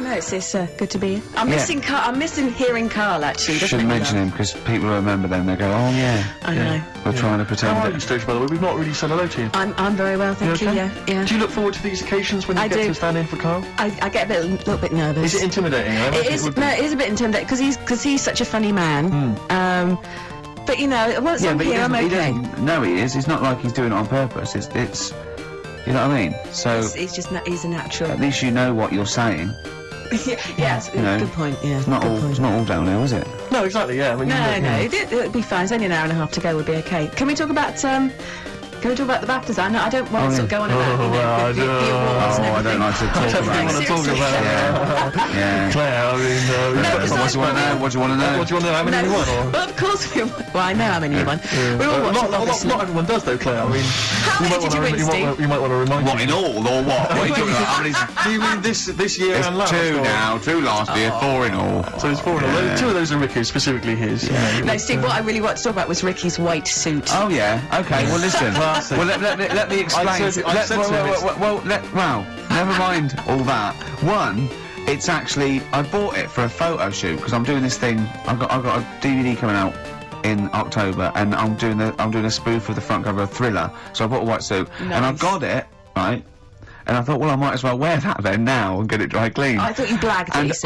no, it's good to be here. I'm missing Carl. I'm missing hearing Carl, actually. Shouldn't mention him, because people remember them, they go, oh yeah. I know. We're trying to pretend How are that... you, Stooge, by the way? We've not really said hello to you. I'm very well, thank you, okay? yeah. Do you look forward to these occasions when you get to stand in for Carl? I get a little bit nervous. Is it intimidating? It is a bit intimidating, because he's such a funny man. But, you know, once I'm here, I'm okay. No, he is. It's not like he's doing it on purpose. It's you know what I mean? So... He's a natural. At least you know what you're saying. Yes, good point, yeah. It's not all downhill, is it? No, exactly, yeah. No, it'll be fine. It's only an hour and a half to go, we'll be okay. Can we talk about the BAFTAs? I don't want to sort of go on about the awards and I don't everything. like to talk about it. Yeah. Claire, I mean... What do you want to know? What do you want to know? What do you want to know? How many you won? Or? Well, of course we won. Well, I know how many you won. We all watched it, obviously. Not everyone does, though, Claire. I mean... How many did you win, Steve? You might want to remind What, in all, or what? What are you talking about? How many... Do you mean this year and last? Two now, 2 last year, 4 in all. So it's 4 in all. 2 of those are Ricky's, specifically his. No, Steve, what I really want to talk about was Ricky's white suit. Oh yeah, okay, well listen. Well, let me explain. Well, never mind all that. One, it's actually, I bought it for a photo shoot, because I'm doing this thing, I've got a DVD coming out in October, and I'm doing a spoof of the front cover of Thriller, so I bought a white suit, and I got it, right, and I thought, well, I might as well wear that then now and get it dry clean. I thought you blagged and it,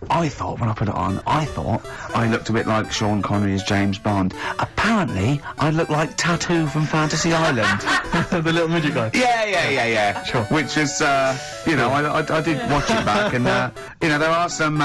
I thought when I put it on, I thought I looked a bit like Sean Connery as James Bond. Apparently, I look like Tattoo from Fantasy Island. The little midget guy. Yeah. Sure. Which is, you know, I did watch it back, and you know, there are some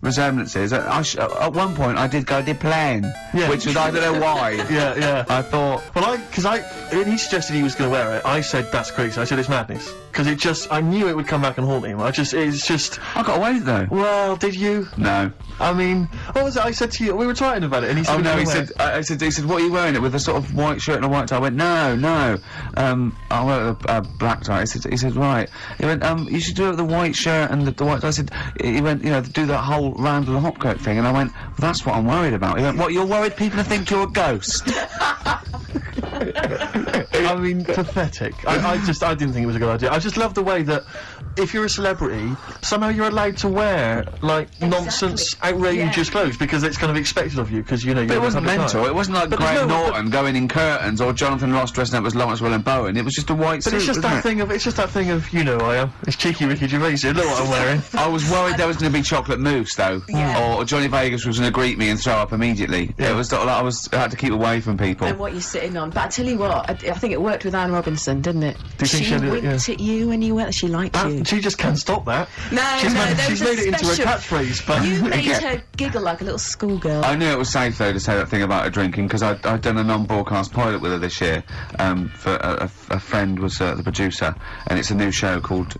resemblances. At one point, I did playing, which was, I don't know why. Yeah. I thought... Well, when he suggested he was going to wear it, I said, that's crazy. I said, it's madness. Because I knew it would come back and haunt him. I got away with it, though. Well, did you? No. I mean, what was it I said to you? We were talking about it, and he said... Oh, no, he said, what are you wearing it with, a sort of white shirt and a white tie? I went, no. I wear a black tie. He said, right. He went, you should do it with the white shirt and the white tie. I said, he went, you know, do that whole Randall Hopkirk thing, and I went, well, that's what I'm worried about. He went, what, you're worried people will think you're a ghost? I mean, pathetic. I didn't think it was a good idea. I just love the way that if you're a celebrity, somehow you're allowed to wear, like, nonsense, outrageous clothes, because it's kind of expected of you, because, you know, you're... But it wasn't mental. It wasn't like Graham Norton going in curtains, or Jonathan Ross dressing up as Lawrence Llewellyn-Bowen. It was just a white suit, But it's just that thing of, you know, I am. It's cheeky Ricky Gervais. Look what I'm wearing. I was worried there was going to be chocolate mousse, though. Or Johnny Vegas was going to greet me and throw up immediately. It was sort of like I had to keep away from people. And what you're sitting on. But I tell you what, I think it worked with Anne Robinson, didn't it? Do you think she winked at you when you went. She liked you. She just can't stop that. She's made it into a catchphrase, but... You made her giggle like a little schoolgirl. I knew it was safe, though, to say that thing about her drinking, because I'd done a non-broadcast pilot with her this year. For a friend was the producer, and it's a new show called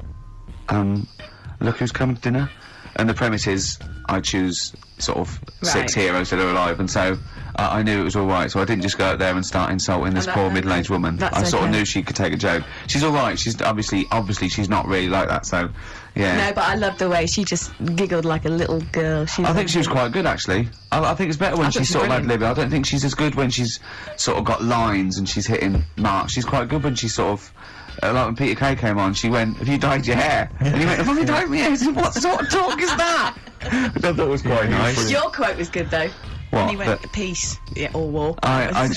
Look Who's Coming to Dinner. And the premise is I choose sort of 6 heroes that are alive, and so I knew it was alright, so I didn't just go out there and start insulting this poor middle-aged woman. I sort of knew she could take a joke. She's alright, she's obviously she's not really like that, so yeah. No, but I loved the way she just giggled like a little girl. I think she was quite good, actually. I think it's better when she's sort of ad-libbing. I don't think she's as good when she's sort of got lines and she's hitting marks. She's quite good when she's sort of... like when Peter Kay came on, she went, have you dyed your hair? And he went, have I dyed my hair? What sort of talk is that? I thought that was quite nice. Your quote was good, though. What? When he went, peace, or war. I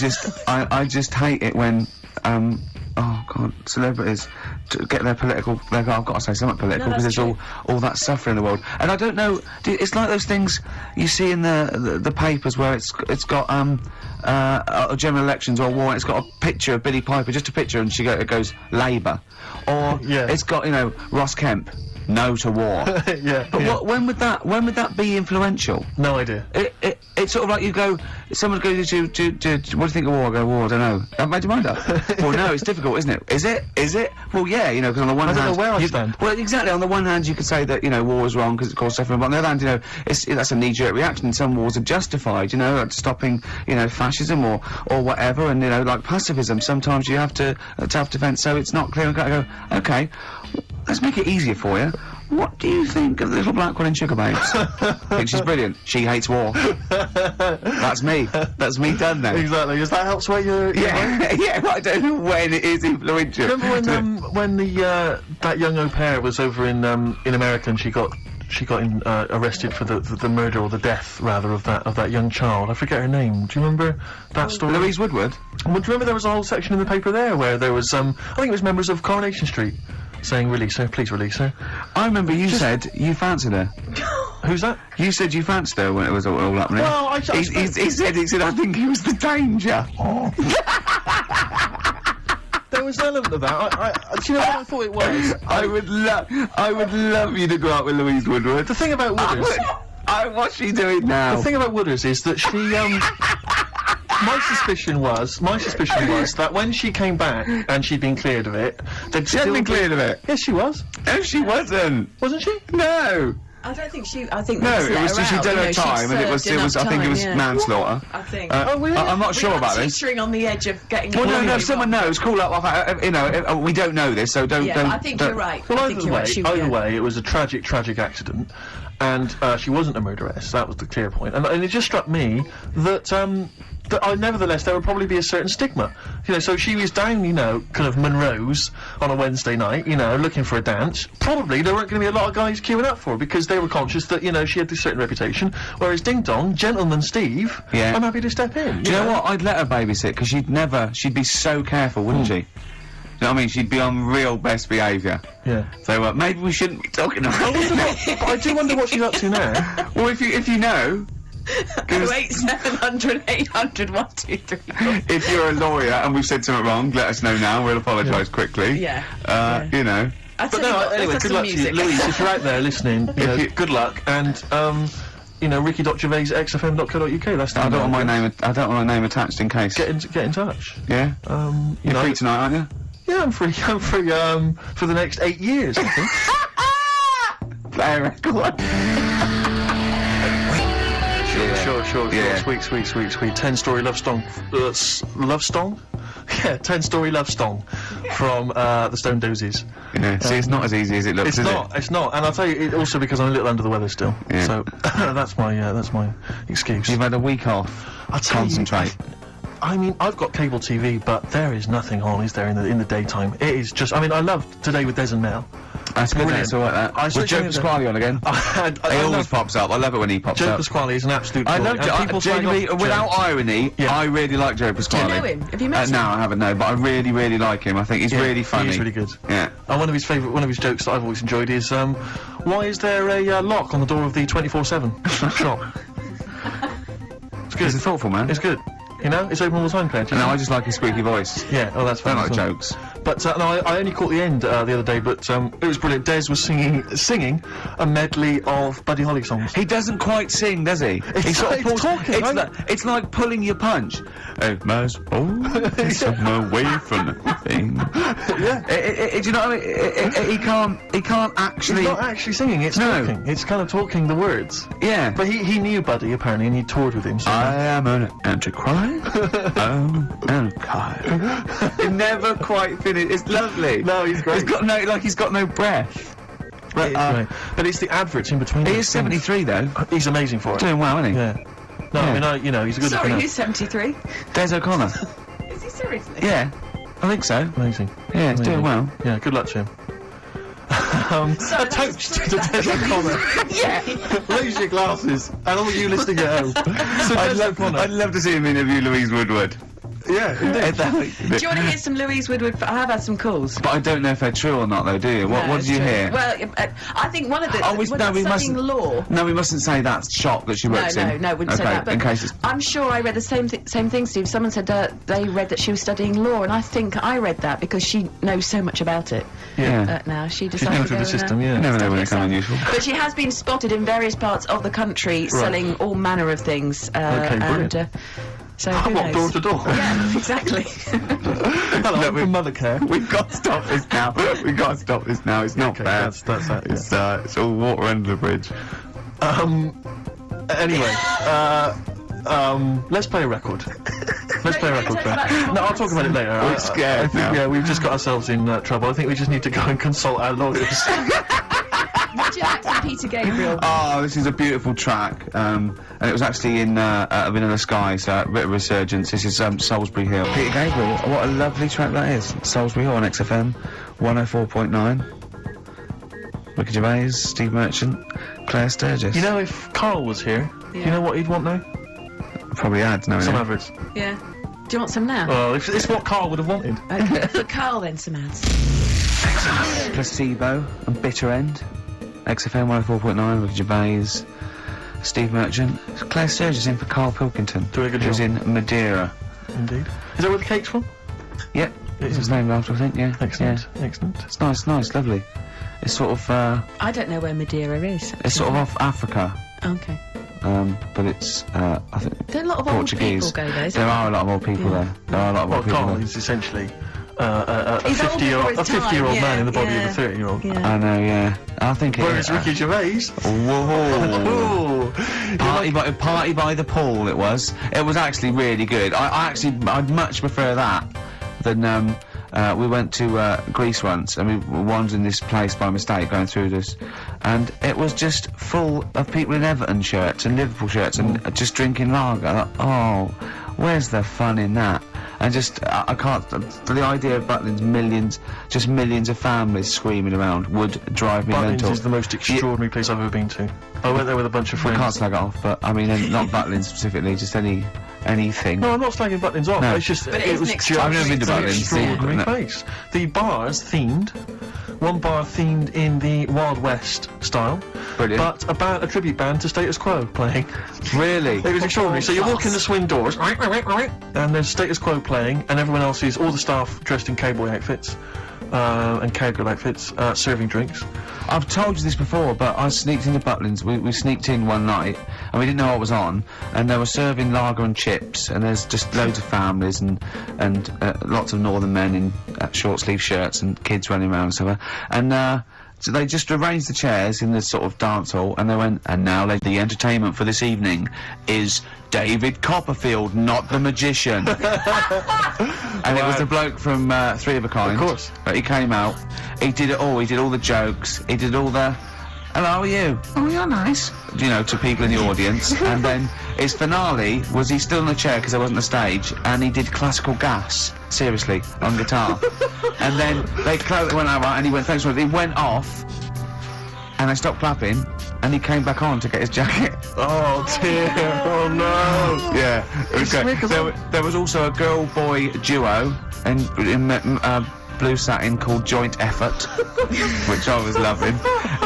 just hate it when, oh God, celebrities get their political... I've got to say something political, because there's all that suffering in the world. And I don't know, it's like those things you see in the papers where it's got, general elections or war, and it's got a picture of Billy Piper, just a picture, and it goes, Labour. Or it's got, you know, Ross Kemp, no to war. But when would that be influential? No idea. It's sort of like you go, someone goes to what do you think of war? I go, war, I don't know. I've made your mind up. Well, no, it's difficult, isn't it? Is it? Well, yeah, you know, because on the one hand... I don't know where I stand. Well, exactly, on the one hand you could say that, you know, war is wrong because it causes suffering, but on the other hand, you know, that's a knee-jerk reaction. Some wars are justified, you know, like stopping, you know, fascism or whatever, and, you know, like pacifism, sometimes you have to have defence, so it's not clear and cut. I go, okay, let's make it easier for you. What do you think of the little black one in Sugar Babes? I think she's brilliant. She hates war. That's me. That's me done then. Exactly. Does that help sway your mind? Yeah, but I don't know when it is influential. Remember when that young au pair was over in America and she got she got arrested for the murder or the death rather of that young child. I forget her name. Do you remember that story? Louise Woodward? Well, do you remember there was a whole section in the paper there where there was I think it was members of Coronation Street saying release her, please release her. I remember you said you fancied her. Who's that? You said you fancied her when it was all happening. Well, he said I think he was the danger. There was an element of that. Do you know what I thought it was? I would love you to go out with Louise Woodward. The thing about Wooders... What's she doing now? The thing about Wooders is that she, my suspicion was that when she came back and she'd been cleared of it, they'd She hadn't been cleared of it. Yes, she was. No, she wasn't. Wasn't she? No. I don't think she. I think No, they just it let was her just she'd out, done you her know, she'd time, and it was. served I think it enough was time, manslaughter. I think. Oh, really? I'm not sure about this. Teetering on the edge of getting. Well, no, really if someone wrong. knows, call up. You know, we don't know this, so don't. Yeah, don't but I think don't- you're right. Well, I think you're right. either way, it was a tragic accident, and she wasn't a murderess. That was the clear point. And it just struck me that nevertheless there would probably be a certain stigma. You know, so she was down, you know, kind of Monroe's on a Wednesday night, you know, looking for a dance. Probably there weren't going to be a lot of guys queuing up for her because they were conscious that, you know, she had this certain reputation. Whereas Ding Dong, Gentleman Steve, Yeah. I'm happy to step in. Do you know what? I'd let her babysit because she'd be so careful, wouldn't she? You know what I mean? She'd be on real best behaviour. Yeah. So maybe we shouldn't be talking about it. But I do wonder what she's up to now. Well, if you know, 08700 800 123. if you're a lawyer and we've said something wrong, let us know now. We'll apologise quickly. Yeah. You know. I But tell you no, what, anyway, let's good have luck some to you, music. Louise. If you're out there listening, you know, you- good luck, and you know, ricky.gervais@xfm.co.uk. That's the I don't want email my address. name. I don't want my name attached in case. Get in touch. Yeah. You You're know, free tonight, aren't you? yeah, I'm free. I'm free. For the next 8 years, I think. Play a record. Sure. Yeah. Sweet. 10-story love song. Love song? Yeah, 10-story love song from the Stone Dozes. Yeah. See, it's not as easy as it looks, is It's not, and I'll tell you, it also because I'm a little under the weather still. Yeah. So that's my excuse. it? You've had a week off. I'll tell you, Concentrate. I mean, I've got cable TV, but there is nothing on, is there, in the daytime? It is just. I mean, I love Today with Des and Mel. That's good. Brilliant. That's all right. That. I With switched Joe in the- Pasquale on again. He always pops up. I love it when he pops Joe up. Pasquale is an absolute. I joy, love and people slag genuinely, off without Joe. irony, Yeah. I really like Joe Pasquale. know him? Have you met him? No, I haven't, no, but I really, really like him. I think he's Yeah, really funny. He's really good. Yeah. And one of his jokes that I've always enjoyed is, why is there a lock on the door of the 24/7 shop? It's good. He's a thoughtful man. It's good. You know, it's open all the time, Claire. No, I just like his squeaky voice. Yeah, oh, that's I don't fine. like jokes. But no, I only caught the end the other day, but it was brilliant. Des was singing a medley of Buddy Holly songs. He doesn't quite sing, does he? He sort of it's pulls- talking, It's, right? it's like pulling your punch. Somewhere away from everything. Yeah. Do you know what I mean? He can't actually. He's not actually singing, it's No. talking. It's kind of talking the words. Yeah. But he knew Buddy, apparently, and he toured with him. So I am an antichrist. Oh, antichrist. It never quite finished. It's lovely. No, he's great. He's got no breath. But, but it's the adverts in between. He those is things. 73 though. He's amazing for it. Doing well, isn't he? Yeah. No, Yeah. I mean, you know, he's a good Sorry, looking who's 73? Des O'Connor. Is he seriously? Yeah, I think so. Amazing. Yeah, he's doing well. Yeah, good luck to him. Sorry, a toast to Des O'Connor. Yeah. Raise your glasses, and all you listening at home. So Des O'Connor. I'd love to see him interview Louise Woodward. Yeah, indeed. Do you want to hear some Louise Woodward? I have had some calls. But I don't know if they're true or not, though, do you? What No, did it's you true. hear? Well, I think one of the. Oh, we studying mustn't. law. No, we mustn't say that shop that she works in. No, wouldn't say Okay, that. But in case it's. I'm sure I read the same thing, Steve. Someone said they read that she was studying law, and I think I read that because she knows so much about it. Yeah. Now she She's decided going to through go the system, and, yeah. You never know when they study come herself. unusual. But she has been spotted in various parts of the country selling all manner of things. Okay, brilliant. And, so who What, knows? door to door? Yeah, exactly. Hello, I'm from Mothercare. We've got to stop this now. We've got to stop this now. It's not Okay, fair. that's that, yeah. It's all water under the bridge. Anyway, let's play a record. Let's play a record, Claire. No, I'll talk about it later. We're scared I think, now. yeah, we've just got ourselves in trouble. I think we just need to go and consult our lawyers. Would you like some Peter Gabriel? Oh, this is a beautiful track, and it was actually in Vanilla Sky, so a bit of resurgence. This is Salisbury Hill. Peter Gabriel, what a lovely track that is. Salisbury Hill on XFM 104.9. Ricky Gervais, Steve Merchant, Claire Sturgis. You know, if Carl was here, you know what he'd want now? Probably ads, no. Some adverts. Yeah. Do you want some now? Oh, it's what Carl would have wanted. Okay. For Carl then, some ads. Placebo and Bitter End. XFM 104.9 with Gervais, Steve Merchant. Claire Sturgis in for Carl Pilkington. Doing a good who's job. in Madeira. Indeed. Is that where the cake's from? Yep. It's his name after, I think, yeah. Excellent. Yeah. Excellent. It's nice, lovely. It's sort of, I don't know where Madeira is. it's sort of off Africa. Okay. But it's, I think, There are a lot of Portuguese. old people go there. There are a lot of old people there. There are a lot of Well, old people Carl there. is essentially a He's old before his time, 50-year-old man yeah, in the body yeah. of a 30-year-old. Yeah. I know, yeah. I think it Whereas Ricky Gervais. Whoa. Ooh. Party by the Pool, it was. It was actually really good. I'd much prefer that than, we went to Greece once, and we wandered in this place by mistake going through this, and it was just full of people in Everton shirts and Liverpool shirts and just drinking lager. Like, oh, where's the fun in that? And just, I can't, the idea of Butlins, millions of families screaming around would drive me Butlins mental. is the most extraordinary place I've ever been to. I went there with a bunch of I friends. can't slag it off, but I mean, not Butlins specifically, just anything. No, I'm not slagging Butlins off. No. It's just But it is was an just I've never been to an Butlins, extraordinary yeah. place. The bars themed. One bar themed in the Wild West style, Brilliant. but a tribute band to Status Quo playing. Really? It was extraordinary. So you walk in the swing doors, and there's Status Quo playing, and everyone else is all the staff dressed in cowboy outfits and cowgirl outfits, serving drinks. I've told you this before, but I sneaked into Butlins. We sneaked in one night, and we didn't know what was on, and they were serving lager and chips, and there's just loads of families and lots of northern men in short sleeve shirts and kids running around and stuff. And so they just arranged the chairs in this sort of dance hall, and they went, and now the entertainment for this evening is David Copperfield, not the magician. And it was the bloke from Three of a Kind. Of course. But he came out, he did it all, he did all the jokes, he did all the, hello, how are you? Oh, you're nice. You know, to people in the audience. And then his finale was he stood on the chair because there wasn't a stage, and he did classical gas, seriously, on guitar. And then they went out, right, and he went, thanks for it. He went off, and they stopped clapping, and he came back on to get his jacket. Oh dear! Oh no! Yeah, it was great. There was also a girl-boy duo in blue satin called Joint Effort, which I was loving.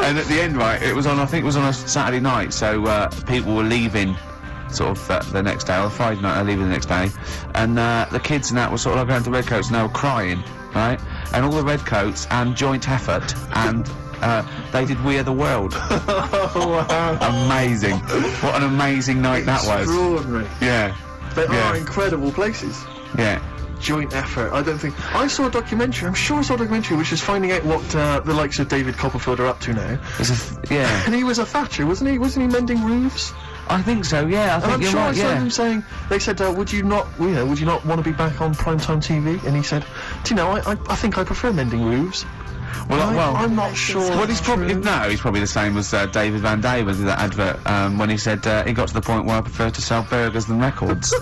And at the end, right, it was on, I think it was on a Saturday night, so people were leaving sort of the next day, or Friday night, they're leaving the next day, and the kids and that were sort of like going to Redcoats, and they were crying, right? And all the Redcoats and Joint Effort, and they did We Are the World. Oh wow! Amazing. What an amazing night that was. Extraordinary. Yeah. They Yeah. are incredible places. Yeah. Joint effort. I don't think I saw a documentary. I'm sure I saw a documentary which is finding out what the likes of David Copperfield are up to now. Yeah. And he was a thatcher, wasn't he? Wasn't he mending roofs? I think so, yeah. I And think I'm you're sure I right, saw yeah. him saying, they said, would you not want to be back on primetime TV? And he said, do you know, I think I prefer mending roofs. I'm not sure. Well, he's probably he's probably the same as David Van Day with that advert when he said he got to the point where I prefer to sell burgers than records.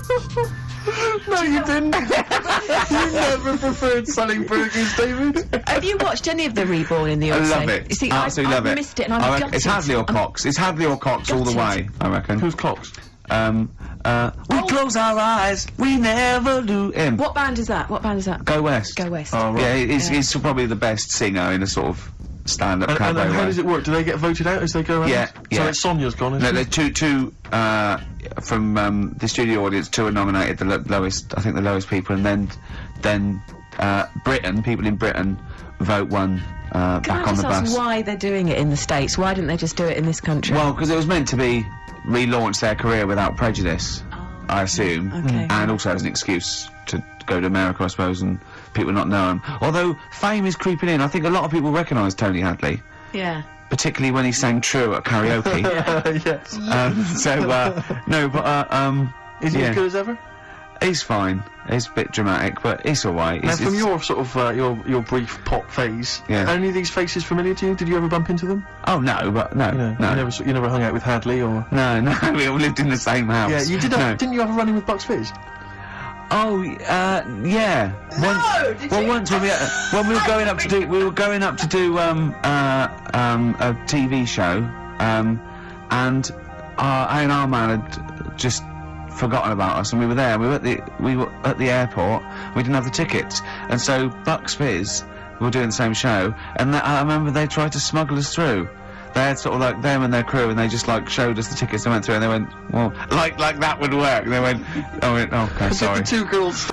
No, you didn't. You never preferred selling burgers, David. Have you watched any of the Reborn in the I USA? love it. You see, Absolutely love I it. missed it, and I'm I reckon gutted. it's Hadley or Cox. It's Hadley or Cox all the way, I reckon. Who's Cox? We close our eyes, we never do him. What band is that? What band is that? Go West. Go West. Oh, right. Yeah, he's probably the best singer in a sort of stand-up And cabaret how way. does it work? Do they get voted out as they go around? Yeah, So yeah. it's Sonia's gone, No, isn't there are two from the studio audience. Two are nominated, the lowest, I think the lowest people, and then Britain, people in Britain vote one back Can I on just the ask bus. why they're doing it in the States? Why didn't they just do it in this country? Well, because it was meant to be relaunch their career without prejudice, I assume, Okay. and also as an excuse to go to America, I suppose, and people not know him. Although fame is creeping in, I think a lot of people recognise Tony Hadley, Yeah. particularly when he sang True at karaoke. Yes. Is he yeah. as good as ever? He's fine. He's a bit dramatic, but it's alright. Now, from your sort of your brief pop phase, Yeah. are any of these faces familiar to you? Did you ever bump into them? Oh no, but no, no. You never hung out with Hadley or. No, we all lived in the same house. Yeah, you did. No. Didn't you have a run-in with Bucks Fizz? Oh, yeah. Once when we were going up to do, a TV show, and A&R man had just forgotten about us, and we were there. We were at the airport. We didn't have the tickets, and so Bucks Fizz were doing the same show, and I remember they tried to smuggle us through. They had sort of like them and their crew, and they just like showed us the tickets. They went through, and they went, well, like that would work. And they went, oh, okay, sorry. The two girls.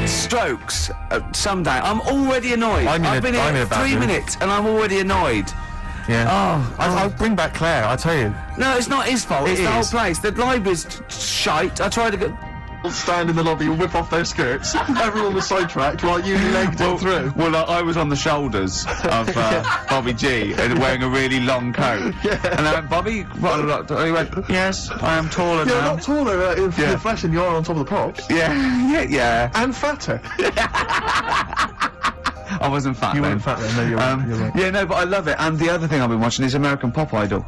Strokes, someday. I'm already annoyed. I've been I'm in here a bad 3 mood. minutes, and I'm already annoyed. Yeah. Oh, I'll bring back Claire, I tell you. no, it's not his fault. It's the whole is. place. The library's shite. I tried to get. Stand in the lobby and whip off their skirts. Everyone was sidetracked while you legged it through. Well, I was on the shoulders of Bobby G, wearing a really long coat. And I went, Bobby, what a lot. He went, yes, I am taller You're now. not taller in the flesh than you are on top of the pops. Yeah. And fatter. I wasn't fat You then. weren't fat then, no, you're right. Yeah, no, but I love it. And the other thing I've been watching is American Pop Idol.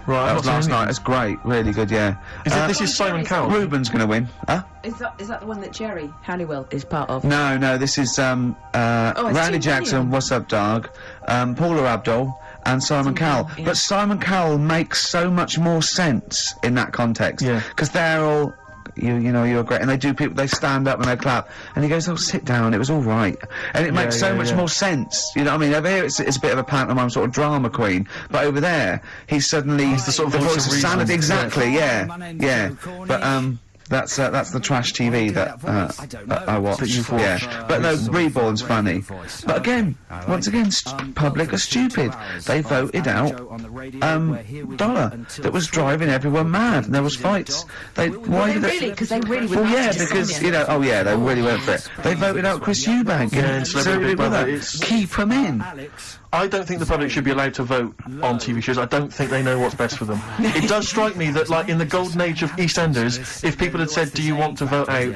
Right, That was last night. It's great, really good. Yeah. This is Simon Cowell. Ruben's going to win. Huh? Is that the one that Jerry Halliwell is part of? No, this is it's Randy Steve Jackson, Williams. What's Up Dog, Paula Abdul, and Simon Cowell. Yeah. But Simon Cowell makes so much more sense in that context. Yeah. Because they're all, you know, you're great, and they stand up and they clap, and he goes, oh, sit down, it was all right. And it makes so much more sense, you know what I mean? Over here it's a bit of a pantomime sort of drama queen, but over there, he's suddenly the sort of voice of sanity. reason. Exactly, yeah. But, that's the trash TV that I watch. Yeah, but no, Reborn's funny. But again, once again, public are stupid. They voted out Dollar that was driving everyone mad, and there was fights. Why did they? Because they really Well, would yeah, like to because see it. they really went for it. They voted out Chris Eubank and Celebrity Big Brother. Keep him in. I don't think the public should be allowed to vote on TV shows. I don't think they know what's best for them. It does strike me that, like, in the golden age of EastEnders, if people had said, do you want to vote out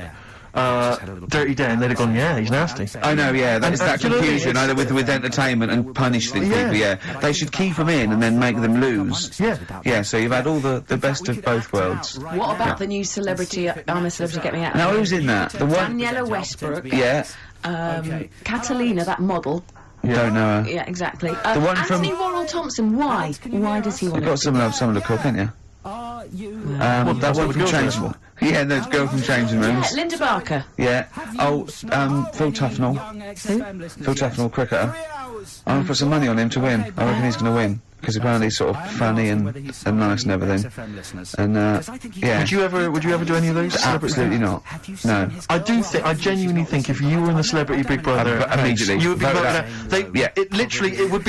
Dirty Dan, they'd have gone, yeah, he's nasty. I know, yeah, that's that you know, confusion, it's- either with entertainment and punishing Yeah. people, yeah. They should keep them in and then make them lose. Yeah. Yeah, so you've had all the best of both worlds. What about the new celebrity, I'm a Celebrity, Get Me Out? Now, who's in that? The one... Daniela Westbrook, Yeah, Catalina, that model. don't know her. Yeah, exactly. The one from- Anthony Worrell Thompson, why? Why does he want You've got someone to cook, haven't you? That that's one what from the girl Changing Rooms. Yeah, the girl from Changing Rooms. Yeah, Linda Barker. Yeah. Oh, Phil Tufnell. Phil Tufnell, cricketer. I'm going to put some money on him to win. I reckon he's going to win. Because apparently he's sort of funny and nice and everything. And, yeah. Would you ever do any of those? Absolutely not. No. I genuinely think if you were in the Celebrity Big Brother, Immediately. you would be Voted voted out. out. It would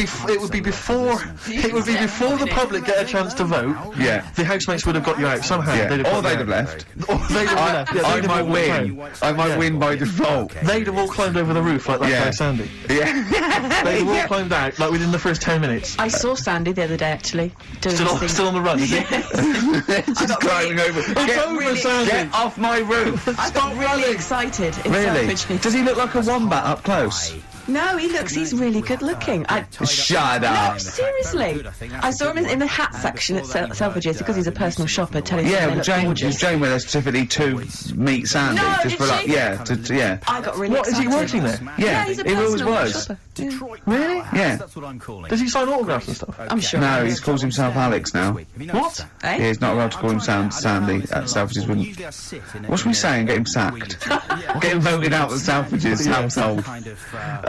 be before the public get a chance to vote. Yeah. The housemates would have got you out somehow. Yeah. They'd have Or got you they'd have out. left. Or they'd have left. Yeah, I they'd have might all win. walked I might Yeah. win by default. out. They'd have all climbed over the roof like that Yeah. guy Sandy. Yeah. They'd have all climbed out like within the first 10 minutes. I saw Sandy the other day, actually, doing this thing. Still on the run, is he? Just climbing over. over, Sandy. Get off my roof. I got really excited. in Really? Selfridges. Does he look like a wombat up close? No, he's really good looking. Shut No, up. seriously. I saw him in the hat section at Selfridges because he's a personal shopper telling Yeah, me well, they look Jane gorgeous. went there specifically to meet Sandy. No, just did for like, she? yeah, yeah. I got really What, is excited. he working there? Yeah, he's a he always personal was. shopper. Really? Yeah. Does he sign autographs and stuff? I'm sure. No, he calls himself Alex now. What? Eh? Yeah, he's not allowed to call him Sandy at Selfridges. Wouldn't. What should we say and get him sacked? Get him voted out at Selfridges household.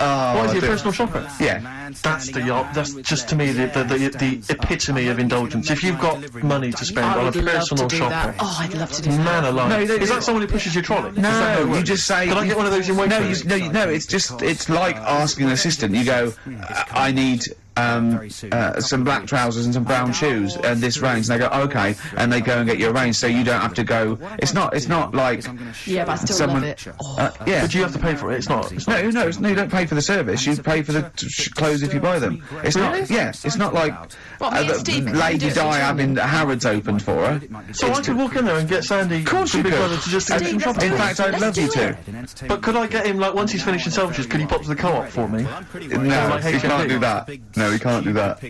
What is he, a personal shopper? Yeah. That's just to me the epitome of indulgence. If you've got money to spend I on a would love to personal do shopper, that. Oh, I'd love to do that. man alive. No, Is that someone who pushes your trolley? Is that how it No, you works? just say. Can I get one of those in Waitrose? No, it's like asking an assistant. You go, I need some black trousers and some brown shoes and this range, and they go, okay, and they go and get you a range, so you don't have to go. It's not like Yeah, but I still someone. love it. Yeah. But you have to pay for it. It's not. No, you don't pay for the service. You pay for the clothes if you buy them. It's not. Yeah, it's not like Well, me and Steve can do Lady it, Di don't having Harrods opened for her. So I could walk in there and get Sandy. Of course from you Big could. Brother to just do some Steve, shopping. In fact, I'd Let's love you do to. it. But could I get him, like, once he's finished in Selfridges, could he pop to the co-op for me? No, like you can't HMV? do that. No, no, he can't do that.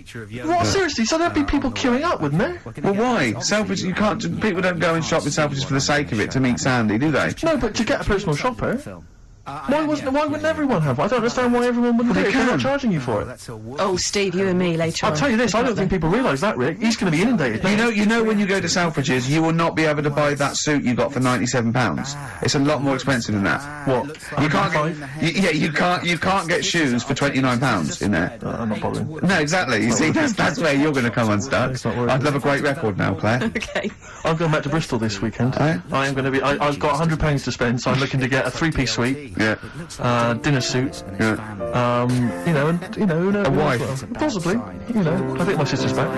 What, seriously? So there'd be people queuing up, wouldn't there? Well, why? Selfridges, you can't, people don't go and shop in Selfridges for the sake of it to meet Sandy, do they? No, but to get a personal shopper. Why wouldn't everyone have one? I don't understand why everyone wouldn't do it if they're not charging you for it. Oh, Steve, you and me later on. I'll tell you this, I don't think people realise that, Rick. He's going to be inundated. You know when you go to Selfridges, you will not be able to buy that suit you got for £97. It's a lot more expensive than that. What? You can't get, you can't get shoes for £29 in there. I'm not bothering. No, exactly. You see, that's where you're going to come unstuck. It's not worth I'd it. love a great record now, Claire. Okay. I'm going back to Bristol this weekend. Eh? I am going to be. I've got £100 to spend, so I'm looking to get a 3-piece suite, Yeah. dinner suit, Yeah. who knows? A wife. Possibly. I think my sister's back.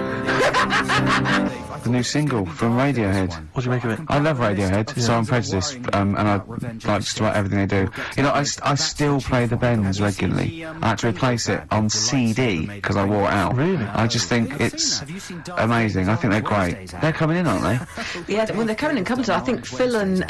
The new single from Radiohead. What do you make of it? I love Radiohead, so I'm prejudiced, and I like just about everything they do. I still play the Bends regularly. I had to replace it on CD because I wore it out. Really? I just think it's amazing. I think they're great. They're coming in, aren't they? Yeah, well, they're coming in couple of. I think Phil and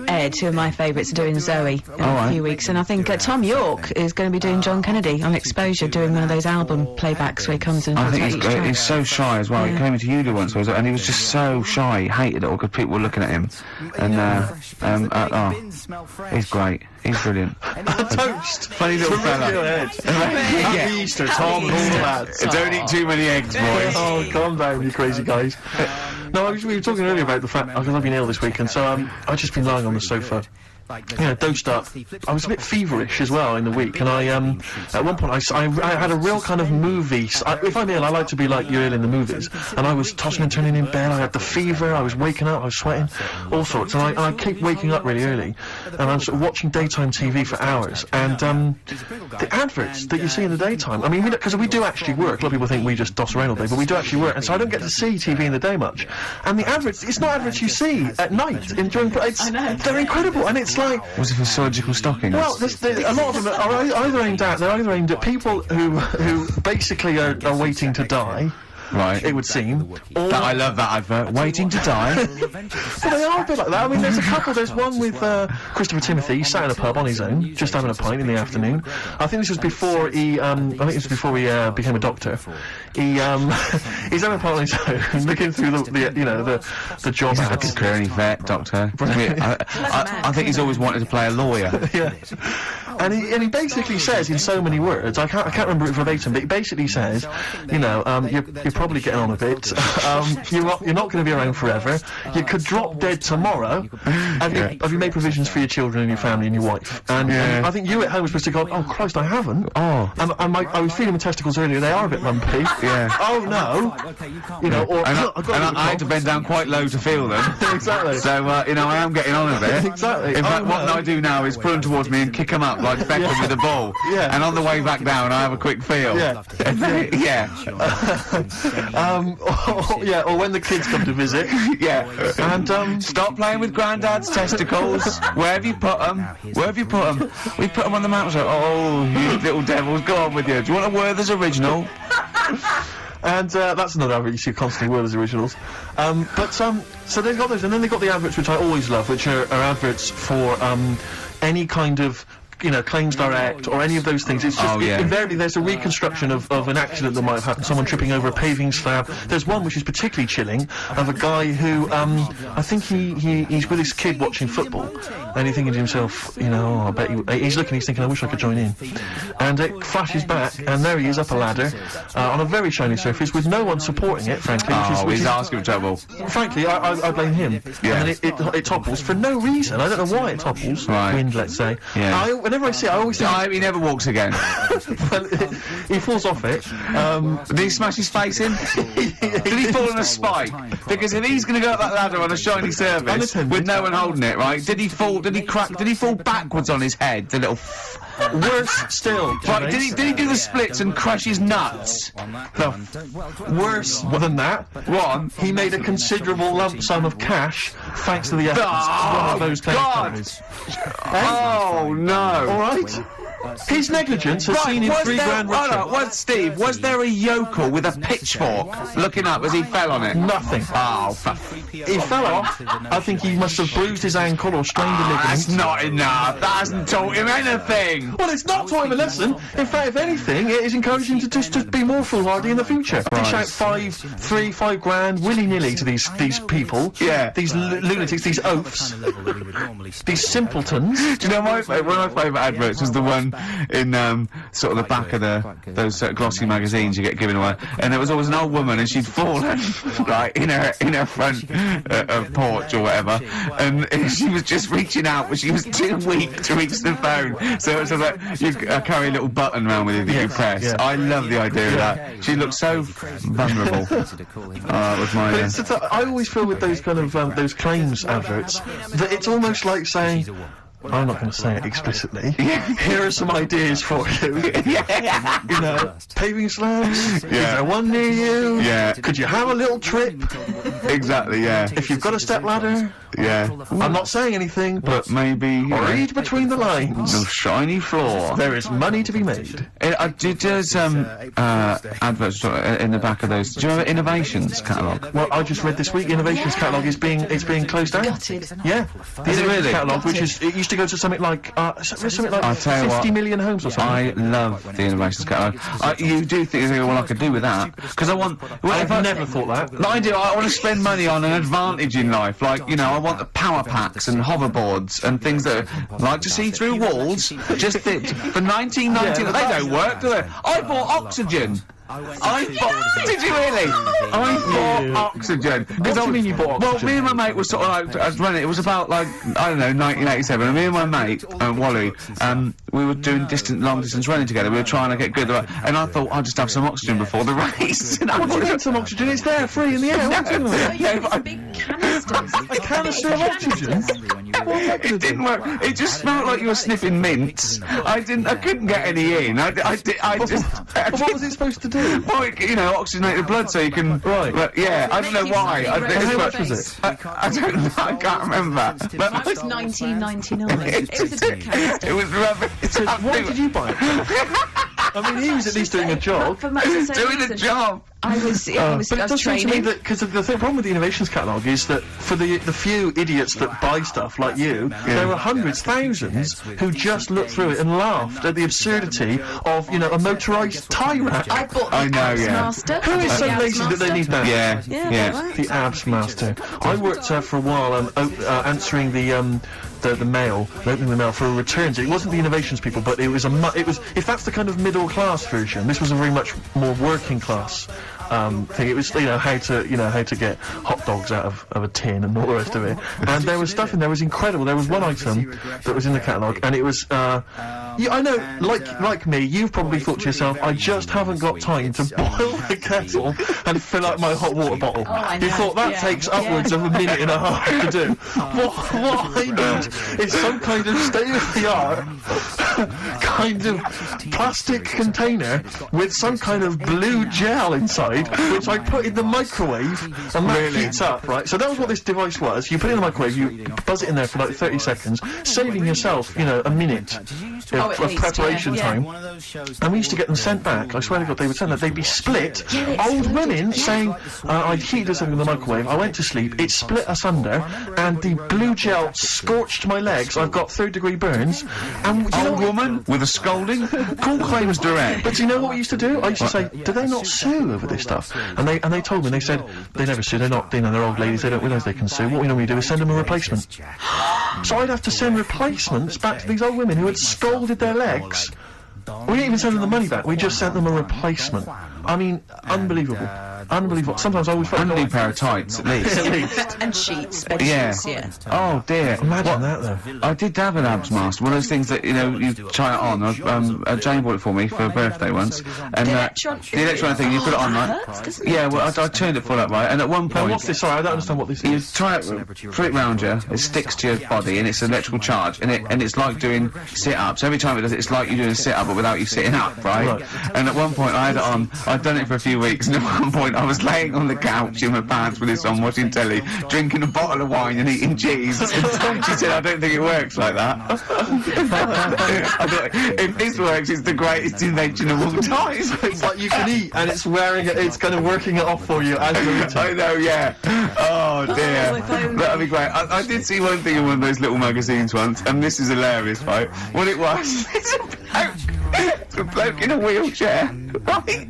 Ed, who are my favourites, are doing Zoe in a few weeks, and I think Tom York is going to be doing John Kennedy on Exposure, doing one of those album playbacks where he comes in. I and think talks he's about each great. track. He's so shy as well. He came into Uli once, and he was just so shy. He hated it all because people were looking at him. And he's great. He's brilliant. Toast! Funny little fella. Happy Easter, Tom, and all that. Don't eat too many eggs, boys. Oh, calm down, you crazy guys. No, we were talking earlier about the fact because I've been ill this week, and so I've just been lying on the sofa. Dosed up. I was a bit feverish as well in the week, and I at one point I had a real kind of movie. If I'm ill, I like to be like you're ill in the movies, and I was tossing and turning in bed. I had the fever. I was waking up. I was sweating, all sorts, and I keep waking up really early, and I'm sort of watching daytime TV for hours. And the adverts that you see in the daytime. I mean, because we do actually work. A lot of people think we just doss around all day, but we do actually work, and so I don't get to see TV in the day much. And the adverts, it's not adverts you see at night they're incredible, and it's like. Was it for surgical stockings? Well, a lot of them are either aimed at people who basically are waiting to die. Right. It would seem. Or I love that advert. Waiting to die. well, they are a bit like that. I mean, there's a couple. There's one with Christopher Timothy. He sat in a pub on his own, just having a pint in the afternoon. I think this was before he. Became a doctor. He's having a pint on his own, looking through the job He's like ads. a career vet, doctor. I think he's always wanted to play a lawyer. Yeah. And he basically says in so many words, I can't remember it verbatim, but he basically says, you're probably getting on a bit. You're not going to be around forever. You could drop dead tomorrow. And have you made provisions for your children and your family and your wife? And I think you at home were supposed to go, oh Christ, I haven't. Oh. And I was feeling my testicles earlier. They are a bit lumpy. Yeah. Oh no. I had to bend down quite low to feel them. Exactly. So I am getting on a bit. Exactly. In fact, Oh, what no. I do now is pull them towards me and kick them up like Beckham with the ball. Yeah. And on the way back down, I have a quick feel. Yeah. Or when the kids come to visit. Yeah. And Stop playing with Grandad's testicles. Where have you put them? Where have you put them? We put them on the mountain. Oh, you little devils, go on with you. Do you want a Werther's original? And that's another advert you see constantly, Werther's Originals. So they've got those, and then they've got the adverts which I always love, which are adverts for any kind of Claims Direct or any of those things. It's just invariably there's a reconstruction of an accident that might have happened, someone tripping over a paving slab. There's one which is particularly chilling of a guy who I think he's with his kid watching football, and he's thinking to himself, I bet he's thinking, I wish I could join in. And it flashes back, and there he is up a ladder on a very shiny surface with no one supporting it, frankly. He's asking for trouble. Frankly, I blame him. Yeah. And then it topples for no reason. I don't know why it topples. Right. Wind, let's say. Yeah. Whenever I see it, I always think He never walks again. well, he falls off it. Did he smash his face in? Did he fall on a spike? Because if he's going to go up that ladder on a shiny surface Unattended. with no one holding it, right? Did he fall? Did he crack? Did he fall backwards on his head? The little. Worse still. Right? Did he do the splits and crush his nuts? No. Worse than that. One. He made a considerable lump sum of cash thanks to the efforts of one of those claims God. companies. Oh no! All right. His negligence has seen him $3 grand richer. Steve, was there a yokel with a pitchfork looking up as he fell on it? Nothing. Oh, He fell off. I think he must have bruised his ankle or strained a ligament. that's not enough. That hasn't taught him anything. Well, it's not taught him a lesson. In fact, if anything, it is encouraging him to just to be more foolhardy in the future. Dish out $5 grand willy-nilly to these people. Yeah. These lunatics, these oafs, these simpletons. Do you know one of my favourite adverts was the one in sort of the back of those glossy magazines you get given away, and there was always an old woman, and she'd fallen right in her front porch or whatever, and she was just reaching out, but she was too weak to reach the phone. So it was like you carry a little button around with you that you press. Yeah. I love the idea of that. She looked so vulnerable. That was my. I always feel with those kind of those claims adverts that it's almost like saying, I'm not going to say it explicitly. Here are some ideas for you. You know, paving slabs. Is there one near you? Yeah. Could you have a little trip? Exactly. Yeah. If you've got a step ladder. Yeah. I'm not saying anything, but maybe. read between the lines. The shiny floor. There is money to be made. There's adverts in the back of those. Do you remember Innovations catalogue? Well, I just read this week, Innovations catalogue is being closed down. Gutted. Yeah. The Is it really? catalogue, which is it used to go to something like I'll tell you 50 what, million homes or something. I love the Innovations catalogue. You do think there's well I could do with that because I want. Well, I've never thought that. No, I do. I want to spend money on an advantage in life, like I want the power packs and hoverboards and things that are like to see through walls. Just for 1990, Yeah, they don't work, do they? I bought Oxygen. Did you really? I bought Oxygen. What do you mean you bought Oxygen? Well, me and my mate was sort of like, running, it was about like, I don't know, 1987, and me and my mate, Wally, we were doing long distance running together, we were trying to get good, and I thought I'd just have some Oxygen before the race. What do you mean some oxygen? It's there, free in the air. What's in there? Big canisters. A canister of oxygen? It didn't work. It just smelled like you were sniffing mints. I couldn't get any in. I just. But what was it supposed to do? Well, oxygenate the blood so you can. Right. But yeah, I don't know why. How much was it? I don't know. I can't remember. But That was 1999. It was a big canister. it was rubbish. Why did you buy it? I mean, he was at least doing a job. For much the same Doing a reason. job. I was But it does seem to me training. that, because the problem with the Innovations catalogue is that for the few idiots that buy stuff like you, there are hundreds, thousands who just looked through it and laughed at the absurdity of, a motorised tie rack. I bought I the know, Abs yeah. Master. Who is so The Abs lazy that they Master. need that? Yeah. Yeah. The Abs Master. I worked for a while answering the mail, opening the mail for returns. It wasn't the Innovations people, but it was if that's the kind of middle class version, this was a very much more working class thing. It was how to get hot dogs out of a tin and all the rest of it. And there was stuff in there was incredible. There was one item that was in the catalogue, and it was I know, like me, you've probably thought to yourself, I just haven't got time to boil the kettle and fill up my hot water bottle. I You know, thought that yeah, takes upwards of a minute and a half to do. What I need is some kind of state-of-the-art kind of plastic container with some kind of blue gel inside, which I put in the microwave, and that heats up, right? So that was what this device was. You put it in the microwave, you buzz it in there for like 30 seconds, saving yourself, a minute of at least, preparation yeah. time. And we used to get them sent back. I swear to God, they would send that. They'd be split. Old women saying, I heated something in the microwave, I went to sleep, it split asunder, and the blue gel scorched my legs. I've got third-degree burns. And do you know Old woman with a scolding. Call claims direct. But do you know what we used to do? I used to say, do they not sue over this stuff? And they told me, they said, they never sue, they're not, they're old ladies, they don't realise they can sue. What we normally do is send them a replacement. So I'd have to send replacements back to these old women who had scalded their legs. We didn't even send them the money back, we just sent them a replacement. I mean, unbelievable. Unbelievable. Sometimes I always find A new pair of tights, at least. at least. And sheets, bed Yeah. sheets, yeah. Oh dear. Imagine that though. I did have an Abs Master, one of those things that, you try it on. Jane bought it for me for a birthday once. And, The the electronic thing, you put it on, right? Hurts, doesn't it? Yeah, well, I turned it full up, right? And at one Now point, what's this? Sorry, I don't understand what this you is. try it, throw it round you, it sticks to your body, and it's an electrical charge, and it's like doing sit-ups. Every time it does it, it's like you're doing a sit-up, but without you sitting up, right? And at one point, I had it on, I'd done it for a few weeks, and at one point, point, I was laying on the couch in my pants with this on, watching telly, drinking a bottle of wine and eating cheese. She said, I don't think it works like that. I thought, if this works, it's the greatest invention of all time. It's like you can eat, and it's it's kind of working it off for you as you're eating. I know, yeah. Oh dear. That'd be great. I did see one thing in one of those little magazines once, and this is hilarious, right? What it was, it's a bloke in a wheelchair, right?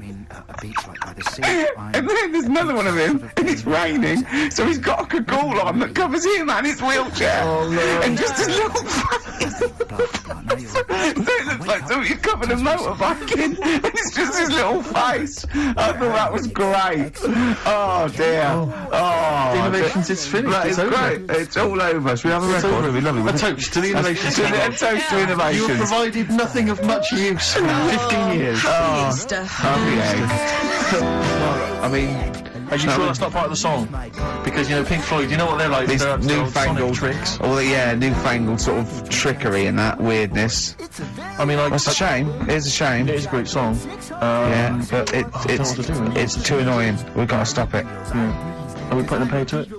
And then there's another one of him, and it's raining, so he's got a cagoule on that covers him and his wheelchair. Oh, no. And just his little face. So it looks like somebody covered a motorbike in, and it's just his little face. I thought that was great. Oh dear. Oh, Innovations is finished. That is great. It's all over. Should we have a record? It'd be lovely. A toast to the innovations. A toast to You innovations. have provided nothing of much use for 15 years. Oh, Stuff. happy egg. I mean, Are you sure that's not part of the song? Because, you know, Pink Floyd, you know what they're like? these They're newfangled sonic tricks. all the newfangled sort of trickery and that weirdness. I mean, like... That's a shame. It is a shame. It is a great song. Yeah, but don't know what to do with it. it's too annoying. We've got to stop it. Yeah. Are we putting a pay to it?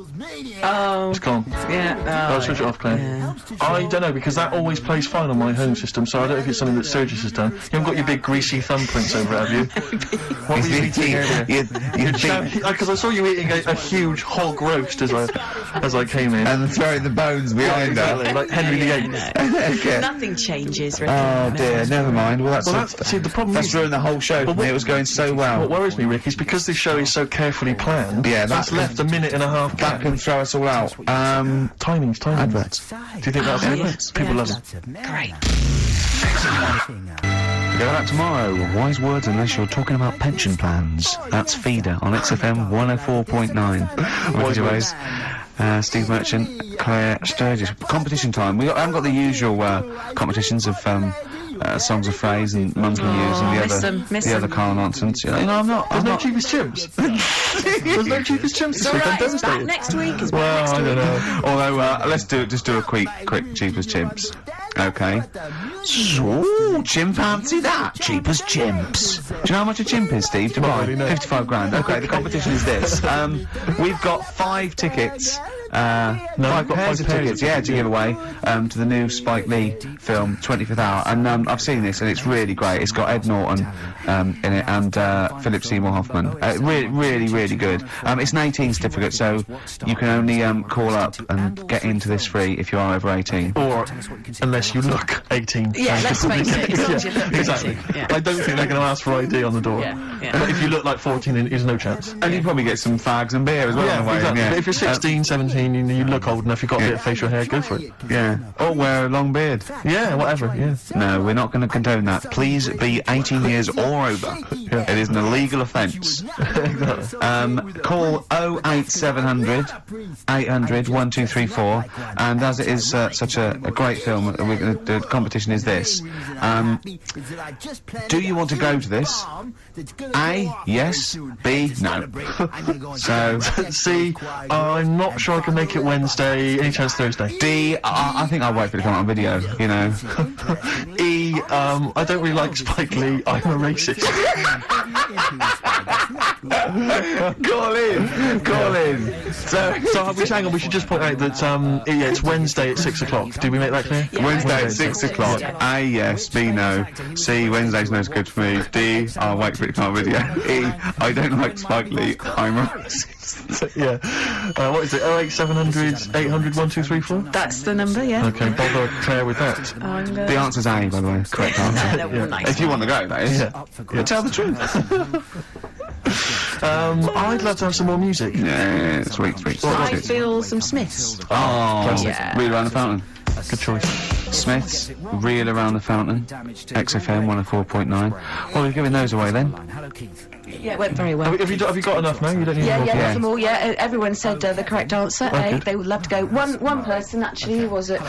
Oh, It's gone. yeah. I'll switch it off, Claire. Yeah. I don't know, because that always plays fine on my home system, so I don't know if it's something that Sturgis has done. You haven't got your big greasy thumbprints over it, have you? What were you eating earlier? Because I saw you eating a huge hog roast as I came in. and throwing the bones behind Exactly, her. like Henry VIII. Okay. Nothing changes, Ricky. Oh dear, never mind. Well, See, the problem that's is... ruined the whole show for me. It was going so well. What worries me, Rick, is because this show is so carefully planned, Yeah, that's that- left a minute and a half That gap. can throw us all out. Timing's timing. Adverts. Do you think that's yes, People yes. love it. Great. We go back tomorrow. Wise words unless you're talking about pension plans. That's Feeder on XFM 104.9. Ricky Gervais, Steve Merchant, Claire Sturgis. Competition time. I haven't got the usual competitions of songs of phrase and monkey news and the other car nonsense. You know, I'm not. There's no cheapest chimps. There's no cheapest chimps this week. I'm It's back devastated. next week. It's back Well, next I week. don't know. Although, let's just do a quick cheapest chimps. Okay. Ooh, chimpanzee that. Cheapest chimps. Do you know how much a chimp is, Steve, to buy? really, no. 55 grand. Okay, the competition is this. We've got 5 tickets. I've Five got pairs of 5 tickets, tickets. to give away to the new Spike Lee film 25th Hour, and I've seen this and it's really great. It's got Ed Norton in it and Philip Seymour Hoffman. Really good. It's an 18 certificate, so you can only call up and get into this free if you are over 18. Or, unless you look 18. Yeah, let's face it. As long as you look Exactly. 18, yeah. I don't think they're going to ask for ID on the door. Yeah. But if you look like 14, then there's no chance. And you probably get some fags and beer as well on the way. exactly. Yeah. But if you're 16, 17, you look old enough, you've got a bit of facial hair, go for it. Yeah. Or wear a long beard. Yeah, whatever, yeah. No, we're not going to condone that. Please be 18 years or over. It is an illegal offence. Call 08700 800 1234, and as it is such a great film, the competition is this. Do you want to go to this? A, yes. B, no. So, C, I'm not sure I can make it Wednesday, any chance Thursday. D, I think I'll wait for it to come out on video, you know. E, I don't really like Spike Lee, I'm a racist. Call in. So Hang on, we should just point out that, it's Wednesday at 6 o'clock. Did we make that clear? Wednesday at 6 o'clock. A, yes. B, no. C, Wednesday's no good for me. D, I'll wait for it to come on video. E, I don't like Spike Lee, I'm a racist. Yeah. What is it, 08700 800 1234? That's the number, yeah. Okay, bother Claire with that. The answer's A, by the way. Correct answer. Yeah. Nice. If you want to go, that is. Yeah. But tell the truth. I'd love to have some more music. Yeah, sweet. I feel some Smiths. Oh, Yeah. Reel Around the Fountain. Good choice. Smiths, Reel Around the Fountain, XFM 104.9. Well, we're giving those away then. Yeah, it went very well. Have you got enough now? You don't need more. That's them all. Yeah, everyone said the correct answer. Okay. A. They would love to go. One person actually was it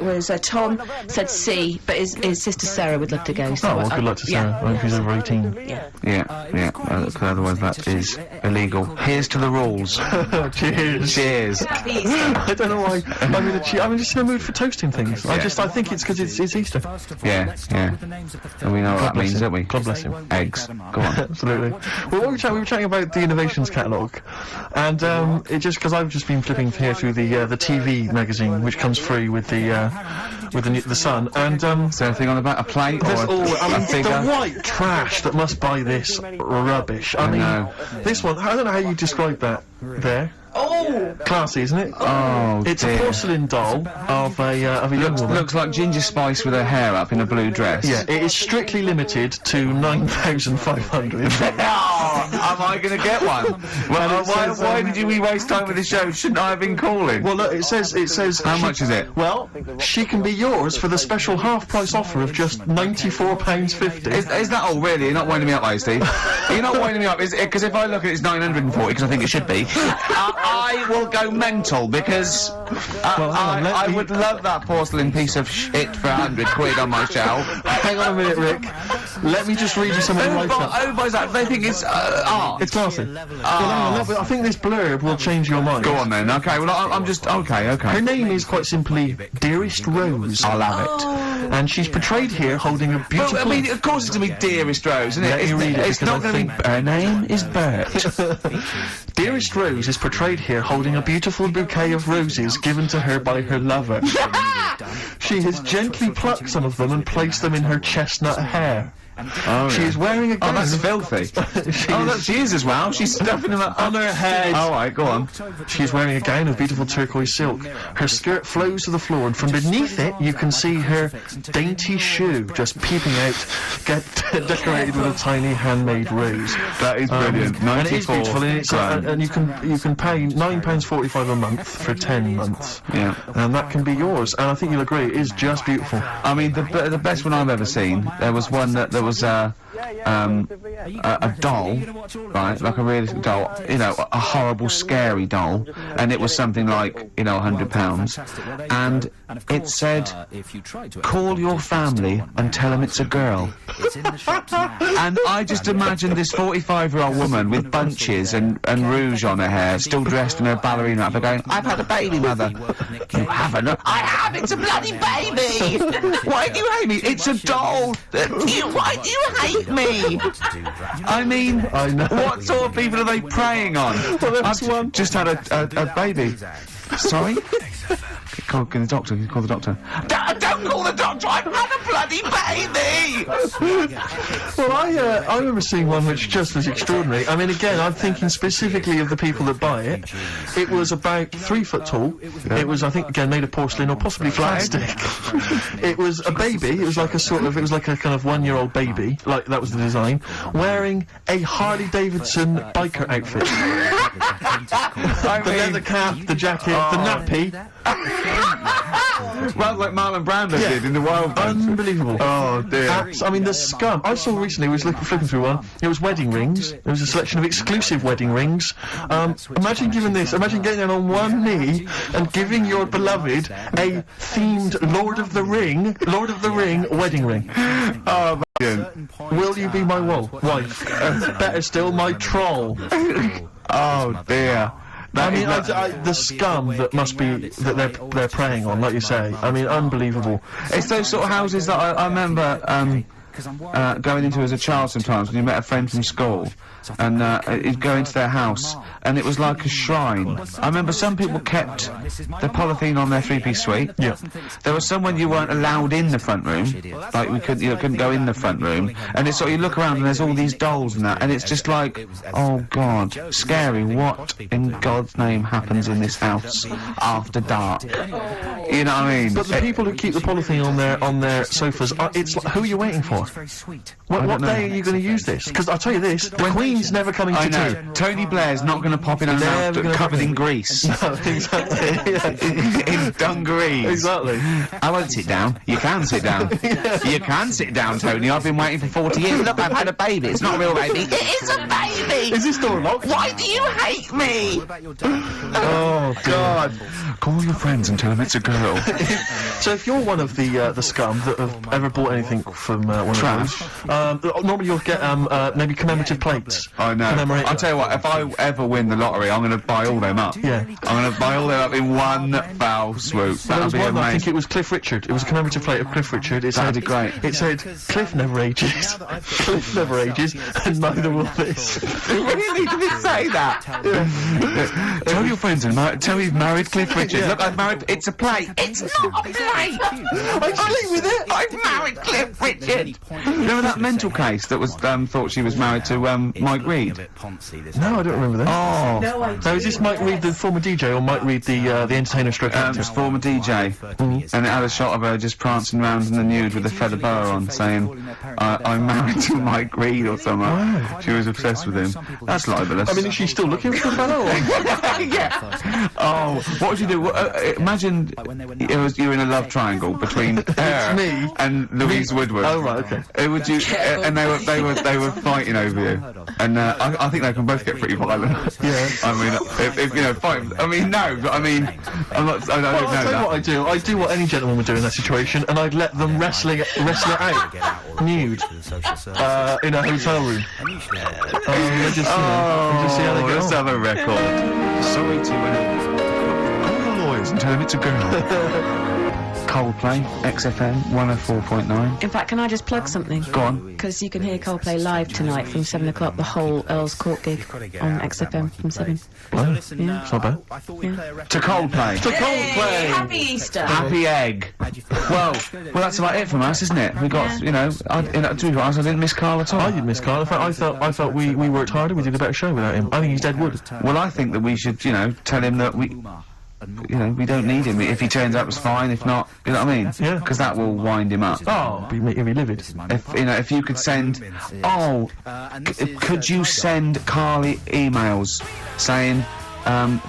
was Tom said C, but his sister Sarah would love to go. So Oh, well, good luck to Sarah. I hope she's over 18. Yeah. Otherwise that is illegal. Here's to the rules. Cheers. Cheers. Please. I don't know why. I'm just in a mood for toasting things. I think it's because it's Easter. Yeah. And we know what that means, don't we? God bless him. Eggs. Go on. Absolutely. Well, we were chatting about the Innovations catalogue, and it just because I've just been flipping here through the TV magazine, which comes free with the Sun, and Is there anything on about a plate or I mean, figure? the white trash that must buy this rubbish. I mean, know. this one. I don't know how you describe that. There. Oh, classy, isn't it? Oh, It's dear. a porcelain doll of a young woman. Looks like Ginger Spice with her hair up in a blue dress. Yeah, it is strictly limited to 9,500. Oh, am I going to get one? Well, And it says, why did we waste time with the show? Shouldn't I have been calling? Well, look, it says. How much is it? Well, she can be yours for the special half-price offer of just £94.50. Is that all, really? You're not winding me up, are you, Steve? You're not winding me up, because if I look at it, it's 940, because I think it should be. I will go mental, because Well, hang on, I would love that porcelain piece of shit for £100 on my shelf. Hang on a minute, Rick. Let me just read you some of the write-up. Who buys that? They think it's art. It's classy. Well, hang on, I think this blurb will change your mind. Go on then. Okay, well, I'm just... Okay. Her name is quite simply Dearest Rose. I'll have it. And she's portrayed here holding a beautiful... Well, I mean, of course it's going to be Dearest Rose, isn't it? Let me read it, It's because not I going to be... Her name is Bert. Dearest Rose is portrayed here holding a beautiful bouquet of roses given to her by her lover. She has gently plucked some of them and placed them in her chestnut hair. Oh, She is wearing a Oh, gown. that's filthy. She is as well. She's stuffing them up on her head. All right, go on. She is wearing a gown of beautiful turquoise silk. Her skirt flows to the floor, and from beneath it, you can see her dainty shoe just peeping out, decorated with a tiny handmade rose. That is brilliant. And it is 94 beautiful, and it's grand. and you can pay £9.45 a month for 10 months. Yeah. And that can be yours. And I think you'll agree, it is just beautiful. I mean, the best one I've ever seen, there was one that there was a doll, right, like a realistic doll, you know, a horrible, scary doll, and it was something like, you know, £100, and it said, call your family and tell them it's a girl. And I just imagined this 45-year-old woman with bunches and rouge on her hair, still dressed in her ballerina outfit, going, I've had a baby, mother. You haven't? I have, it's a bloody baby! Why do you hate me? It's a doll! Why do you hate me? I mean, I know. what sort of people are they preying on? Well, I've just had a baby. Sorry? Call the doctor. Call the doctor. Don't call the doctor! I've had a bloody baby! Well, I remember seeing one which just was extraordinary. I mean, again, I'm thinking specifically of the people that buy it. It was about 3 foot tall. It was, I think, again, made of porcelain or possibly plastic. It was a baby. It was like a kind of 1-year-old baby, like that was the design, wearing a Harley Davidson biker outfit. The leather cap, the jacket, the nappy. Well, like Marlon Brando did in the Wild Bunch. Unbelievable. Oh dear. I mean, the scum. I saw recently, was flipping through one, it was wedding rings. There was a selection of exclusive wedding rings. Imagine giving this, imagine getting down on one knee and giving your beloved a themed Lord of the Ring wedding ring. Oh, brilliant. Will you be my wife? Better still, my troll. Oh dear. I mean, the scum that must be, that they're preying on, like you say. I mean, unbelievable. It's those sort of houses that I remember going into as a child sometimes when you met a friend from school, and you'd go into their house and it was like a shrine. I remember some people kept the polythene on their 3-piece suite. Yeah. There was some when you weren't allowed in the front room, like you couldn't go in the front room, and it's sort of, you look around and there's all these dolls and that, and it's just like, oh god, scary. What in God's name happens in this house after dark? You know what I mean? But the people who keep the polythene on their sofas, it's like, who are you waiting for? What day are you going to use this? Because I'll tell you this, the Queen's never coming to I know. tea. Tony Blair's not going to pop in and Never out gonna covered pop in. in grease. No, exactly. In dungarees. Exactly. I won't sit down. You can sit down. You can sit down, Tony. I've been waiting for 40 years. Look, I've had a baby. It's not a real baby. It is a baby! Is this door locked? Why do you hate me? Oh, God. Call your friends and tell them it's a girl. So if you're one of the scum that have ever bought anything from one Trash. of those, normally you'll get maybe commemorative plates. I know. Commemorate- I'll tell you what, if I ever win the lottery, I'm going to buy all them up. Yeah. I'm going to buy all them up in one foul swoop. There was That'd be one, I think amazing. it was Cliff Richard. It was a commemorative plate of Cliff Richard. It That'd said, be great. It said, Cliff never ages. Cliff never ages, and neither will this. Really? Did it say that? Tell your friends and tell you've married Cliff Richard. Yeah. Look, I've married. It's a play. It's not a play. I sleep with it! I've married Cliff Richard. Remember that mental case that was thought she was married to Mike Reed? No, I don't remember that. Oh, Now, is this Mike Reed, the former DJ, or Mike Reed, the entertainer stroke actor? it's former DJ, and it had a shot of her just prancing around in the nude with a feather boa on, saying, "I'm married to Mike Reed" or something. Wow. She was obsessed with him. That's libelous. I mean, is she still looking for the fellow? Or? yeah. Oh, what would you do? Imagine you're in a love triangle between her me. and Louise Woodward. Oh, right, okay. Who would you? And they were fighting over you, and I think they can both get pretty violent. Yeah. I mean, if you know, fight. I mean, no, but I mean, I'm not. I don't Well, I'll know tell you that. what I do. I do what any gentleman would do in that situation, and I'd let them wrestle it out, nude, in a hotel room. They just, you just see how they get let's on. have a record. Sorry to call the lawyers and tell them it's a girl. Coldplay, XFM 104.9. In fact, can I just plug something? Go on. Because you can hear Coldplay live tonight from 7 o'clock, the whole Earl's Court gig on XFM from 7. Well, Yeah. it's not bad. To Coldplay. To Coldplay! Happy Easter! Happy egg. Well, that's about it from us, isn't it? We got, to be honest, I didn't miss Carl at all. I did miss Carl. In fact, I felt we worked harder. We did a better show without him. I think he's dead wood. Well, I think that we should, tell him that we don't need him. If he turns up, it's fine. If not, you know what I mean? Yeah. Because that will wind him up. Oh, he'd be livid. If you could send, could you send Carly emails saying,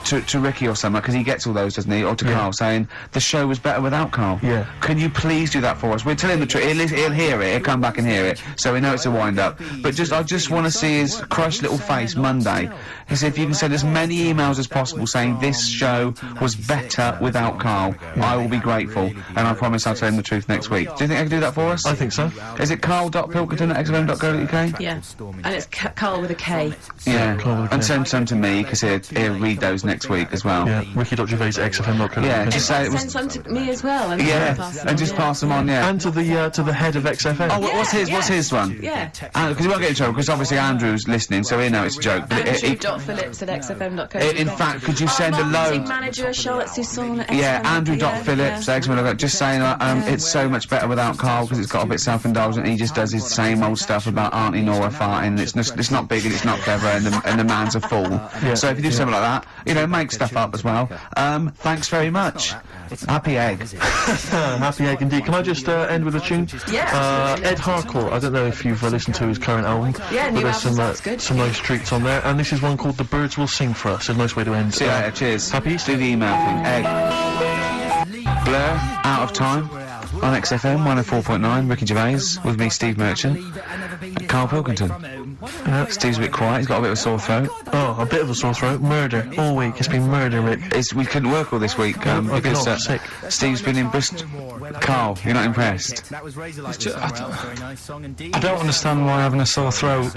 to Ricky or something, because he gets all those, doesn't he? Or to Carl, saying the show was better without Carl. Yeah. Can you please do that for us? We'll tell him the truth. He'll hear it. He'll come back and hear it. So we know it's a wind-up. But I just want to see his crushed little face Monday. He said, if you can send as many emails as possible saying this show was better without Carl, I will be grateful. And I promise I'll tell him the truth next week. Do you think I can do that for us? I think so. Is it carl.pilkington@xfm.co.uk? Yeah. And it's Carl with a K. Yeah. Carl, okay. And send some to me, because he'll read those next week as well. Yeah, Ricky.gervais@xfm.co.uk. Yeah, just say it was. Send some to me as well. And Yeah, pass them and on, just yeah. pass them on, yeah. And to the head of XFM. Oh, what's his one? Yeah. Because he won't get in trouble, because obviously Andrew's listening, so he knows it's a joke. But Andrew.phillips@xfm.co.uk. in fact, could you send a marketing load? manager Charlotte Susan at Yeah, XFM. Andrew.phillips, just saying, it's so much better without Carl, because it's got a bit self-indulgent. He just does his same old stuff about Auntie Nora farting. It's not big and it's not clever, and the man's a fool. So if you do something like that, make stuff up as well. Thanks very much. Happy egg. Happy egg indeed. Can I just end with a tune? Yeah. Ed Harcourt. I don't know if you've listened to his current album. Yeah, but new there's album sounds good. some nice treats on there, and this is one called "The Birds Will Sing for Us." A nice way to end. See you later, cheers. Happy Easter. Do the email thing. Egg. Blur, Out of Time, on XFM 104.9, Ricky Gervais, with me, Steve Merchant, Carl Pilkington. Steve's a bit quiet, he's got a bit of a sore throat. Oh, a bit of a sore throat. Murder all week. It's been murder, Rick. We couldn't work all this week, I've been because off sick. Steve's been in Bristol. Carl, you're not impressed? That was Razor Light. I don't understand why having a sore throat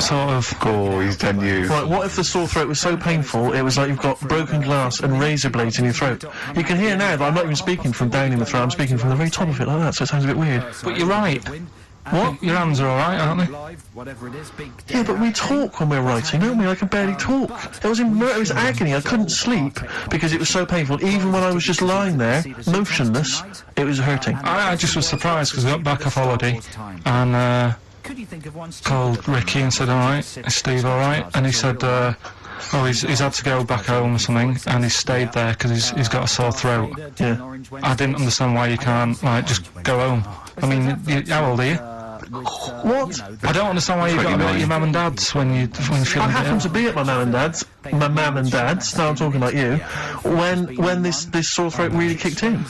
sort of. Oh, he's done you. Right, what if the sore throat was so painful it was like you've got broken glass and razor blades in your throat? You can hear now that I'm not even speaking from down in the throat, I'm speaking from the very top of it like that, so it sounds a bit weird. But you're right. What? Your hands are alright, aren't they? Yeah, but we talk when we're writing, don't we? I can barely talk. It was agony. I couldn't sleep because it was so painful. Even when I was just lying there, motionless, it was hurting. I just was surprised because I got back off holiday and called Ricky and said, alright, is Steve alright? And he said, he's had to go back home or something, and he's stayed there because he's got a sore throat. Yeah. I didn't understand why you can't, just go home. I mean, how old are you? What? I don't understand why you've got to be at your mum and dad's when you're I feeling happened to ill. be at my mum and dad's, now I'm talking about you, when this sore throat really kicked in.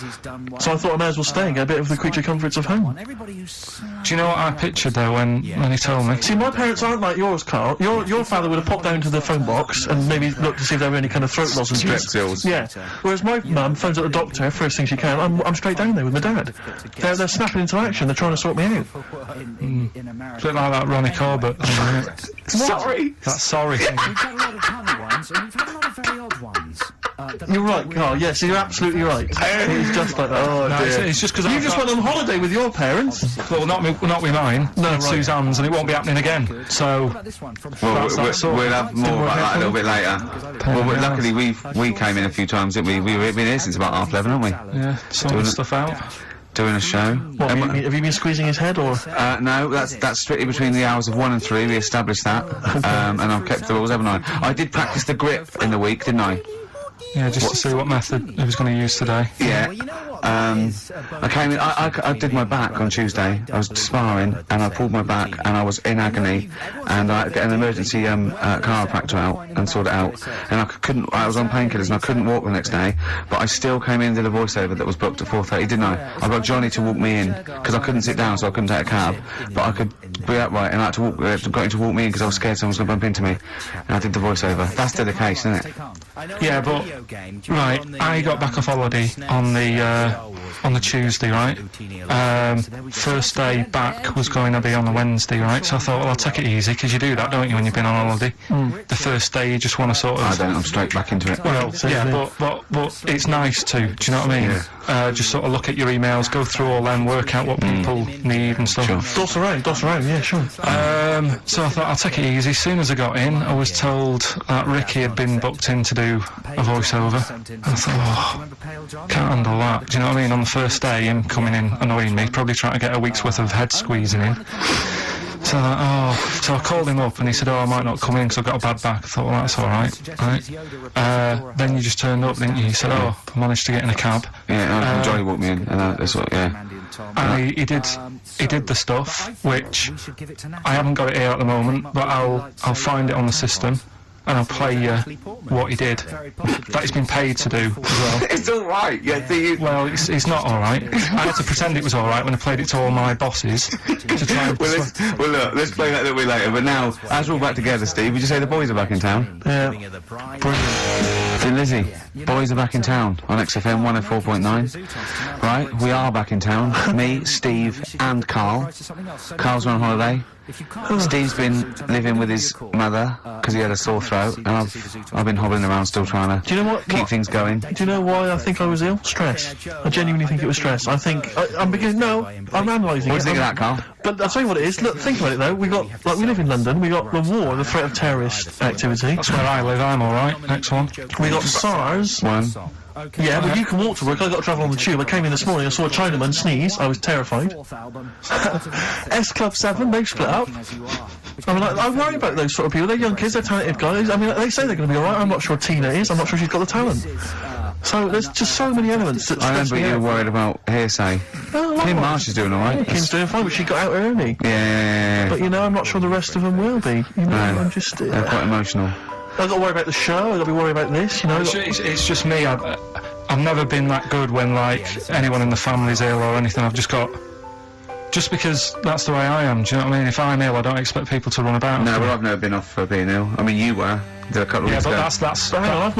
So I thought I may as well stay and get a bit of the creature comforts of home. Do you know what I pictured though when he told me? See, my parents aren't like yours, Carl. Your father would have popped down to the phone box and maybe looked to see if there were any kind of throat lozenges. Strepsils. Yeah. Whereas my mum phones at the doctor first thing she can. I'm straight down there with my dad. They're snapping into action. They're trying to sort me out. A bit like that Ronnie Corbett thing, isn't it? Sorry. That sorry thing. We've got a lot of tiny ones, and we've had a lot of very odd ones. You're right, Carl. Yes, you're absolutely right. It's just like that. Oh, No, dear. it's just because You just went on holiday with your parents. well, not with mine. No, It's right. Suzanne's, and it won't be happening again. So Well, That's that sort. we'll have more Didn't about work that out a little for bit later. Well, luckily we came in a few times, didn't we? We've been here since about 11:30, haven't we? yeah, sorting stuff out. Doing a show. What, have you been squeezing his head, or? No, that's strictly between the hours of 1 and 3. We established that, and I've kept the rules, haven't I? I did practice the grip in the week, didn't I? Yeah, just to see what method he was going to use today. Yeah. I came in. I did my back on Tuesday. I was sparring, and I pulled my back, and I was in agony, and I got an emergency chiropractor out and sorted it out, and I couldn't. I was on painkillers, and I couldn't walk the next day. But I still came in and did a voiceover that was booked at 4:30, didn't I? I got Johnny to walk me in because I couldn't sit down, so I couldn't take a cab. But I could be upright, and I had to walk. Got him to walk me in because I was scared someone was going to bump into me. And I did the voiceover. That's dedication, isn't it? Yeah, but right, I got back off holiday on the Tuesday, right? First day back was going to be on the Wednesday, right? So I thought, well, I'll take it easy, because you do that, don't you, when you've been on holiday? The first day you just want to sort of... I don't. I'm straight back into it. Well, yeah, but it's nice to, do you know what I mean? Just sort of look at your emails, go through all them, work out what people need and stuff. Sure. Doss around, yeah, sure. So I thought, I'll take it easy. As soon as I got in, I was told that Ricky had been booked in to do a voiceover. And I thought, can't handle that. Do you know what I mean? On the first day, him coming in annoying me, probably trying to get a week's worth of head squeezing in. So so I called him up and he said, I might not come in because I've got a bad back. I thought, well, that's alright, right? Then you just turned up, didn't you? He said, I managed to get in a cab. Yeah, Johnny walked me in, and that's what. Yeah. And he did the stuff, which I haven't got it here at the moment, but I'll find it on the system. And I'll play you what he did. That he's been paid to do as well. It's all right. Yeah. Well, it's not all right. I had to pretend it was all right when I played it to all my bosses to try and... Well, look, let's play that a little bit later. But now, as we're all back together, Steve, would you say the boys are back in town? Yeah. So, Lizzie, boys are back in town on XFM 104.9. Right, we are back in town. Me, Steve, and Carl. Carl's on holiday. Steve's been living with his mother because he had a sore throat, and I've been hobbling around still trying to Do you know what? keep things going. Do you know why I think I was ill? Stress. I genuinely think it was stress. I think I'm beginning. No, I'm analysing. What do you think of that, Carl? But I'll tell you what it is. Look, think about it though. We live in London. We got the war, the threat of terrorist activity. That's where I live, I'm alright. Next one. We got SARS. One. Yeah, well, you can walk to work. I got to travel on the tube. I came in this morning. I saw a Chinaman sneeze. I was terrified. S Club 7, they've split up. I mean, I worry about those sort of people. They're young kids. They're talented guys. I mean, they say they're going to be all right. I'm not sure Tina is. I'm not sure she's got the talent. So there's just so many elements that I stress remember me you were out. worried about hearsay. Oh, Kim well, Marsh is doing all right. Kim's doing fine, but she got out early. Yeah. But you know, I'm not sure the rest of them will be. You know, No. I'm just. They're quite emotional. I've got to worry about the show. I've got to be worried about this. You know. It's just me. I've never been that good when, like, anyone in the family's ill or anything. I've just got... Just because that's the way I am, do you know what I mean? If I'm ill, I don't expect people to run about. No, well, I've never been off for being ill. I mean, you were. Did a couple of Yeah, weeks but ago. that's But hang on, I've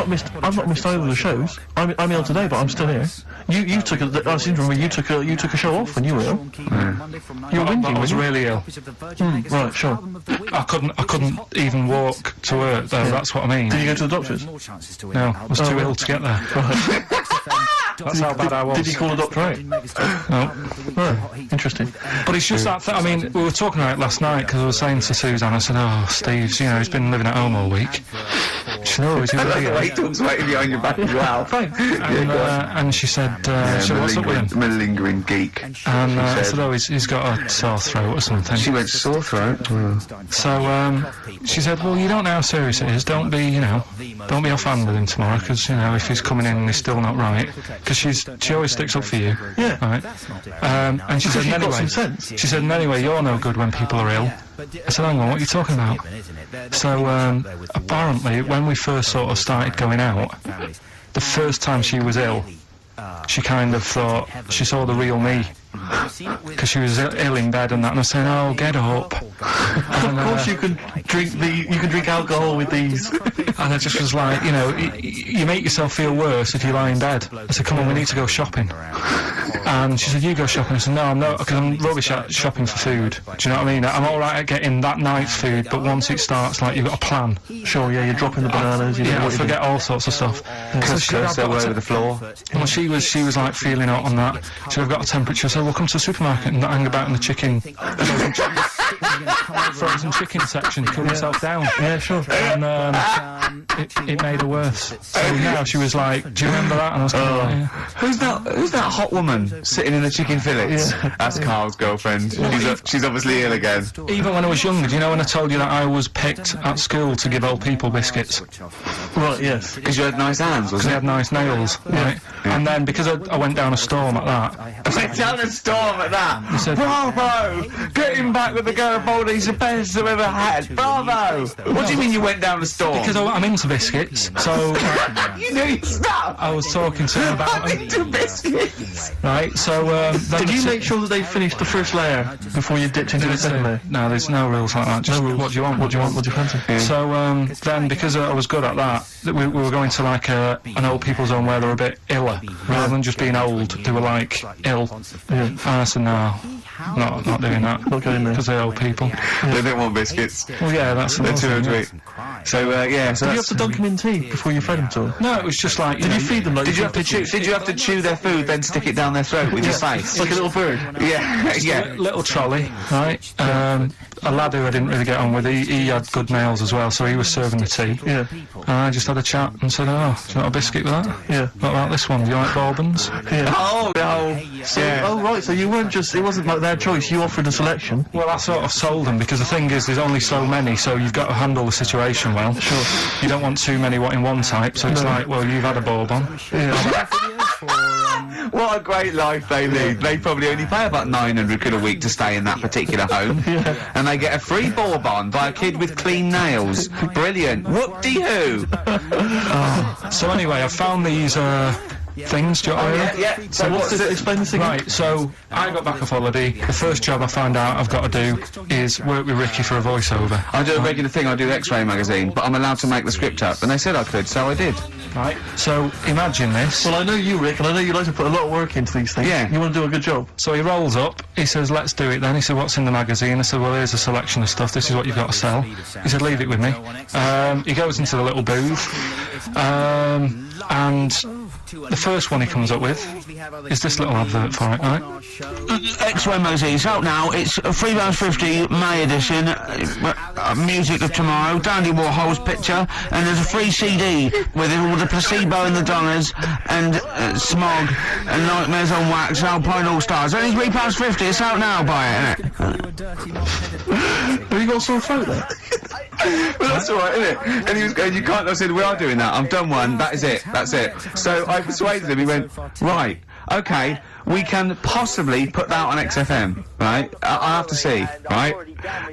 not missed either of the shows. I'm ill today, but I'm still here. You took I seem to remember you took a show off when you were ill. You were whinging, I was weren't you? really ill. Right, sure. I couldn't even walk to work, though, that's what I mean. Did you go to the doctors? No, I was too ill to get there. That's how bad I was. Did you call the doctor out? No. Right, interesting. But it's just that I mean, we were talking about it last night, because I was saying to Suzanne, I said, oh, Steve's, you know, he's been living at home all week. She said, oh, he's I like the way really he talks right behind your back as well. and she said, what's up with him? Malingering geek. And I said. said, oh, he's got a sore throat or something. She went sore throat. So, she said, well, you don't know how serious it is. Don't be offhand with him tomorrow, because, you know, if he's coming in and he's still not right, because she always sticks up for you. Yeah. Right? And she said, She's got anyway, some sense. she said, and anyway, you're no good when people are ill. I said, hang on, what are you talking about? So, apparently, when we first sort of started going out, the first time she was ill, she kind of thought, she saw the real me because she was ill in bed and that, and I was saying, "Oh, get up." Of course, you can drink alcohol with these. And I just was like, you know, you make yourself feel worse if you lie in bed. I said, "Come on, we need to go shopping." And she said, "You go shopping." I said, "No, I'm not, because I'm rubbish at shopping for food." Do you know what I mean? I'm all right at getting that night's food, but once it starts, like, you've got a plan. Sure, yeah, you're dropping the bananas. You know Yeah, I what you're forget all sorts of stuff. So she said, "I've so got all a over the floor. Well, she was like feeling out on that. She said, "I've got a temperature." So we'll come to the supermarket and hang about in the chicken. Frozen chicken section, cool yourself down. Yeah, sure. And it made her worse. So now she was like, "Do you remember that?" And I was kind of like, yeah. Who's that hot woman sitting in the chicken fillets? That's Carl's girlfriend. She's obviously ill again. Even when I was younger, do you know when I told you that I was picked at school to give old people biscuits? Right, yes. Because you had nice hands, Because they had nice nails, right? And then because I went down a storm at that, Went down a storm at that. said- Bravo! Getting back with the Garibaldi's the best I've ever had. Bravo! What do you mean you went down a storm? because I'm into biscuits, so you knew your stuff. I was talking to him about I'm them, into biscuits. right? So then Did I you said- make sure that they finished the first layer before you dipped into the second layer? No, there's no rules like that. Just what do you want? What do you want? What do you fancy? So then, because I was good at that, we were going to like an old people's home where they were a bit iller, rather than just being old. They were like ill. Yeah. And I said, "No, not doing that." Not going there. Because they're old people. They don't want biscuits. Well, yeah, that's the They're other too thing, to yeah. eat. So yeah, so Did you have that's... to dunk them in tea before you fed them to them? No, it was just like. Did you feed them like Did you have to chew? Did you have to chew their food, then stick it down their throat with your face? like a little bird? Yeah, yeah. Little trolley, right? A lad who I didn't really get on with, he had good nails as well, so he was serving the tea. Yeah. And I just had a chat and said, "Oh, do you want a biscuit with that? Yeah. What about this one? Do you like bourbons?" Yeah. Oh no. Yeah. Oh, right, so you weren't just, it wasn't like their choice, you offered a selection. Well, I sort of sold them, because the thing is, there's only so many, so you've got to handle the situation well. Sure. You don't want too many in one type, so it's like, well, you've had a bourbon. Yeah. What a great life they lead. They probably only pay about 900 quid a week to stay in that particular home. And they get a free bourbon by a kid with clean nails. Brilliant. Whoop-de-hoo. So anyway, I found these things, do you know what I mean? Yeah. So what's it? Explain this again. Right, so I got back off holiday. The first job I found out I've got to do is work with Ricky for a voiceover. I do a regular thing, I do the X-Ray magazine, but I'm allowed to make the script up. And they said I could, so I did. Right, so imagine this. Well, I know you, Rick, and I know you like to put a lot of work into these things. Yeah. You want to do a good job. So he rolls up, he says, "Let's do it then." He said, "What's in the magazine?" I said, "Well, here's a selection of stuff, this is what you've got to sell." He said, "Leave it with me." He goes into the little booth, and the first one he comes up with is this little advert for it, right? X-Ray magazine, it's out now. It's £3.50 May edition. Music of Tomorrow, Dandy Warhol's picture, and there's a free CD with all the Placebo and the Donners, and Smog, and Nightmares on Wax, Alpine All Stars. Only £3.50. It's out now. Buy it, innit? Have you got a sore throat there? Well, that's all right, isn't it? And he was going, "You can't." I said, "We are doing that. I've done one. That is it. That's it." So I persuaded him. He went, "Right, okay, we can possibly put that on XFM, right? I have to see, right?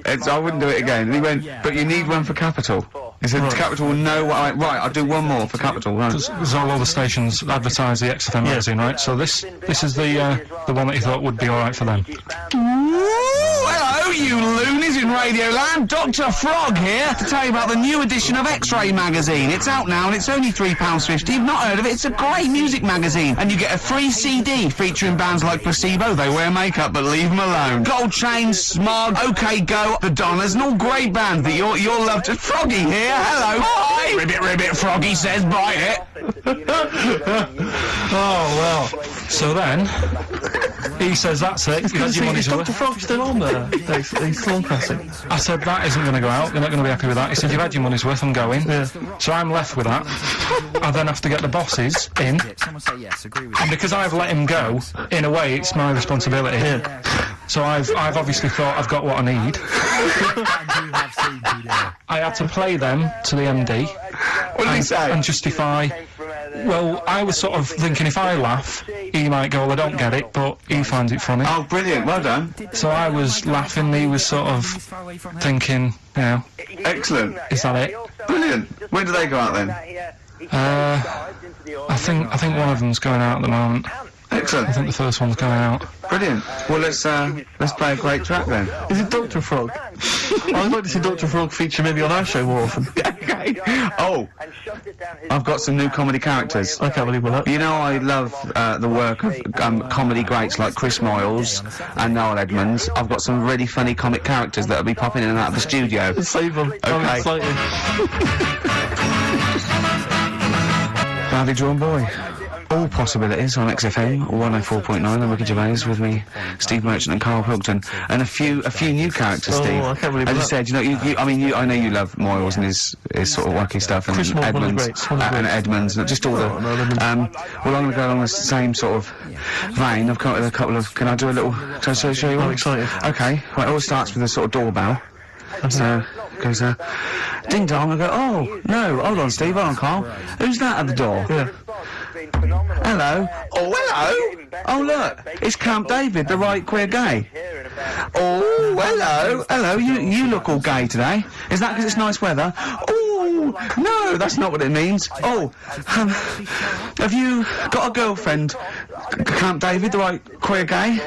I wouldn't do it again." And he went, "But you need one for Capital." He said, "Capital will know what I..." Right, I'll do one more for Capital. Right. There's all the stations advertise the XFM magazine, right? So this is the one that he thought would be all right for them. Hello, you loonies in Radioland. Dr. Frog here to tell you about the new edition of X-Ray magazine. It's out now and it's only £3.50. You've not heard of it? It's a great music magazine. And you get a free CD featuring bands like Placebo. They wear makeup, but leave them alone. Gold Chain, Smog, OK Go, The Donners, and all great bands that you'll love to... Froggy here. Hello. Hi. Ribbit, ribbit, Froggy says, "Bite it." Oh, well. So then, he says, "That's it, you've had your money's Is Dr. worth." Frog still on there? He's still on classic. I said, "That isn't going to go out, you're not going to be happy with that." He said, "You've had your money's worth, I'm going." Yeah. So I'm left with that. I then have to get the bosses in. And because I've let him go, in a way, it's my responsibility. Yeah. So I've obviously thought I've got what I need. I had to play them to the MD. What did he say? And justify. Well, I was sort of thinking if I laugh, he might go, "Well, I don't get it," but he finds it funny. Oh, brilliant. Well done. So I was laughing, he was sort of thinking, you know, Excellent. is that it? Brilliant. When do they go out then? I think one of them's going out at the moment. Excellent. I think the first one's going out. Brilliant. Well, let's play a great track then. Is it Dr. Frog? I'd like to see Dr. Frog feature maybe on our show more often. Okay. Oh, I've got some new comedy characters. I can't believe that. You know, I love the work of comedy greats like Chris Moyles and Noel Edmonds. I've got some really funny comic characters that'll be popping in and out of the studio. Save them. I'm Okay. excited. Badly Drawn Boy. All possibilities on XFM 104.9. I'm Ricky Gervais, with me, Steve Merchant and Carl Pilkington, and a few new characters. Oh, Steve. I can't believe As you that. said, you know, I know you love Moyles and his sort of wacky stuff, and Chris Moyles, one of the Edmonds, greats, one of the and greats. Edmonds, and just all the. Oh, no, Edmonds. Well, I'm going to go along the same sort of vein. I've come up with a couple of. Can I do a little? Can I show you I'm one? excited. Okay. Well, it all starts with a sort of doorbell. So it goes ding dong. I go, oh no, hold on, Steve, hold on, Carl. Who's that at the door? Yeah. Hello. Oh, hello. Oh, look, it's Camp David, the right queer gay. Oh, hello. Hello, you look all gay today. Is that because it's nice weather? Oh, no, that's not what it means. Oh, have you got a girlfriend, Camp David, the right queer gay?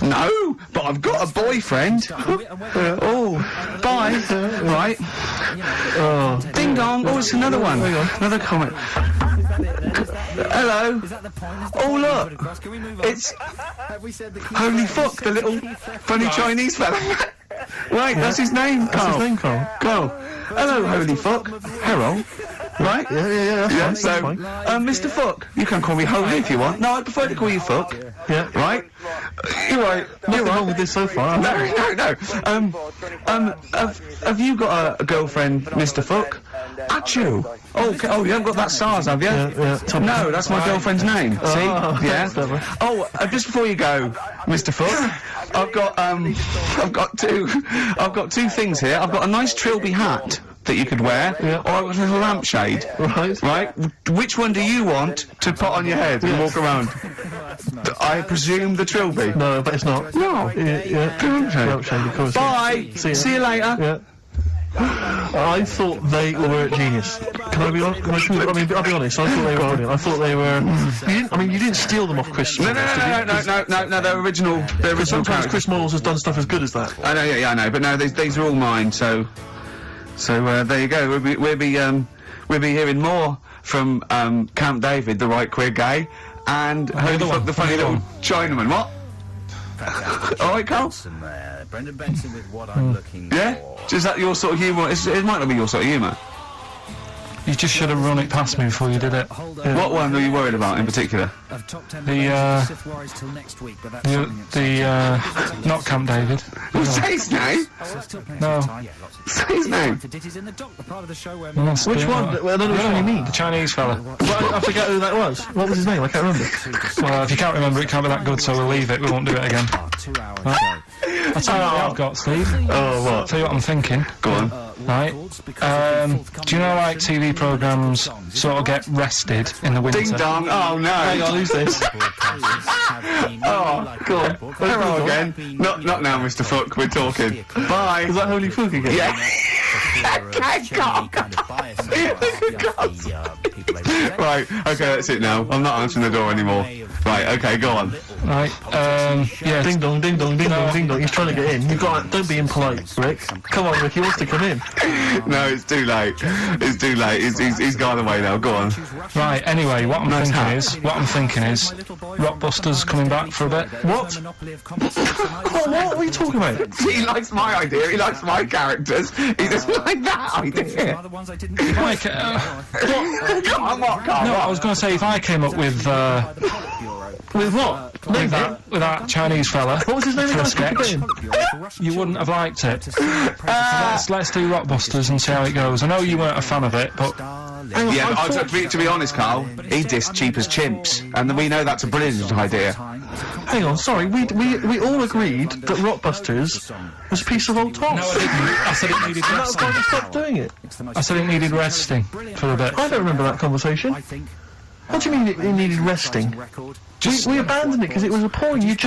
No, but I've got a boyfriend. Oh, bye. Right. Oh. Ding dong. Oh, it's another one. Another comment. Hello. Oh, look. It's Holy Fuck, the little funny Chinese fella. Right, that's his name, Carl. What's his name, Carl? Carl. Hello, Holy Fuck. Harold. Right? Yeah. Yeah, That's so, fine. Mr. Fuck. You can call me Holy if you want. No, I prefer to call you Fuck. Yeah. Right? You're right. Nothing You're wrong right. with this so far. No. Have you got a girlfriend, Mr. Fuck? Achoo. Oh, you haven't got that SARS, have you? Yeah. No, that's my girlfriend's name. See? Oh, Yeah. clever. Oh, just before you go, Mr. Fuck, I've got two things here. I've got a nice Trilby hat that you could wear, Yeah. or a little lampshade. Right. Right? Which one do you want to put on your head and walk around? I presume the Trilby. No, but it's not. No. Yeah. Lampshade. Lampshade, of course. Bye. See ya. See you later. Yeah. I thought they were genius. Can I be honest? I'll be honest. I thought they were brilliant. I thought they were. You didn't steal them off Chris. No, they're original. They're original Sometimes characters. Chris Moyles has done stuff as good as that. I know, yeah, I know, but no, these are all mine. So there you go. We'll be hearing more from Camp David, the right queer gay, and Holy Fuck, the funny little Chinaman. What? All right, Carl. Brendan Benson with What I'm Looking Yeah. For. Is that your sort of humour? It might not be your sort of humour. You just should have run it past me before you did it. What one are you worried about in particular? Not Camp David. Say his name. No. Say his name. Which one? Well, I don't know which one you mean. The Chinese fella. But I forget who that was. What was his name? I can't remember. Well, if you can't remember, it can't be that good, so we'll leave it. We won't do it again. I'll tell you what I've got, Steve. Oh, what? I'll tell you what I'm thinking. Go on. Right. Do you know, like, TV programmes sort of get rested in the winter? Ding dong. Oh no. Hang on, who's this? Oh, go on. Hello again. Not now, Mr. Fuck. We're talking. Bye. Is that Holy Fuck again? Yeah. Right, okay, that's it now. I'm not answering the door anymore. Right, okay, go on. Right. Yeah. Ding dong, ding dong, ding dong, ding dong. He's trying to get in. Don't be impolite, Rick. Come on, Rick. He wants to come in. No, it's too late. It's too late. He's gone away now. Go on. Right. Anyway, what I'm Nice thinking is Rockbusters coming back for a bit. What? What are you talking about? He likes my idea. He likes my characters. He doesn't like that idea. Like, Come on, what? Come no, on. I was going to say if I came up with With what? Name it. with that Chinese fella What was his name for a again? sketch, you wouldn't have liked it. So let's do Rockbusters and see how it goes. I know you weren't a fan of it, but Yeah, but to be honest, Carl, he dissed Cheap as Chimps, and we know that's a brilliant idea. Hang on, sorry. We all agreed that Rockbusters was a piece of old toss. no, I didn't. I said it needed And that's why resting. we stopped doing it. I said it needed resting for a bit. I don't remember that conversation. What do you mean it needed resting? We abandoned it because it was appalling. It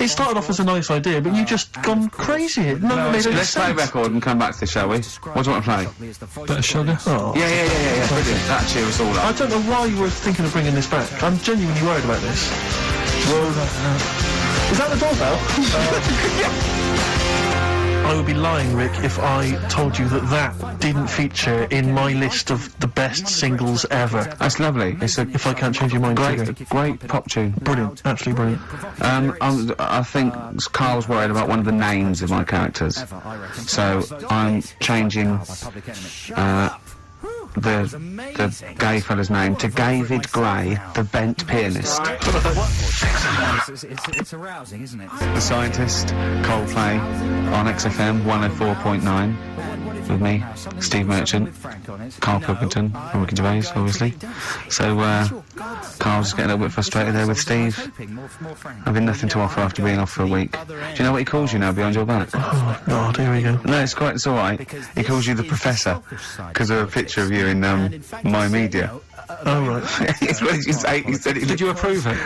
started off as a nice idea, but you just gone crazy. None of it made any Let's play a sense. record and come back to this, shall we? What do you want to play? Bit of sugar. Oh. Yeah, brilliant. That'll cheer us all I up. don't know why you were thinking of bringing this back. I'm genuinely worried about this. Is that the doorbell? I would be lying, Rick, if I told you that didn't feature in my list of the best singles ever. That's lovely. It's a If I can't change your mind, great pop tune. brilliant, absolutely brilliant. I think Carl's worried about one of the names of my characters, so I'm changing the gay fella's name to David Gray, the bent pianist. It's arousing, isn't it? The Scientist, Coldplay, on XFM 104.9, with me, Steve Merchant, Carl Pilkington, and Ricky Gervais, obviously. So, Carl's just getting a little bit frustrated there with Steve, having nothing to offer after being off for a week. Do you know what he calls you now behind your back? Oh, God, here we go. No, it's alright. He calls you the Professor, because of a picture of you in, My Media. Oh, right. It's what did you say? He said it. Did you approve it?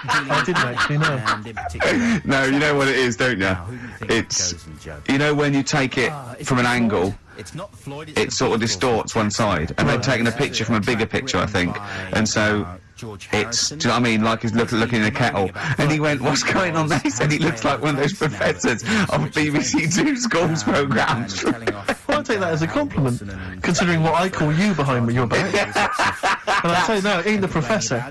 I didn't actually know. No, you know what it is, don't you? It's, you know when you take it from an angle, it sort of distorts one side, and they've taken a picture from a bigger picture, I think, and so it's, do you know what I mean, like he's looking in a kettle, and he went, what's going on there? He said he looks like one of those professors of BBC Two schools programmes. Well, I take that as a compliment, considering what I call you behind your back. And I tell you now, ain't the Professor.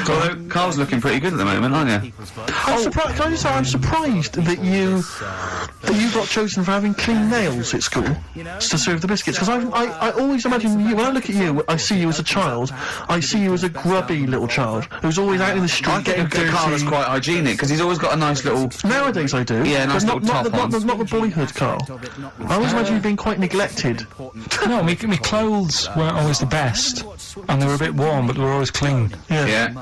Although Carl's looking pretty good at the moment, aren't you? I'm surprised. Can I just say I'm surprised that you got chosen for having clean nails at school to serve the biscuits. Because I always imagine you. When I look at you, I see you as a child. I see you as a grubby little child who's always out in the street I getting think Carl is dirty. quite hygienic because he's always got a nice little. Nowadays I do. Yeah, nice but little top on. not the boyhood, Carl. I always imagine you being quite neglected. No, my clothes weren't always the best, and they were a bit warm, but they were always clean. Yeah.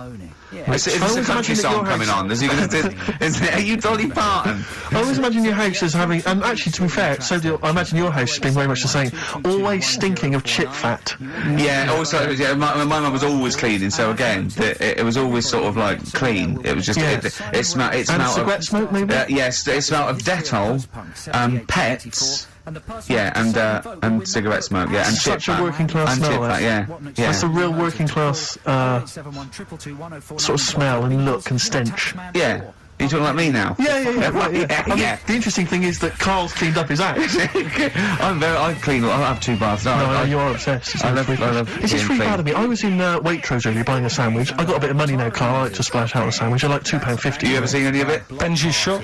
Is this a always country imagine that song your coming house- on? Are you Dolly Parton? I always imagine your house as having, and actually to be fair, I imagine your house as being very much the same, always stinking of chip fat. Yeah, also, yeah, my mum was always cleaning, so again, it was always sort of like clean. It was just, Yeah. it smelled And of... cigarette smoke, maybe? Yes, it smelled of Dettol, pets, yeah, and cigarette smoke, yeah, and chip Such a fat. working class And chip smell, fat, yeah. That's a real working class sort of smell and look and stench. Yeah. Are you talking like me now? Yeah. Right, Yeah, I mean, yeah. the interesting thing is that Carl's cleaned up his house. I clean, I have 2 baths. No, you are obsessed. It's I love It's just being really clean. bad of me. I was in Waitrose earlier buying a sandwich. I got a bit of money now, Carl. I like to splash out on a sandwich. I like £2.50. You ever seen any of it? Benji's shop.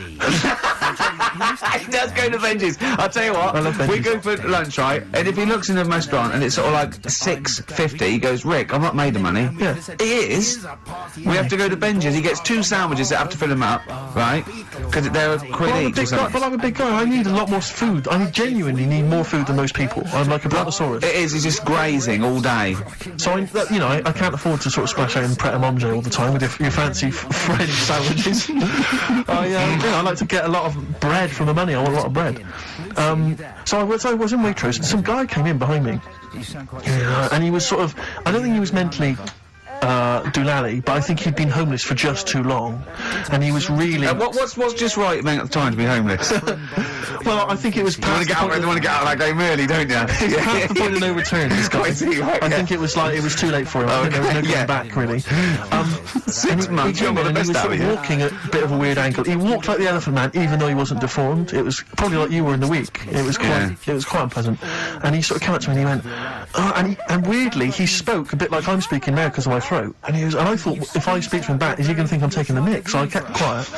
He does go to Benji's. I'll tell you what, I love Benji's. we go for lunch, right, and if he looks in a restaurant and it's sort of like $6.50, he goes, Rick, I'm not made of money. Yeah. He is. We have to go to Benji's. He gets 2 sandwiches that have to fill him up, right, because they're a quid I'm a each or big guy, something. but I'm a big guy. I need a lot more food. I genuinely need more food than most people. I'm like a brontosaurus. It is, he's just grazing all day. So I can't afford to sort of splash out in Pret a Manger all the time with your fancy French sandwiches. I like to get a lot of bread for the money. I want a lot of bread. So I was in Waitrose, and some guy came in behind me, and he was sort of, I don't think he was mentally doolally, but I think he'd been homeless for just too long, and he was really. What's just right, man, at the time to be homeless? Well, I think it was You want to get out of that game early, don't you? It's past the point of no return. This guy. I see, right, I yeah. think it was too late for him. I think there was no going yeah. back, really. 6 months, you're came one in of the and he best was out sort of of you. walking at a bit of a weird angle. He walked like the Elephant Man, even though he wasn't deformed. It was probably like you were in the week. It was quite unpleasant. And he sort of came up to me and he went, and weirdly he spoke a bit like I'm speaking now because of my throat. And I thought, if I speak to him back, is he going to think I'm taking the mick? So I kept quiet.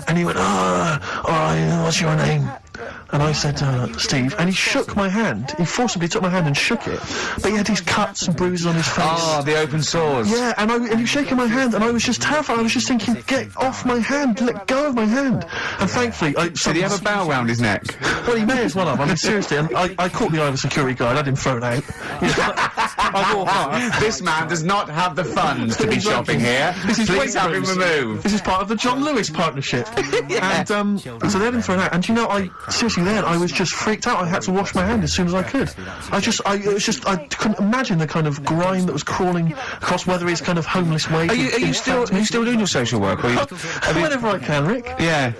And he went, all right, what's your name? And I said, Steve, and he shook my hand. He forcibly took my hand and shook it. But he had these cuts and bruises on his face. Oh, the open sores. Yeah, and he was shaking my hand, and I was just terrified. I was just thinking, get off my hand, let go of my hand. And thankfully, Did he have a bow round his neck? Well, he may as well have. I mean, seriously, and I caught the eye of a security guard. I had him thrown out. I walked out. This man does not have the funds to be shopping here. This is Please have him Waitrose. removed. This is part of the John Lewis partnership. And so they had him thrown out. And you know, I was just freaked out. I had to wash my hand as soon as I could. I couldn't imagine the kind of grime that was crawling across whether it's kind of homeless way. Are you still doing your social work? Or are you, Whenever I can, Rick. yeah.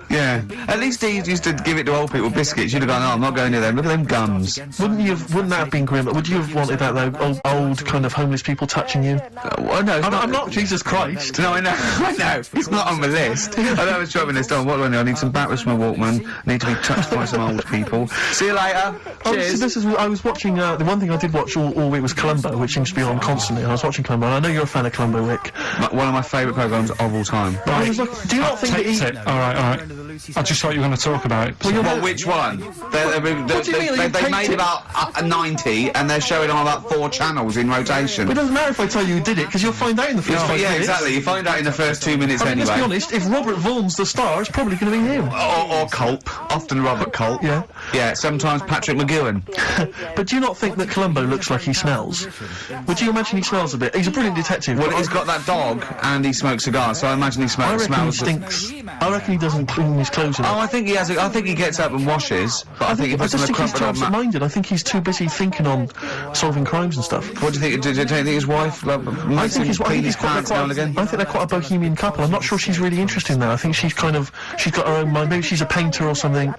Yeah. At least he used to give it to old people, biscuits. You'd have gone, oh, I'm not going near them. Look at them gums. Wouldn't that have been grim? Would you have wanted that though? Old kind of homeless people touching you? Well, no, I'm not Jesus Christ. No, I know, I know. It's not on the list. I know I was dropping this down. What do I need? I need some batteries from a Walkman. I need to be touched by some old people. See you later. Cheers. I was watching, the one thing I did watch all week was Columbo, which seems to be on constantly. I was watching Columbo, and I know you're a fan of Columbo, Rick. One of my favourite programmes of all time. I was like, do you not think that he... Alright. I just thought you were going to talk about it. Well, which one? They made about 90, and they're showing on about 4 channels in rotation. It doesn't matter if I tell you who did it, because you'll find out in the first 5 minutes. Yeah, exactly. You find out in the first 2 minutes anyway. Let's be honest, if Robert Vaughan's the star, it's probably going to be him. Or Culp. Often Robert Culp. Yeah. Yeah, sometimes Patrick McGowan. But do you not think that Columbo looks like he smells? Would you imagine he smells a bit? He's a brilliant detective. Well, he's got that dog, and he smokes cigars, so I imagine he smells... he stinks. I reckon he doesn't clean his clothes enough. Oh, I think he has. I think he gets up and washes, but I think he puts on a he's too crumpled absent-minded. I think he's too busy thinking on solving crimes and stuff. What do you think? Do you think his wife makes him clean his pants now and again? I think they're quite a bohemian couple. I'm not sure she's really interested in that. I think she's got her own mind. Maybe she's a painter or something.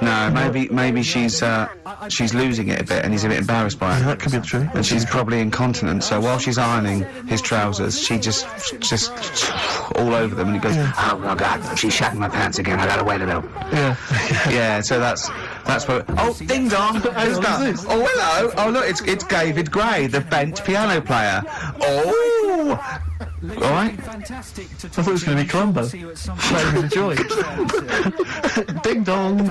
No, maybe she's losing it a bit, and he's a bit embarrassed by it. Yeah, that could be the truth. And she's probably incontinent, so while she's ironing his trousers, she just all over them, and he goes, oh my God, she's shatting my pants again. I gotta wait a little. Yeah. Yeah. So that's what. Oh, ding dong! Who's that? Oh, hello! Oh, look, it's David Gray, the bent piano player. Oh. All right. I thought it was going to be Columbo. Flavor of joy. Ding dong.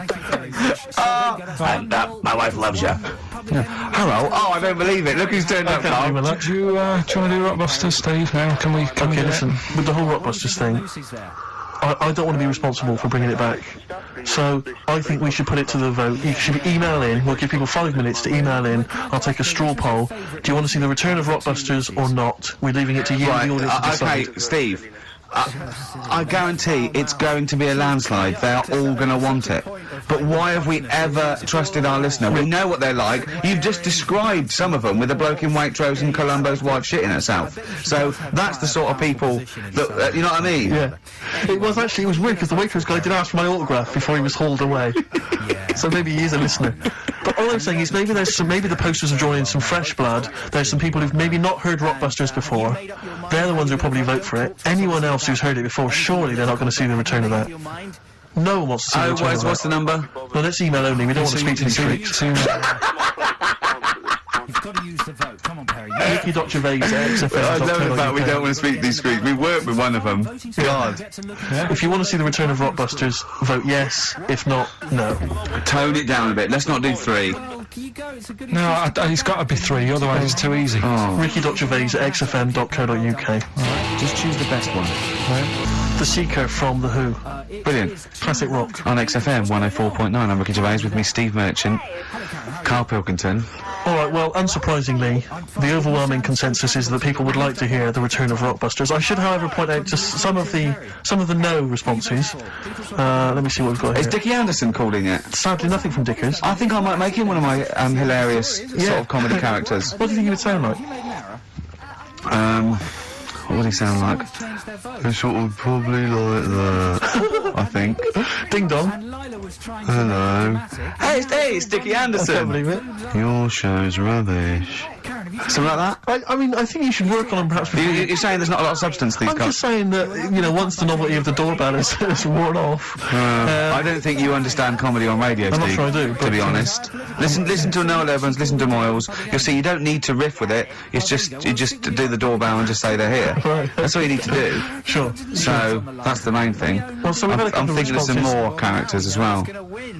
And my wife loves you. Hello. Oh, I don't believe it. Look who's turned up, Carl. Do you want to do Rockbusters, Steve? Now, can we? Okay, listen. With the whole Rockbusters thing, I don't want to be responsible for bringing it back. So I think we should put it to the vote. You should email in. We'll give people 5 minutes to email in. I'll take a straw poll. Do you want to see the return of Rockbusters or not? We're leaving it to you, the audience, to decide. Okay, Steve. I guarantee it's going to be a landslide. They are all going to want it. But why have we ever trusted our listener? We know what they're like. You've just described some of them with a bloke in Waitrose and Columbo's wife shitting herself. So that's the sort of people that, you know what I mean? Yeah. It was weird because the Waitrose guy did ask for my autograph before he was hauled away. So maybe he is a listener. But all I'm saying is maybe the posters are drawing in some fresh blood. There's some people who've maybe not heard Rockbusters before. They're the ones who probably vote for it. Anyone else who's heard it before, surely they're not going to see the return of that. No one wants to see the return of that. What's the number? Well, let's email only. We don't want to speak to these freaks. You've got to use the vote. Come on, Perry. Ricky.Gervais at XFM. I know about we don't want to speak to these freaks. We worked with one of them. God. If you want to see the return of Rockbusters, vote yes. If not, no. Tone it down a bit. Let's not do 3. No, it's got to be 3, otherwise it's too easy. Oh. Ricky.Gervais at xfm.co.uk. Right. Just choose the best one. The Seeker from The Who. Brilliant. Classic rock. On XFM 104.9, I'm Ricky Gervais, with me Steve Merchant, Carl Pilkington. Alright, well, unsurprisingly, the overwhelming consensus is that people would like to hear the return of Rockbusters. I should, however, point out just some of the no responses. Let me see what we've got here. Is Dickie Anderson calling it? Sadly, nothing from Dickers. I think I might make him one of my hilarious sort of comedy characters. What do you think he would sound like? What would he sound like? It's sort of probably like that, I think. Ding dong. Hello. Hey, it's Dickie Anderson. I can't believe it. Your show's rubbish. Something like that? I mean, I think you should work on them perhaps before You're saying there's not a lot of substance to these I'm just saying that, you know, once the novelty of the doorbell has worn off... I don't think you understand comedy on radio, I'm Steve, not sure I do, to be honest. Listen to Noel Evans, listen to Moyles. You'll see you don't need to riff with it. It's just, you just do the doorbell and just say they're here. Right. That's all you need to do. Sure. So, that's the main thing. Well, so we've had a couple I'm of thinking of some responses. more characters as well.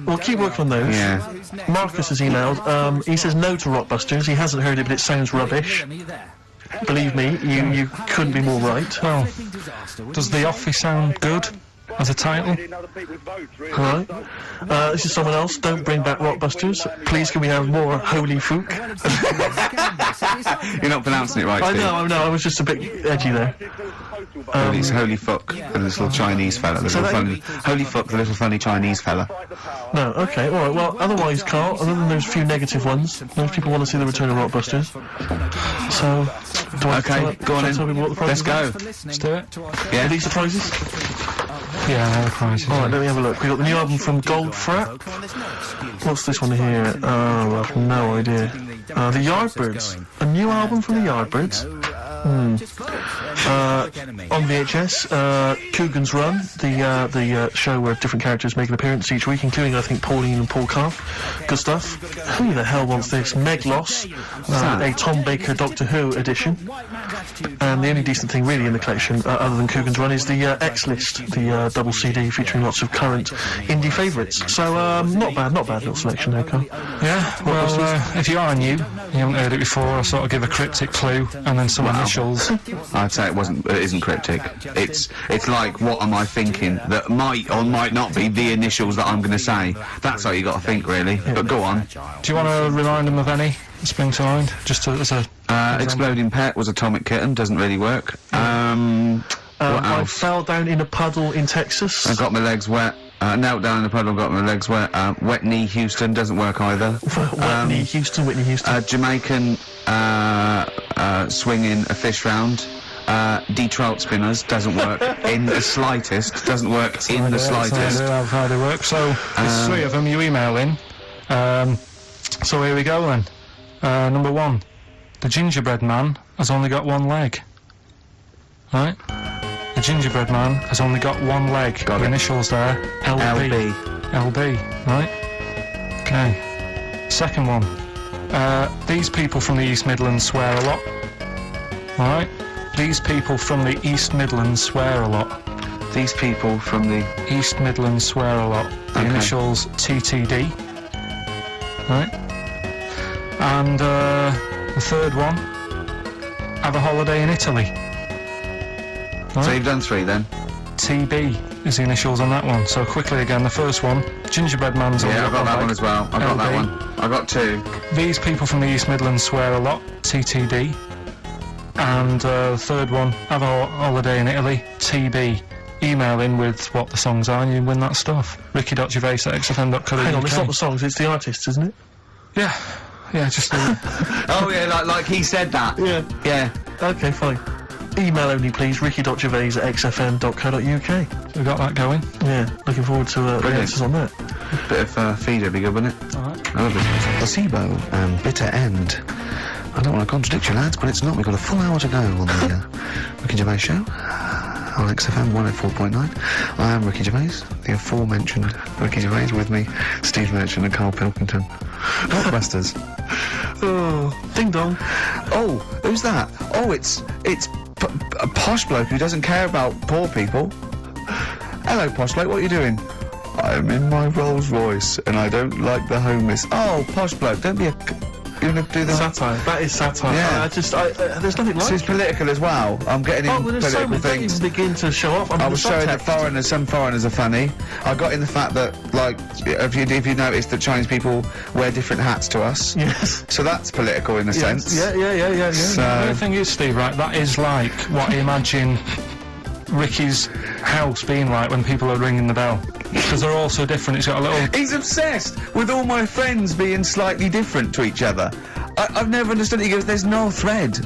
We'll keep working on those. Yeah. Marcus has emailed. He says no to Rockbusters. He hasn't heard it, but it sounds rubbish. Believe me, you couldn't be more right. Well, does The Office sound good as a title? Right. This is someone else. Don't bring back Rockbusters. Please, can we have more Holy Fook? You're not pronouncing it right, Steve. I know. I was just a bit edgy there. It's Holy Fuck, the little Chinese fella. Holy Fuck, the little funny Chinese fella. No, okay, alright, well, otherwise, Carl, other than those few negative ones, most people want to see the return of Rockbusters. So, do I Okay, go on in. tell people what the Let's prizes go. Let's do it. are? Yeah. Are these the prizes? Yeah, they're the prizes. Alright, let me have a look. We got the new album from Goldfrapp. What's this one here? Oh, I've no idea. The Yardbirds. A new album from the Yardbirds. On VHS, Coogan's Run, the show where different characters make an appearance each week, including, I think, Pauline and Paul Carr. Good stuff. Who the hell wants this? Meglos, a Tom Baker Doctor Who edition. And the only decent thing really in the collection, other than Coogan's Run, is the X-List, the double CD featuring lots of current indie favourites. So, not bad little selection there, Carl. Yeah, well, if you are new, you haven't heard it before, I'll sort of give a cryptic clue, and then some initials. I'd say it isn't cryptic. It's like, what am I thinking? That might or might not be the initials that I'm going to say. That's how you got to think, really. But go on. Do you want to remind them of any that spring to mind? Just as a... Exploding Pet was Atomic Kitten, doesn't really work. What I else? fell down in a puddle in Texas. I got my legs wet. Knelt down in the puddle, got my legs wet. Wet Knee Houston doesn't work either. Whitney Houston. Jamaican swinging a fish round. Detroit Spinners doesn't work in the slightest. Doesn't work in the slightest. How they work. So there's three of them. You email in. So here we go then. Number one, the gingerbread man has only got one leg. Right. The gingerbread man has only got one leg. Got the it. initials there. LB. LB. Right. Okay. Second one. These people from the East Midlands swear a lot. Right. These people from the East Midlands swear a lot. These people from the... East Midlands swear a lot. The Okay. initials TTD. Right. And the third one. Have a holiday in Italy. So you've done three then? TB is the initials on that one. So quickly again, the first one, gingerbread man's only Yeah, I've got that leg. one as well. I've got that LB. one. I got two. These people from the East Midlands swear a lot, TTD. And the third one, have a holiday in Italy, TB. Email in with what the songs are and you win that stuff. ricky.gervais@xfm.co.uk. Hang on, it's not the songs, it's the artists, isn't it? Yeah, just Oh yeah, like he said that. Yeah. Yeah. Okay, fine. Email only, please, ricky.gervais@xfm.co.uk. we got that going. Yeah, looking forward to the Brilliant. answers on that. Bit of feeder would be good, wouldn't it? Alright. I love this. Placebo and Bitter End. I don't want to contradict you, lads, but it's not. We've got a full hour to go on the Ricky Gervais show on XFM 104.9. I am Ricky Gervais, the aforementioned Ricky Gervais, with me, Steve Merchant and Carl Pilkington. Blockbusters. Oh, ding dong. Oh, who's that? Oh, it's a posh bloke who doesn't care about poor people. Hello, posh bloke, what are you doing? I'm in my Rolls Royce and I don't like the homeless. Oh, posh bloke, don't be a... You want to do the... Satire. That is satire. Yeah. There's nothing like So it's it. political as well. I'm getting Oh, in well, there's so political many. Don't things. even begin to show off. I was showing that subtext. some foreigners are funny. I got in the fact that, like, if you notice that Chinese people wear different hats to us. Yes. So that's political in a sense. Yeah. The So, thing is, Steve, right, that is like what I imagine Ricky's house being like when people are ringing the bell. Because they're all so different, it's got a little... he's obsessed with all my friends being slightly different to each other. I've never understood it. He goes, there's no thread to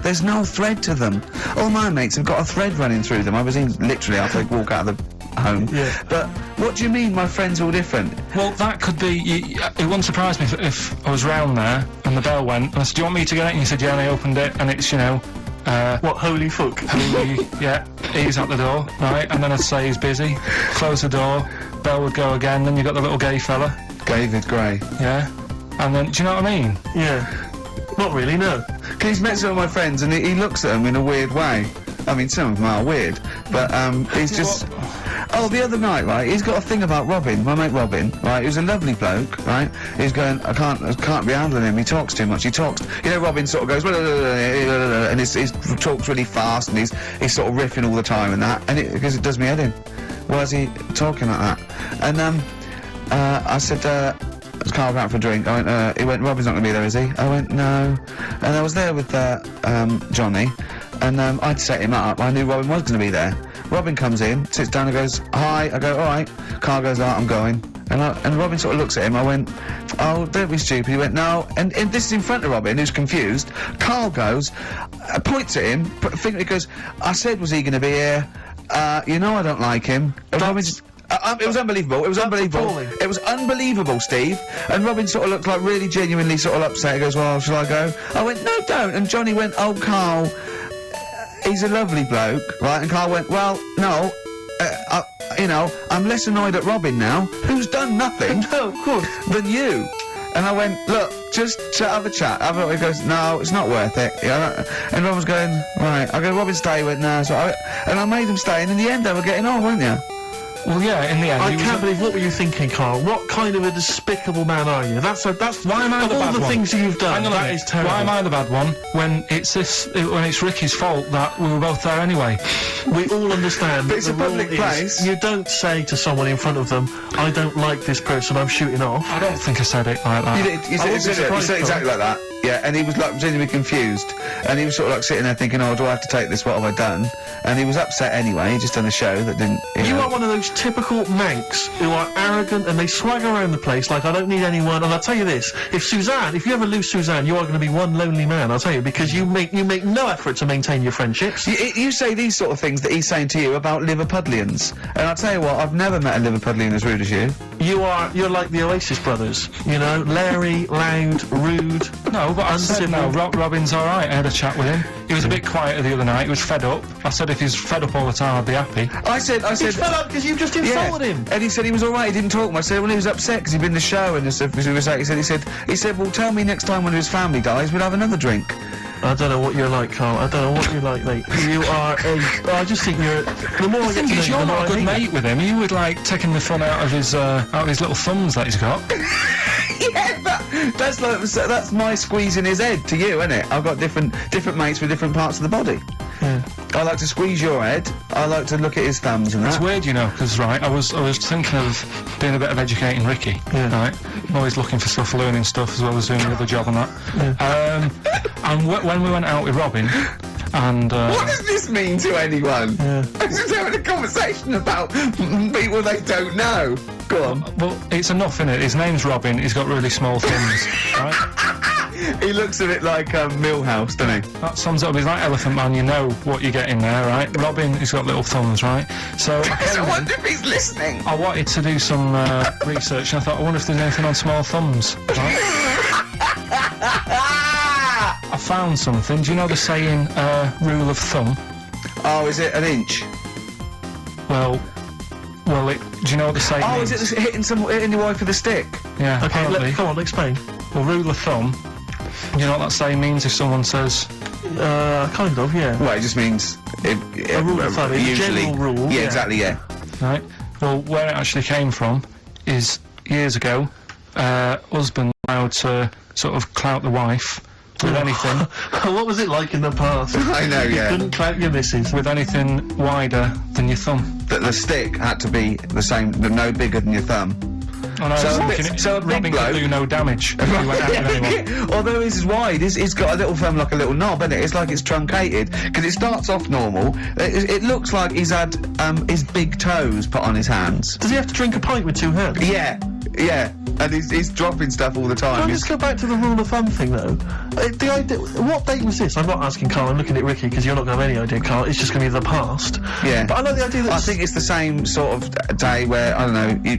them. All my mates have got a thread running through them. I was in, literally, after I walk out of the home. Yeah. But what do you mean my friends are all different? Well, that could be... it wouldn't surprise me if I was round there and the bell went, and I said, do you want me to get it? And you said, yeah, and I opened it, and it's, you know... What, holy fuck? Holy, yeah, he's at the door, right? And then I'd say he's busy. Close the door, bell would go again, then you got the little gay fella, David Gray. yeah? And then, do you know what I mean? Yeah. Not really, no. He's met some of my friends and he looks at them in a weird way. I mean, some of them are weird, but he's just... Oh, the other night, right, he's got a thing about Robin, my mate Robin, right, who's a lovely bloke, right? He's going, I can't be handling him, he talks too much, he talks... You know, Robin sort of goes, and he talks really fast, and he's sort of riffing all the time and that, and because it does me head in. Why is he talking like that? And, I said, Carl out for a drink. I went, he went, Robin's not going to be there, is he? I went, no. And I was there with, Johnny, and, I'd set him up. I knew Robin was going to be there. Robin comes in, sits down and goes, hi. I go, alright. Carl goes, I'm going. And Robin sort of looks at him. I went, oh, don't be stupid. He went, no. And this is in front of Robin, who's confused. Carl goes, points at him, he goes, I said, was he going to be here? you know I don't like him. And Robin just, it was unbelievable. It was unbelievable. appalling. It was unbelievable, Steve. And Robin sort of looked like really genuinely sort of upset. He goes, well, shall I go? I went, no, don't. And Johnny went, oh, Carl, he's a lovely bloke, right? And Carl went, well, no, you know, I'm less annoyed at Robin now, who's done nothing No, of course. than you. And I went, look, just have a chat. He goes, no, it's not worth it. And Robin was going, right. I go, Robin, stay. He went, no. And I made him stay, and in the end they were getting on, weren't you? Well, yeah, in the end, I he was can't believe, what were you thinking, Carl? What kind of a despicable man are you? That's Why am I of the all bad the one? things you've done, Hang on a that minute. is terrible. Why am I the bad one when it's Ricky's fault that we were both there anyway? We all understand. But it's the a public rule place. Is you don't say to someone in front of them, I don't like this person, I'm shooting off. I don't think I said it like that. You did. You I said, wouldn't be you surprised, said exactly like that. Yeah, and he was like genuinely confused, and he was sort of like sitting there thinking, "Oh, do I have to take this? What have I done?" And he was upset anyway. He just done a show that didn't. You know. are one of those typical Manx who are arrogant and they swagger around the place like, I don't need anyone. And I'll tell you this, if you ever lose Suzanne, you are going to be one lonely man, I'll tell you, because you make no effort to maintain your friendships. You say these sort of things that he's saying to you about Liverpudlians, and I'll tell you what, I've never met a Liverpudlian as rude as you. You're like the Oasis brothers, you know, Larry, loud, rude. No, but I said uncivil. no. Robin's all right. I had a chat with him. He was a bit quieter the other night. He was fed up. I said if he's fed up all the time, I'd be happy. I said, He's fed up because you just insulted him. And he said he was all right. He didn't talk much. I said, well, he was upset because he'd been in the show and stuff. He said, well, tell me next time when his family dies, we'll have another drink. I don't know what you're like, Carl. I don't know what you're like, mate. You are I just think you're. The more I The get thing to know is, you, you're the more not a I good hate you. mate with him. You would like taking the fun out of his little thumbs that he's got. Yeah, that's my squeezing his head to you, isn't it? I've got different mates with different parts of the body. Yeah. I like to squeeze your head. I like to look at his thumbs and It's that. weird, you know, because I was thinking of doing a bit of educating Ricky. Yeah. Right, I'm always looking for stuff, learning stuff as well as doing the other job and that. And when we went out with Robin, and What does this mean to anyone? Yeah. I'm just having a conversation about people they don't know. Go on. well, it's enough, innit? His name's Robin. He's got really small thumbs. Right, He looks a bit like Millhouse, doesn't he? that sums it up. He's like Elephant Man. You know what you're getting there, right? Robin, he's got little thumbs, right? So I wonder if he's listening. I wanted to do some research, and I thought, I wonder if there's anything on small thumbs. Right? I found something. Do you know the saying, rule of thumb? Oh, is it an inch? Well, do you know what the saying Oh, means? is it hitting your wife with a stick? Yeah, Okay, apparently. come on, explain. Well, rule of thumb, you know what that saying means if someone says, Kind of, yeah. Well, it just means a rule of thumb, it's a usually. general rule, Yeah, yeah. exactly. Yeah. right? Well, where it actually came from is years ago, husband allowed to sort of clout the wife with anything, What was it like in the past? I know. You Yeah. couldn't clap your missus. with anything wider than your thumb. The stick had to be the same, no bigger than your thumb. And I was So a thinking, bit- so a big Robin bloke- could do no damage if he went out with anyone. Although his is wide, he's got a little thumb like a little knob, isn't it? It's like it's truncated because it starts off normal. It looks like he's had his big toes put on his hands. Does he have to drink a pint with two hands? Yeah, and he's dropping stuff all the Can time. I just go back to the rule of thumb thing, though? The idea, what date was this? I'm not asking Carl, I'm looking at Ricky, because you're not going to have any idea, Carl. It's just going to be the past. Yeah. But I know the idea that... I think it's the same sort of day where, I don't know,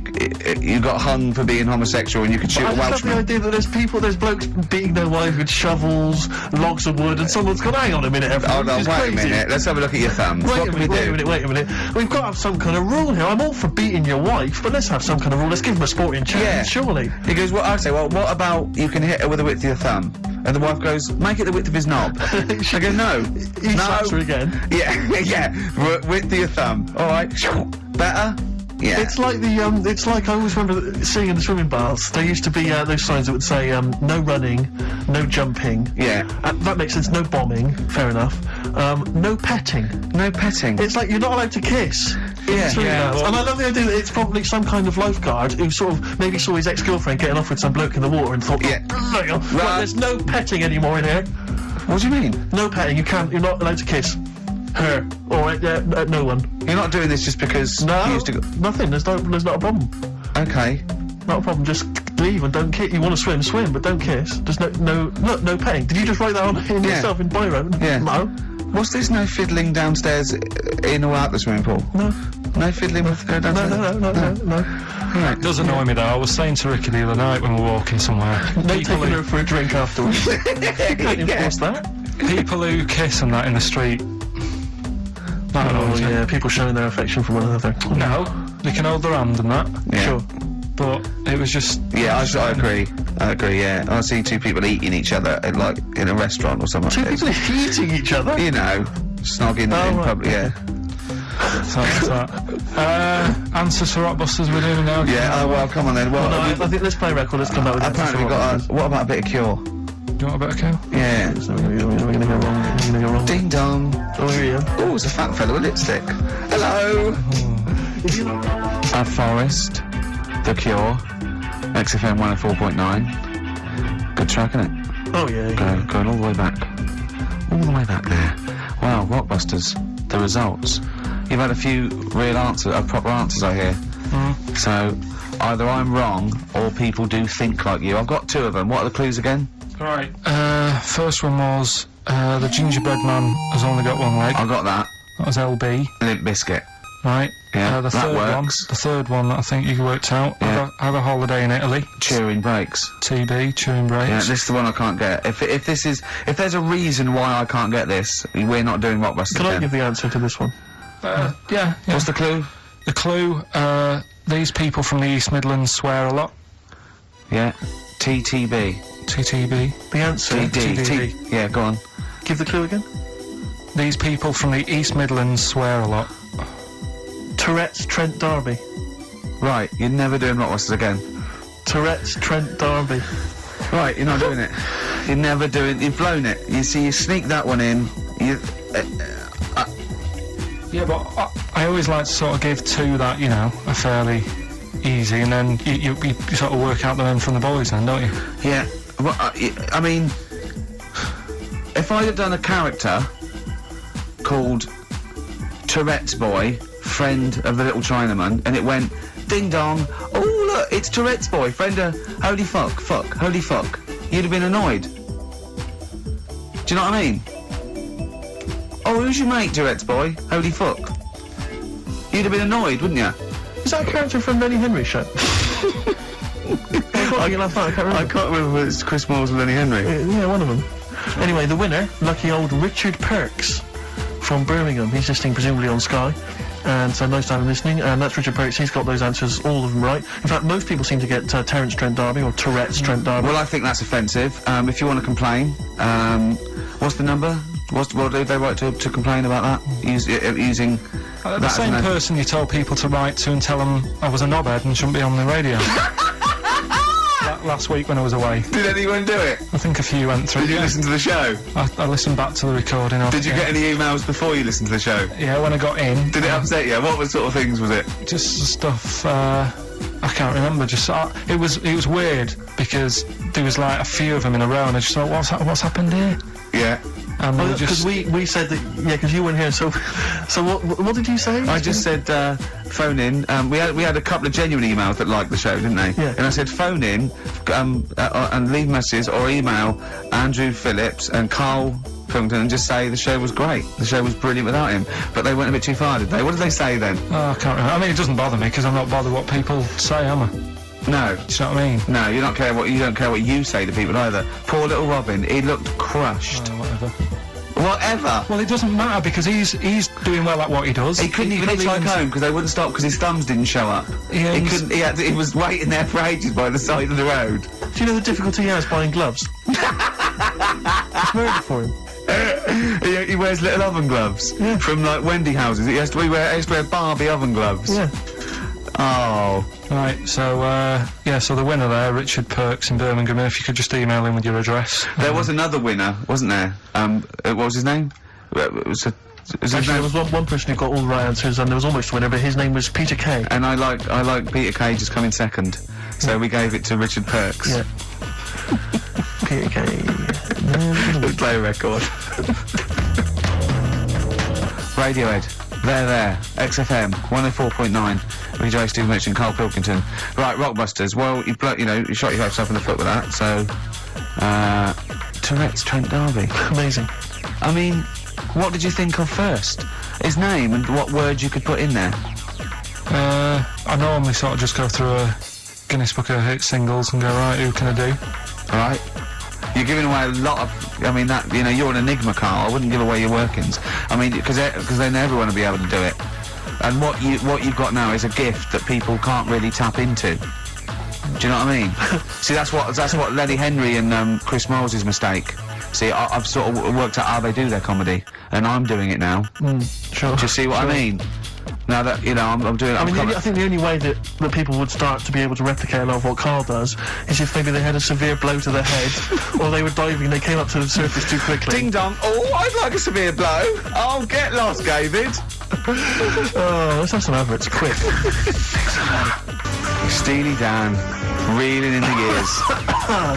you got hung for being homosexual and you could shoot I a just love the Welshman. idea that there's blokes beating their wife with shovels, logs of wood, and someone's gone, hang on a minute, everyone. Hold on, this is wait a crazy. minute. Let's have a look at your thumbs. What can we do? Wait a minute. We've got to have some kind of rule here. I'm all for beating your wife, but let's have some kind of rule. Let's give him a sporting chance, Yeah. surely. He goes, well, I say, well, what about you can hit her with the width of your thumb? And the wife goes, make it the width of his knob. I go, no. He slaps her No. again. Yeah, width of your thumb. Alright. Better? Yeah. It's like it's like I always remember seeing in the swimming baths. There used to be those signs that would say no running, no jumping. Yeah. That makes sense. No bombing. Fair enough. No petting. No petting. It's like you're not allowed to kiss. Yeah, It's really yeah, nuts. well- And I love the idea that it's probably some kind of lifeguard who sort of maybe saw his ex-girlfriend getting off with some bloke in the water and thought, Yeah. right, there's no petting anymore in here. What do you mean? No petting. You're not allowed to kiss her or no one. You're not doing this just because No, you used to go... nothing. There's not a problem. Okay. Not a problem. Just leave and don't kiss. You want to swim, but don't kiss. There's no petting. Did you just write that on in Yeah. yourself in biro? Yeah. No. What's this no fiddling downstairs in or out the swimming pool? No fiddling with downstairs? No. Right. It does annoy me though. I was saying to Ricky the other night when we were walking somewhere. No people taking her for a drink afterwards. Can't enforce that. people who kiss and that in the street. That annoys me. Yeah, people showing their affection for one another. No, they can hold their hand and that. Yeah. Sure. But it was just. Yeah, I agree. Yeah. I see two people eating each other, like, in a restaurant or something. Two people eating each other? You know, snogging in right. public, yeah. So that's that. Answers for Rockbusters we're doing now. Yeah, well, come on then. Well, No, I think let's play a record, let's come back with apparently we've got what about a bit of Cure? Do you want a bit of Cure? Yeah. We're gonna go wrong. We're gonna go wrong. Ding dong. Oh, here we go. Oh, it's a fat fella with lipstick. Hello. Forest, The Cure, XFM 104.9. Good track, isn't it? Oh, yeah. Going all the way back. All the way back there. Wow, Rockbusters. The results. You've had a few real proper answers, I hear. So, either I'm wrong, or people do think like you. I've got two of them. What are the clues again? Right. First one was the gingerbread man has only got one leg. I got that. That was LB. Limp Bizkit. Right. Yeah, the that third works. one. The third one that I think you worked out. Yeah. Have a holiday in Italy. Cheering Breaks. TB. Chewing breaks. Yeah, this is the one I can't get. If there's a reason why I can't get this, we're not doing Rockbusters. Can I then. give the answer to this one? Yeah. What's the clue? The clue? These people from the East Midlands swear a lot. Yeah. TTB. TTB. The answer. TD. Yeah, go on. Give the clue again. These people from the East Midlands swear a lot. Tourette's Trent D'Arby. Right, you're never doing Rockbusters again. Tourette's Trent D'Arby. Right, you're not doing it. You're never doing. You've blown it. You see, you sneak that one in. Yeah, but I always like to sort of give two that, you know, are fairly easy, and then you sort of work out the men from the boys then, don't you? Yeah. Well, I mean, if I'd have done a character called Tourette's Boy, friend of the little Chinaman, and it went ding dong. Oh look, it's Tourette's Boy, friend of holy fuck, holy fuck. You'd have been annoyed. Do you know what I mean? Oh, who's your mate, Tourette's Boy? Holy fuck. You'd have been annoyed, wouldn't you? Is that a character from Lenny Henry's show? I can't remember. I can't remember whether it's Chris Moores or Lenny Henry. Yeah, one of them. Anyway, the winner, lucky old Richard Perks from Birmingham. He's listening presumably on Sky. And so nice to have him listening. And that's Richard Perks. He's got those answers, all of them right. In fact, most people seem to get Terence Trent D'Arby or Tourette's Trent D'Arby. Well, I think that's offensive. If you want to complain, what's the number? What do they write to complain about that? Using The that same as an- person you told people to write to and tell them I was a knobhead and shouldn't be on the radio. Last week when I was away. Did anyone do it? I think a few went through. Did you yeah. listen to the show? I listened back to the recording of Did you it, get any emails before you listened to the show? Yeah, when I got in. Did it upset you? What sort of things was it? Just stuff, I can't remember, just, it was weird, because there was like a few of them in a row, and I just thought, what's happened here? Yeah. And they Because just... we said that, yeah, because you weren't here, so what did you say? I just said, phone in. We had a couple of genuine emails that liked the show, didn't they? Yeah. And I said, phone in, and leave messages or email Andrew Phillips and Carl Pilkington and just say the show was great. The show was brilliant without him. But they went a bit too far, did they? What did they say then? Oh, I can't remember. I mean, it doesn't bother me, because I'm not bothered what people say, am I? No. Do you know what I mean? No, you don't care what you say to people either. Poor little Robin, he looked crushed. Oh, whatever. Whatever. Well, it doesn't matter, because he's doing well at what he does. He couldn't even hitchhike home because they wouldn't stop because his thumbs didn't show up. Yeah, he couldn't. He was waiting there for ages by the side of the road. Do you know the difficulty he has buying gloves? It's murder for him. He wears little oven gloves from like Wendy houses. He has to wear Barbie oven gloves. Yeah. Oh. Right, so, so the winner there, Richard Perks in Birmingham, if you could just email him with your address. There was another winner, wasn't there? What was his name? Actually, there was one person who got all the right answers, and there was almost a winner, but his name was Peter Kay. And I like Peter Kay just coming second, so we gave it to Richard Perks. Yeah. Peter Kay. Let's play a record. Radiohead. There. XFM 104.9. With Joe Steve Mitch and Carl Pilkington. Right, Rockbusters. Well, you shot yourself in the foot with that. So, Tourette's Trent D'Arby. Amazing. I mean, What did you think of first? His name and what words you could put in there? I normally sort of just go through a Guinness Book of Hit singles and go, right, who can I do? Right. You're giving away a lot of. I mean, that you're an enigma, Carl. I wouldn't give away your workings. I mean, because then everyone will be able to do it. And what you've got now is a gift that people can't really tap into. Do you know what I mean? See, that's what Lenny Henry and Chris Moyles' mistake. See, I've sort of worked out how they do their comedy, and I'm doing it now. Sure. Do you see what I mean? Now that I'm doing it. I mean, I think the only way that people would start to be able to replicate a lot of what Carl does is if maybe they had a severe blow to their head, or they were diving and they came up to the surface too quickly. Ding dong! Oh, I'd like a severe blow. Oh, get lost, David. Oh, let's have some adverts, quick. Steely Dan, reeling in the gears.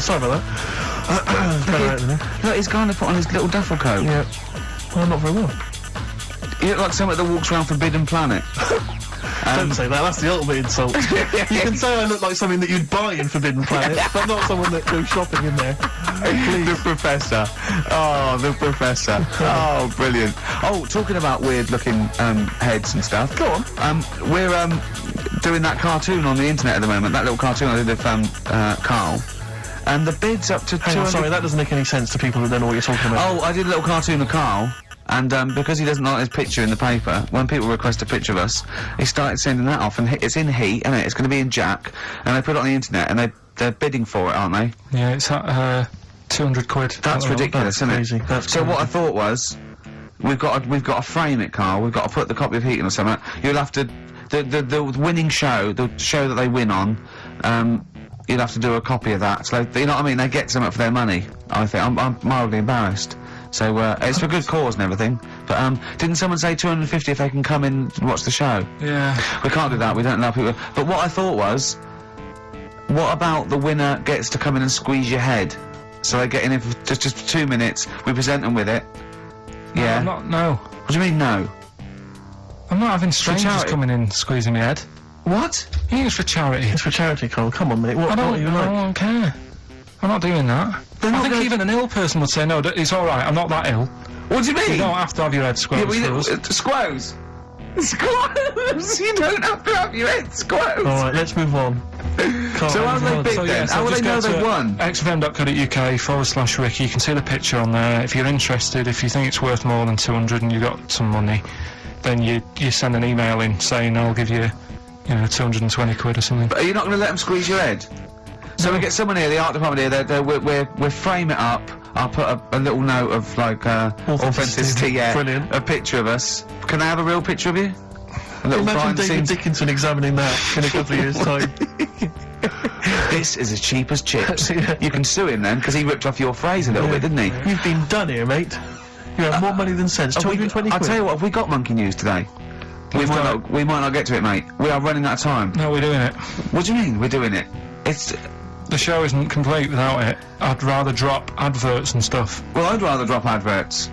Sorry about that. Look, he's going to put on his little duffel coat. Yeah. Well, not very well. You look like someone that walks around Forbidden Planet. Don't say that, that's the ultimate insult. You can say I look like something that you'd buy in Forbidden Planet, but not someone that goes shopping in there. The Professor. Oh, the Professor. Oh, brilliant. Oh, talking about weird-looking heads and stuff. Go on. We're doing that cartoon on the internet at the moment. That little cartoon I did of Carl. And the bid's up to 200... Sorry, that doesn't make any sense to people who don't know what you're talking about. Oh, I did a little cartoon of Carl. And because he doesn't like his picture in the paper, when people request a picture of us, he started sending that off, and it's in Heat, isn't it? It's going to be in Jack, and they put it on the internet, and they're bidding for it, aren't they? Yeah, it's at 200 quid. That's ridiculous, isn't crazy. it? That's so crazy. what I thought was, we've got to frame it, Carl. We've got to put the copy of Heat in or something. You'll have to the winning show, the show that they win on. You'll have to do a copy of that. So you know what I mean? They get something for their money. I think I'm mildly embarrassed. So it's for good cause and everything. But didn't someone say 250 if they can come in and watch the show? Yeah. We can't do that. We don't allow people. But what I thought was, what about the winner gets to come in and squeeze your head? So they get in for just 2 minutes. We present them with it. Yeah. No. What do you mean no? I'm not having strangers charity. coming in squeezing my head. What? It's for charity. It's for charity, Carl. Come on, mate. What are you like? I don't care. I'm not doing that. I think even an ill person would say, no, it's alright, I'm not that ill. What do you mean? You don't have to have your head squoze for us. Squoze. Squoze. You don't have to have your head squoze. Alright, let's move on. Carl, So how do they bid then? How will they know they've won? xfm.co.uk/Ricky. You can see the picture on there. If you're interested, if you think it's worth more than 200 and you've got some money, then you send an email in saying I'll give you, 220 quid or something. But are you not going to let them squeeze your head? So we get someone here, the art department here, we'll frame it up. I'll put a little note of, like, authenticity, yeah. Brilliant. A picture of us. Can I have a real picture of you? A little Imagine behind the David scenes. Dickinson examining that in a couple of years' time. This is as cheap as chips. Yeah. You can sue him then, because he ripped off your phrase a little bit, didn't he? You've been done here, mate. You have more money than sense. 220 I'll quid. tell you what, have we got Monkey News today? We might not get to it, mate. We are running out of time. No, we're doing it. What do you mean, we're doing it? It's... The show isn't complete without it. I'd rather drop adverts and stuff. Well, I'd rather drop adverts.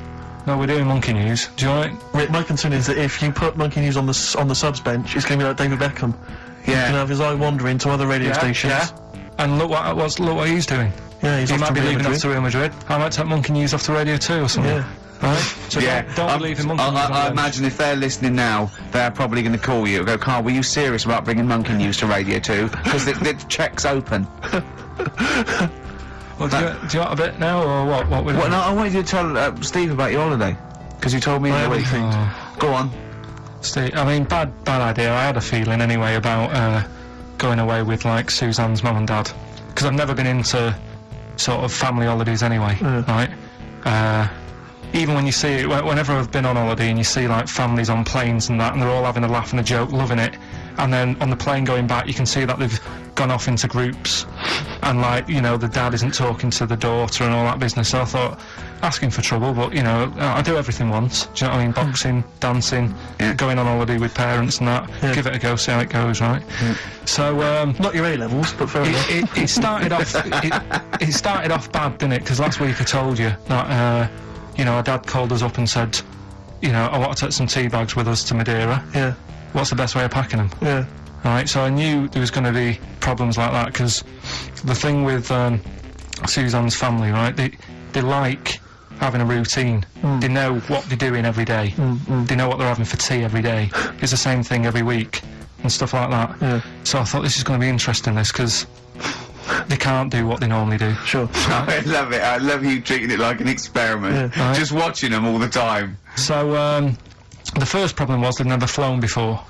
No, we're doing Monkey News. Do you want it? Rick, my concern is that if you put Monkey News on the subs bench, it's going to be like David Beckham. He's going to have his eye wandering to other radio stations. Yeah. And look what he's doing. Yeah, he's He off might to be Real leaving Madrid. off to Real Madrid. I might take Monkey News off to Radio 2 or something. Yeah. Right? So Yeah, don't believe in Monkey News. I imagine if they're listening now, they're probably going to call you and go, Carl, were you serious about bringing Monkey News to Radio 2? Because the check's open. Well, do you want a bit now, or what? What we? Well, no, I wanted you to tell Steve about your holiday. Because you told me in the week. Go on. Steve, I mean, bad idea. I had a feeling anyway about going away with, like, Suzanne's mum and dad. Because I've never been into sort of family holidays anyway, right? Even when you see it, whenever I've been on holiday and you see, like, families on planes and that, and they're all having a laugh and a joke, loving it, and then on the plane going back, you can see that they've gone off into groups, and, like, the dad isn't talking to the daughter and all that business. So I thought, asking for trouble, but, I do everything once. Do you know what I mean? Boxing, dancing, going on holiday with parents and that. Yeah. Give it a go, see how it goes, right? So, Not your A-levels, but fair enough. it started off. It started off bad, didn't it? Because last week I told you that our dad called us up and said, I want to take some tea bags with us to Madeira. Yeah. What's the best way of packing them? Yeah. Right. So I knew there was going to be problems like that because the thing with Suzanne's family, right? They like having a routine. They know what they're doing every day. They know what they're having for tea every day. It's the same thing every week and stuff like that. Yeah. So I thought this is going to be interesting, this, because they can't do what they normally do. Sure. I love it. I love you treating it like an experiment. Right. Just watching them all the time. So the first problem was they'd never flown before.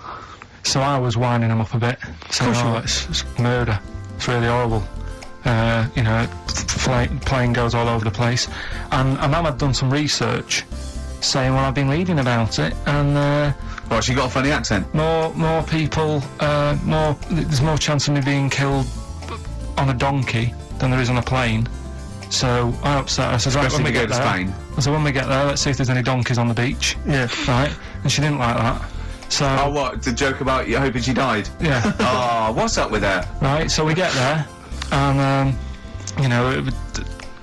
So I was winding them up a bit, saying, course you oh, were. it's murder. It's really horrible. You know, plane goes all over the place. And Mum had done some research saying, well, I've been reading about it, and What, she got a funny accent? more people, there's more chance of me being killed on a donkey than there is on a plane. So I upset her. I said, right, Especially when we if you get go to there, Spain. I said, when we get there, let's see if there's any donkeys on the beach. Yeah. Right? And she didn't like that. So, Oh, what? The joke about you hoping she died? yeah. Oh, what's up with that? Right, so we get there, and, you know,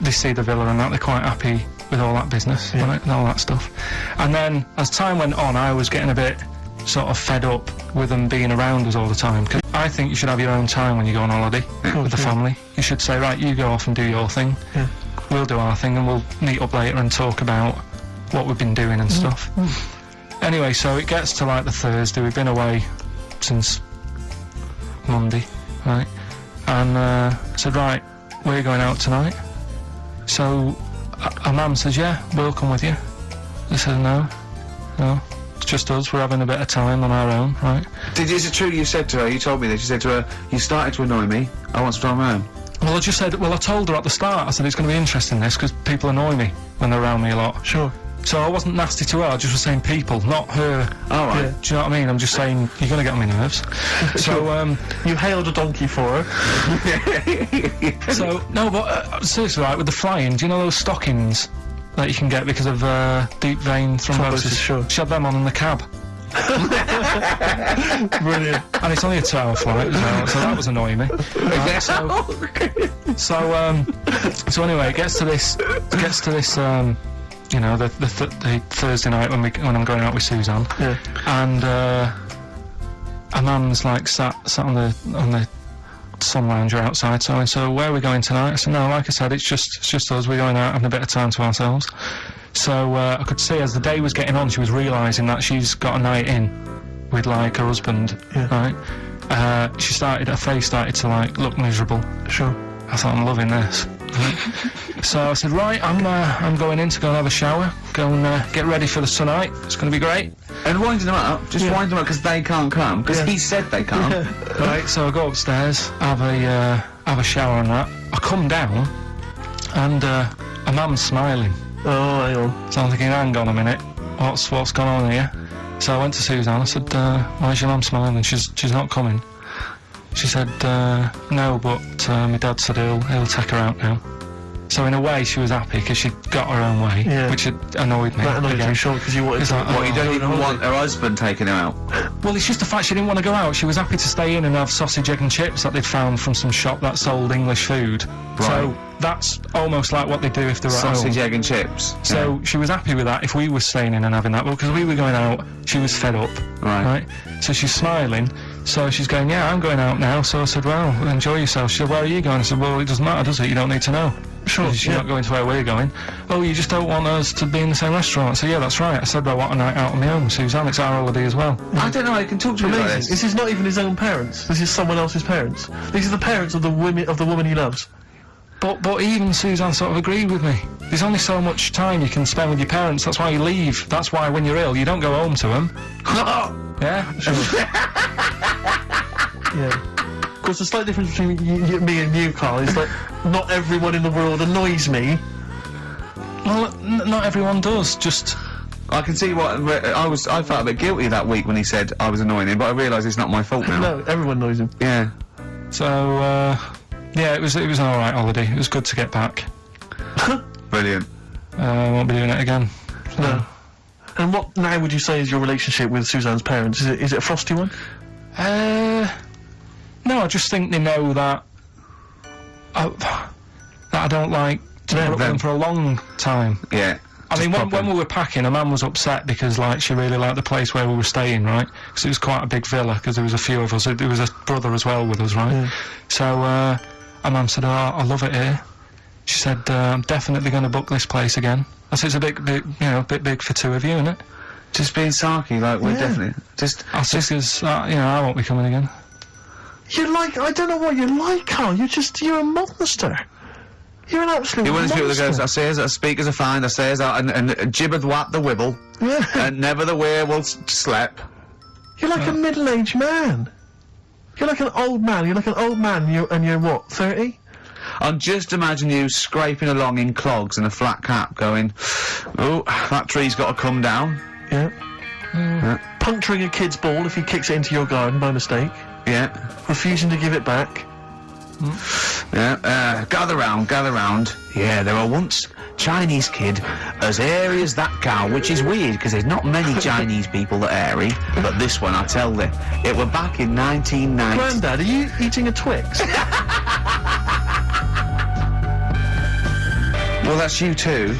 they see the villa and that, they're quite happy with all that business, right, and all that stuff. And then, as time went on, I was getting a bit sort of fed up with them being around us all the time, because I think you should have your own time when you go on holiday with the family. You should say, right, you go off and do your thing, we'll do our thing, and we'll meet up later and talk about what we've been doing and stuff. Anyway, so it gets to like the Thursday, we've been away since Monday, right, and I said, right, we're going out tonight. So our mum says, yeah, we'll come with you. I said, no, it's just us, we're having a bit of time on our own, right. Is it true you said to her, you told me this, you said to her, you started to annoy me, I want some time on my own? Well, I just said, well, I told her at the start, I said, it's going to be interesting this, because people annoy me when they're around me a lot. Sure. So I wasn't nasty to her, I just was saying people, not her. All right. Yeah. Do you know what I mean? I'm just saying, you're going to get on my nerves. So, You hailed a donkey for her. so, no, but seriously, like, with the flying, do you know those stockings that you can get because of deep vein thrombosis? Sure. She had them on in the cab. Brilliant. And it's only a 2-hour flight as well, so that was annoying me. Right, so anyway, it gets to this, you know, the Thursday night when I'm going out with Suzanne, and a man's like sat on the sun lounger outside, so where are we going tonight? I said, no, like I said, it's just us, we're going out having a bit of time to ourselves. So I could see as the day was getting on, she was realising that she's got a night in with like her husband, right? Her face started to like look miserable. Sure. I thought, I'm loving this. So I said, right, I'm going in to go and have a shower, go and get ready for the tonight. It's going to be great. And wind them up, just wind them up because they can't come, because he said they can't. Right, so I go upstairs, have a shower and that. I come down, and a man's smiling. Oh, hang on. So I'm thinking, hang on a minute, what's gone on here? So I went to Suzanne, I said, why's your mum smiling? She's not coming. She said, no, but my dad said he'll take her out now. So in a way, she was happy because she'd got her own way, which had annoyed me. That annoyed again. you, sure, because you wanted It's to... like, What, you don't oh, even want her husband taking her out? Well, it's just the fact she didn't want to go out. She was happy to stay in and have sausage, egg and chips that they'd found from some shop that sold English food. So that's almost like what they do if they're at home. Sausage, egg and chips. So she was happy with that if we were staying in and having that, but because we were going out, she was fed up. Right. So she's smiling. So she's going, yeah, I'm going out now. So I said, well, enjoy yourself. She said, where are you going? I said, well, it doesn't matter, does it? You don't need to know. Sure. She's not going to where we're going. Oh, you just don't want us to be in the same restaurant. I said, yeah, that's right. I said, I want a night out on my own, Suzanne. It's our holiday as well. I don't know how you can talk to me like Amazing. this. This is not even his own parents. This is someone else's parents. These are the parents of the woman he loves. But even Suzanne sort of agreed with me. There's only so much time you can spend with your parents. That's why you leave. That's why when you're ill, you don't go home to them. Yeah? Yeah. Of course, the slight difference between me and you, Carl, is that not everyone in the world annoys me. Well, not everyone does. Just... I can see what I felt a bit guilty that week when he said I was annoying him, but I realise it's not my fault now. No, everyone annoys him. Yeah. So, yeah, it was an alright holiday. It was good to get back. Brilliant. Won't be doing it again. So. No. And what now would you say is your relationship with Suzanne's parents? Is it a frosty one? No, I just think they know that I don't like to put up with them for a long time. Yeah. I mean, when we were packing, a man was upset because, like, she really liked the place where we were staying, right? Because it was quite a big villa, because there was a few of us. There was a brother as well with us, right? Yeah. So, a mum said, oh, I love it here. She said, I'm definitely going to book this place again. That's it's a bit, you know, a bit big for two of you, isn't it? Just being sarky, like, we're definitely... Just... That's just because, you know, I won't be coming again. You're like, I don't know what you're like, Carl. You're a monster. You're an absolute You're one of those people that monster. goes, I say as I speak as I find, I say as I... And jibbeth wat the wibble, Yeah. and never the werewolf slep. You're like a middle-aged man. You're like an old man. You're like an old man, and you're what, 30? I'm just imagine you scraping along in clogs and a flat cap going, oh, that tree's got to come down. Yeah. Puncturing a kid's ball if he kicks it into your garden by mistake. Yeah. Refusing to give it back. Yeah, gather round. Yeah, there were once Chinese kid as airy as that cow, which is weird because there's not many Chinese people that are airy, but this one, I tell you, it were back in 1990. Grandad, are you eating a Twix? Well, that's you too,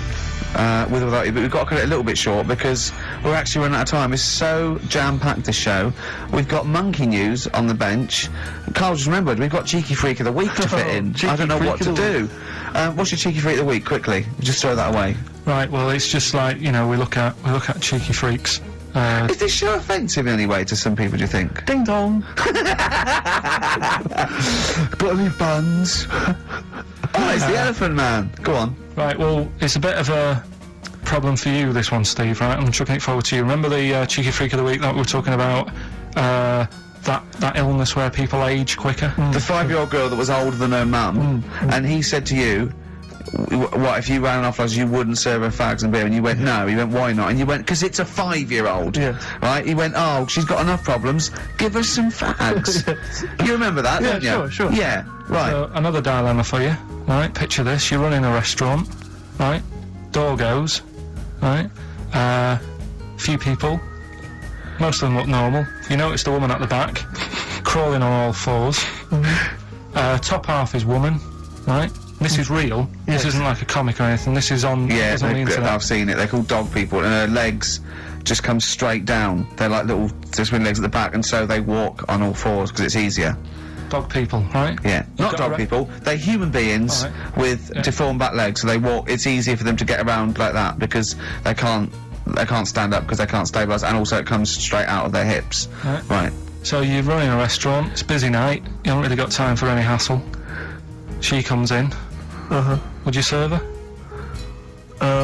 with or without you, but we've got to cut it a little bit short because we're actually running out of time. It's so jam-packed, this show. We've got monkey news on the bench. Carl just remembered, we've got Cheeky Freak of the Week to fit in. I don't know what to do. What's your Cheeky Freak of the Week, quickly? Just throw that away. Right, well, it's just like, you know, we look at cheeky freaks. Is this show offensive in any way to some people, do you think? Ding dong. Got any buns? Oh, it's the Elephant Man. Go on. Right, well, it's a bit of a problem for you, this one, Steve, right? I'm chucking it forward to you. Remember the Cheeky Freak of the Week that we were talking about? That illness where people age quicker? The 5-year-old girl that was older than her mum, and he said to you, what, if you ran off like you wouldn't serve her fags and beer? And you went, no. He went, why not? And you went, because it's a 5-year-old. Yeah. Right? He went, oh, she's got enough problems, give her some fags. You remember that, don't you? Sure. Yeah, right. So, another dilemma for you, right? Picture this, you're running a restaurant, right? Door goes, right? Few people, most of them look normal. You notice the woman at the back, crawling on all fours. Top half is woman, right? This is real. This isn't like a comic or anything. This is on, Yeah, it's on the internet. I've seen it. They're called dog people, and her legs just come straight down. They're like little twin legs at the back, and so they walk on all fours because it's easier. Dog people, right? Yeah, not got a dog people. They're human beings Alright. with deformed back legs, so they walk. It's easier for them to get around like that because they can't stand up because they can't stabilise, and also it comes straight out of their hips. Right. So you're running a restaurant, it's a busy night, you haven't really got time for any hassle. She comes in. Would you serve her?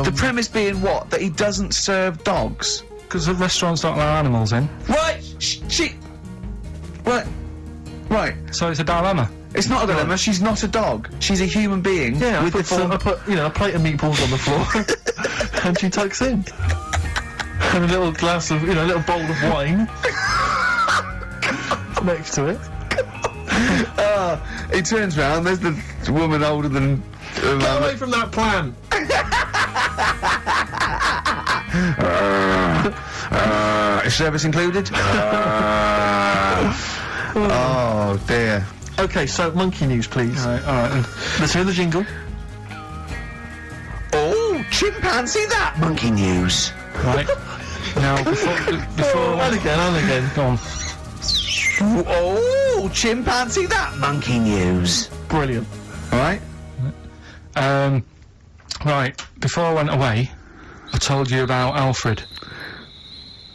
The premise being what? That he doesn't serve dogs. Because the restaurants don't allow animals in. Right. Right. So it's a dilemma. It's not a dilemma. She's not a dog. She's a human being. Yeah, with I put a plate of meatballs on the floor, and she tucks in. And a little glass of, a little bowl of wine next to it. He turns round. There's the woman older than. Get away from that plant! Is service included? Oh dear. Okay, so monkey news, please. Alright then. Let's hear the jingle. Oh, chimpanzee that monkey news. Right. Now, before And again. go on. Oh, chimpanzee that monkey news. Brilliant. All right. Right, before I went away, I told you about Alfred.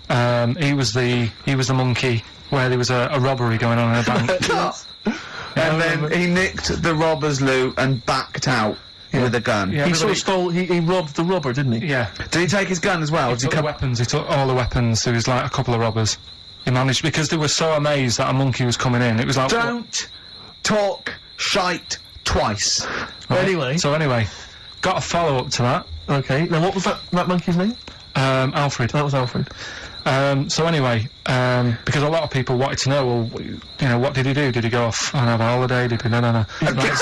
He was the monkey where there was a robbery going on in a bank. And then he nicked the robber's loot and backed out with a gun. Yeah, He sort everybody- of he robbed the robber, didn't he? Yeah. Did he take his gun as well? He Did he took the come? weapons, he took all the weapons, there was like a couple of robbers. He managed, because they were so amazed that a monkey was coming in, it was like... Don't talk shite twice. Right. Anyway. So anyway, got a follow-up to that. Okay, now what was that monkey's name? Alfred. That was Alfred. So anyway, because a lot of people wanted to know, well, what did he do? Did he go off and have a holiday? Did he... No. Right,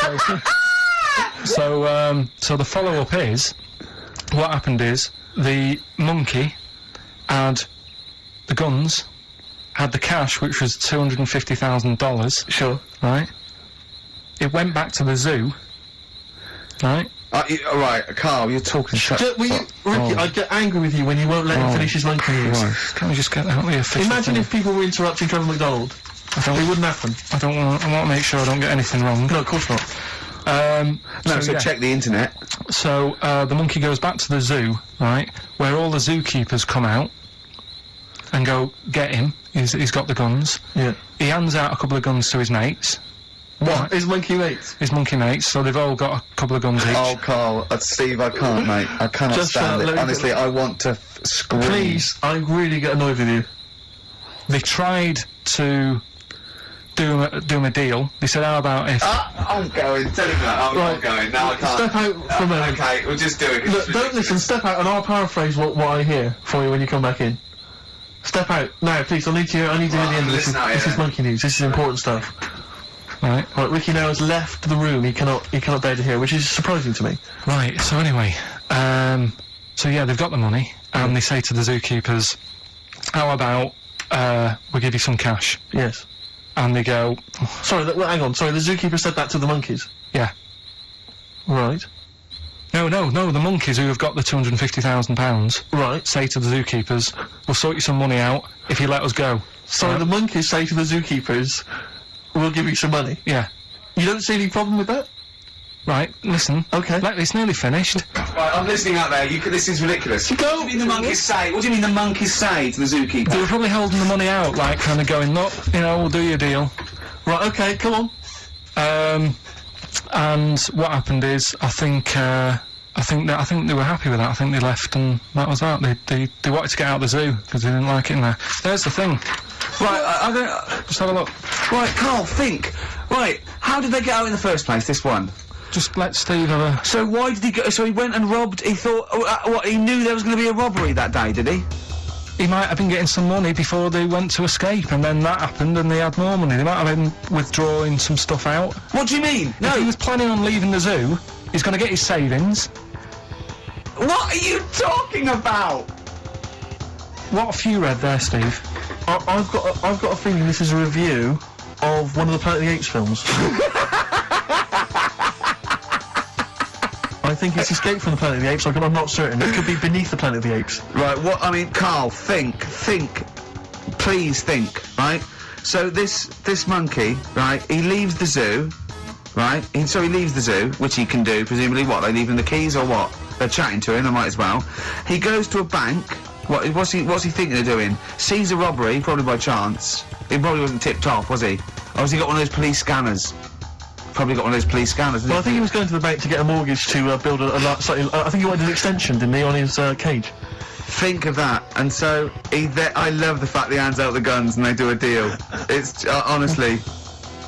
so the follow-up is, what happened is, the monkey had the guns, had the cash, which was $250,000, Sure. right? It went back to the zoo, right? Right, Carl, you're talking shit. Ricky, I get angry with you when you won't let him finish his monkey news. Can we just get out the official Imagine thing? if people were interrupting Trevor McDonald. It wouldn't happen. I want to make sure I don't get anything wrong. No, of course not. No, so yeah. check the internet. So, the monkey goes back to the zoo, right, where all the zookeepers come out and go, get him, he's got the guns. Yeah. He hands out a couple of guns to his mates, What? His monkey mates? his monkey mates, so they've all got a couple of guns each. Oh, Carl, Steve, I can't, mate. I cannot Just, stand let it. me- Honestly, I want to scream. Please, I really get annoyed with you. They tried to do him a deal. They said, how about if... I'm going. Tell him that. I'm Right. not going. No, I can't. Step out for a moment. Okay, we'll just do it. Look, don't listen, step out and I'll paraphrase what I hear for you when you come back in. Step out. Now, please, I need to hear the end of this. listen out, This is yeah. monkey news. This is important stuff. Right, Right, Ricky now has left the room. He cannot bear to hear, which is surprising to me. right, so anyway, so yeah, they've got the money, and they say to the zookeepers, how about, we give you some cash? Yes. And they go, Sorry, hang on. Sorry, the zookeeper said that to the monkeys. yeah. Right. No, the monkeys who have got the £250,000 Right. say to the zookeepers, we'll sort you some money out if you let us go. Sorry, Right. the monkeys say to the zookeepers, we'll give you some money. Yeah. You don't see any problem with that? Right, listen. Okay. Like, it's nearly finished. Right, I'm listening out there. This is ridiculous. What do you mean the monkeys say? What do you mean the monkeys say to the zookeeper? They were probably holding the money out, like, kind of going, look, you know, we'll do your deal. Right, okay, come on. And what happened is, I think they were happy with that. I think they left, and that was that. They wanted to get out of the zoo because they didn't like it in there. There's the thing. Right, I don't. Just have a look. Right, Carl, think. Right, how did they get out in the first place? This one. Just let Steve have a. So why did he go? So he went and robbed. He thought. What? He knew there was going to be a robbery that day, did he? He might have been getting some money before they went to escape, and then that happened, and they had more money. They might have been withdrawing some stuff out. What do you mean? If he No. was planning on leaving the zoo, he's going to get his savings. What are you talking about? What have you read there, Steve? I've got a feeling this is a review of one of the Planet of the Apes films. I think it's Escape from the Planet of the Apes, I'm not certain. It could be Beneath the Planet of the Apes. Right. What? I mean, Carl, think. Please think. Right. So this monkey, right? He leaves the zoo, right? So he leaves the zoo, which he can do presumably. What? They leave him the keys or what? They're chatting to him. They might as well. He goes to a bank. What's he thinking of doing? Sees a robbery, probably by chance. He probably wasn't tipped off, was he? Or has he got one of those police scanners? Probably got one of those police scanners. Well, I think he was going to the bank to get a mortgage to build a slightly... I think he wanted an extension, didn't he, on his cage? Think of that. And so I love the fact that he hands out the guns and they do a deal. It's honestly,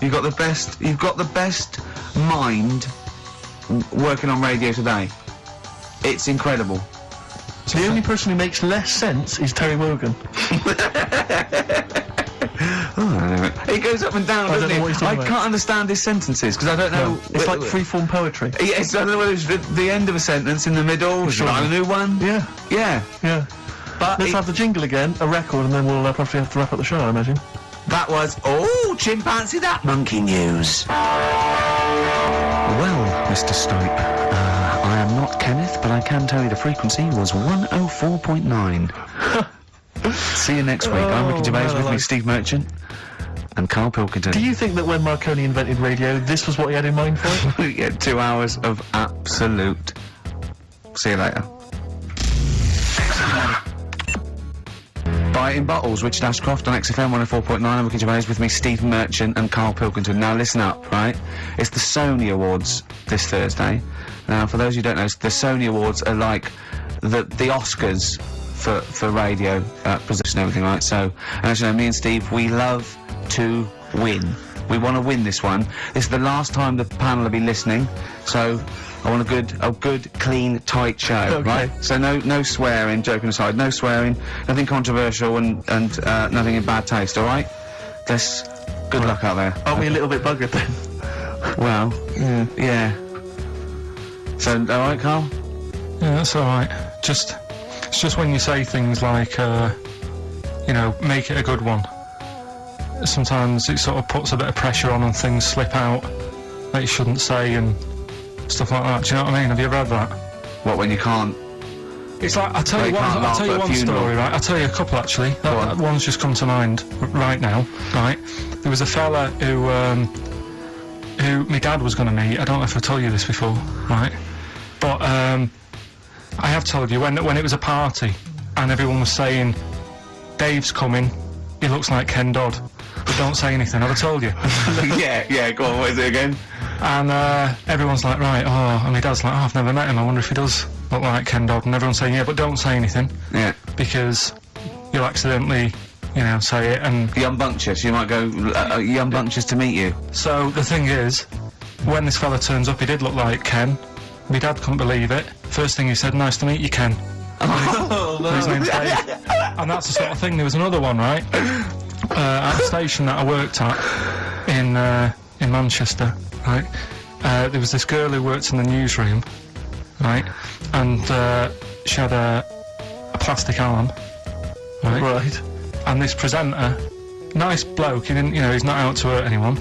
you've got the best mind working on radio today. It's incredible. The only person who makes less sense is Terry Wogan. He goes up and down, I don't doesn't know he? what he's talking I about. can't understand his sentences because I don't know. It's like free-form poetry. Yes, I don't know whether it's the end of a sentence, in the middle, Sure. a new one. Yeah, Yeah. yeah. But Let's have the jingle again, a record, and then we'll probably have to wrap up the show, I imagine. that was chimpanzee that monkey news. Well, Mr. Stipe, I am not Kenneth, but I can tell you the frequency was 104.9. See you next week. I'm Ricky Gervais, man, with me alive. Steve Merchant and Carl Pilkington. Do you think that when Marconi invented radio, this was what he had in mind for it? Yeah, 2 hours of absolute. See you later. Buy it in bottles, Richard Ashcroft on XFM 104.9. I'm Ricky Gervais, with me Steve Merchant and Carl Pilkington. Now listen up, right? It's the Sony Awards this Thursday. Now, for those who don't know, the Sony Awards are like the Oscars for radio position and everything, right? So, and as you know, me and Steve, we love to win. We want to win this one. This is the last time the panel will be listening, so I want a good, clean, tight show, Okay. right? So no swearing, joking aside, no swearing, nothing controversial and nothing in bad taste, all right? Good luck out there. Aren't we a little bit buggered then? Well, yeah. So, all right, Carl? Yeah, that's alright. It's just when you say things like, you know, make it a good one. Sometimes it sort of puts a bit of pressure on and things slip out that you shouldn't say and stuff like that. Do you know what I mean? Have you ever had that? What, when you can't? It's like, I'll tell you Well, you can't one, I'll laugh tell you at a one funeral. story, right? I'll tell you a couple, actually. That one's just come to mind right now, right? There was a fella who my dad was going to meet. I don't know if I told you this before, right? But I have told you when it was a party and everyone was saying, Dave's coming, he looks like Ken Dodd, but don't say anything. Have I told you? yeah, go on, what is it again? And everyone's like, right, and my dad's like, I've never met him, I wonder if he does look like Ken Dodd. And everyone's saying, yeah, but don't say anything. Yeah. Because you'll accidentally, you know, say it and... Young Bunctious, you might go, Young Bunctious to meet you. So, the thing is, when this fella turns up, he did look like Ken. My dad couldn't believe it. First thing he said, nice to meet you, Ken. His name's Dave. And that's the sort of thing. There was another one, right? At a station that I worked at in Manchester, right? There was this girl who worked in the newsroom, right? And she had a plastic arm, right? Right. And this presenter, nice bloke, he didn't, you know, he's not out to hurt anyone,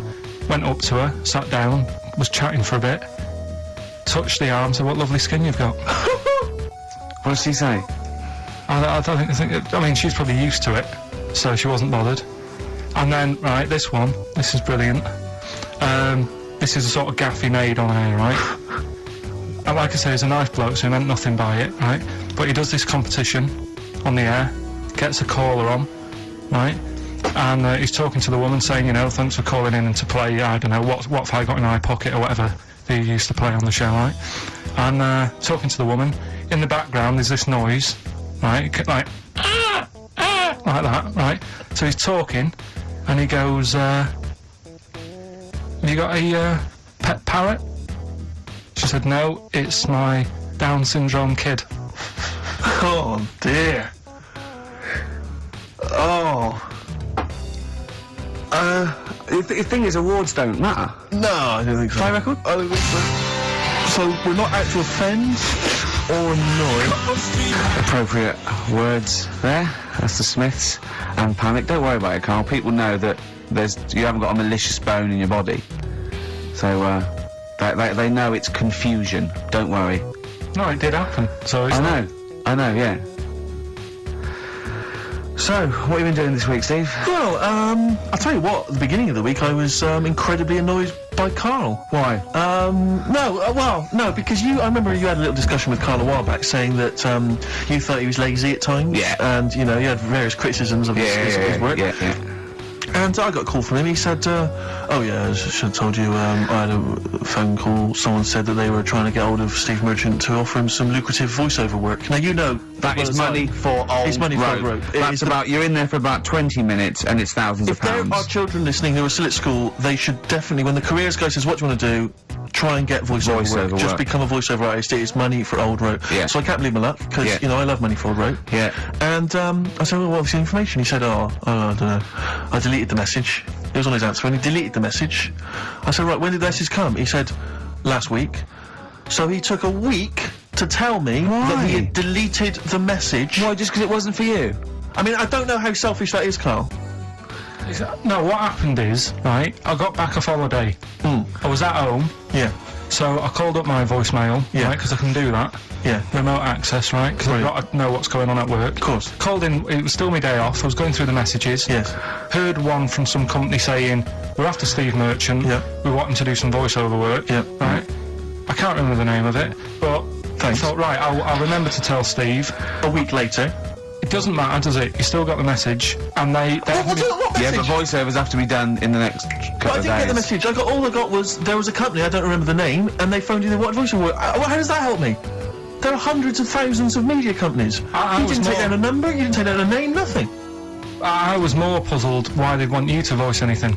went up to her, sat down, was chatting for a bit, touched the arm, said, what lovely skin you've got. What did she say? I mean, she's probably used to it, so she wasn't bothered. And then, right, this is brilliant. This is a sort of gaff he made on air, right? And like I say, he's a nice bloke, so he meant nothing by it, right? But he does this competition on the air, gets a caller on, right? And he's talking to the woman saying, you know, thanks for calling in and to play, I don't know, what have I got in my pocket or whatever they used to play on the show, right? And talking to the woman, in the background there's this noise, right? Like that, right? So he's talking, and he goes, have you got a pet parrot? She said, no, it's my Down syndrome kid. Oh, dear. Oh. The thing is, awards don't matter. No, I don't think so. Play record? I don't think so. So, we're not out to offend or annoy. Appropriate words there. That's the Smiths and Panic. Don't worry about it, Carl. People know that you haven't got a malicious bone in your body. So, they know it's confusion. Don't worry. No, it did happen. So it's I know, yeah. So, what have you been doing this week, Steve? Well, I'll tell you what, at the beginning of the week I was incredibly annoyed by Carl. Why? No, because I remember you had a little discussion with Carl a while back saying that you thought he was lazy at times. Yeah. And, you know, you had various criticisms of his work. Yeah. And I got a call from him. He said, oh yeah, I should have told you, I had a phone call. Someone said that they were trying to get hold of Steve Merchant to offer him some lucrative voiceover work. Now, you know... That is money for old It's money for old rope. That's you're in there for about 20 minutes and it's thousands of pounds. If there are children listening who are still at school, they should definitely, when the careers guy says, what do you want to do? Try and get voiceover work. Just become a voiceover artist. It is money for old rope. Yeah. So I can't believe my luck, because, you know, I love money for old rope. Yeah. And I said, well, what's the information? He said, I don't know. I deleted the message. It was on his answer phone. He deleted the message. I said, right, when did the message come? He said, last week. So he took a week to tell me that he had deleted the message. Why, just because it wasn't for you? I mean, I don't know how selfish that is, Carl. No, what happened is, right, I got back off holiday. I was at home. Yeah. So I called up my voicemail, right, because I can do that. Yeah. Remote access, right, because I've got to know what's going on at work. Of course. Called in, it was still my day off, I was going through the messages. Yes. Heard one from some company saying, we're after Steve Merchant, we want him to do some voiceover work. Yeah. Right? I can't remember the name of it, but I thought, right, I'll remember to tell Steve. A week later. It doesn't matter, does it? You still got the message, and they What message? Yeah, but voiceovers have to be done in the next couple I of days. didn't get the message. All I got was, there was a company, I don't remember the name, and they phoned you, they wanted voiceover work. How does that help me? There are hundreds of thousands of media companies. I You was didn't take more- down a number, you didn't take down a name, nothing. I was more puzzled why they want you to voice anything.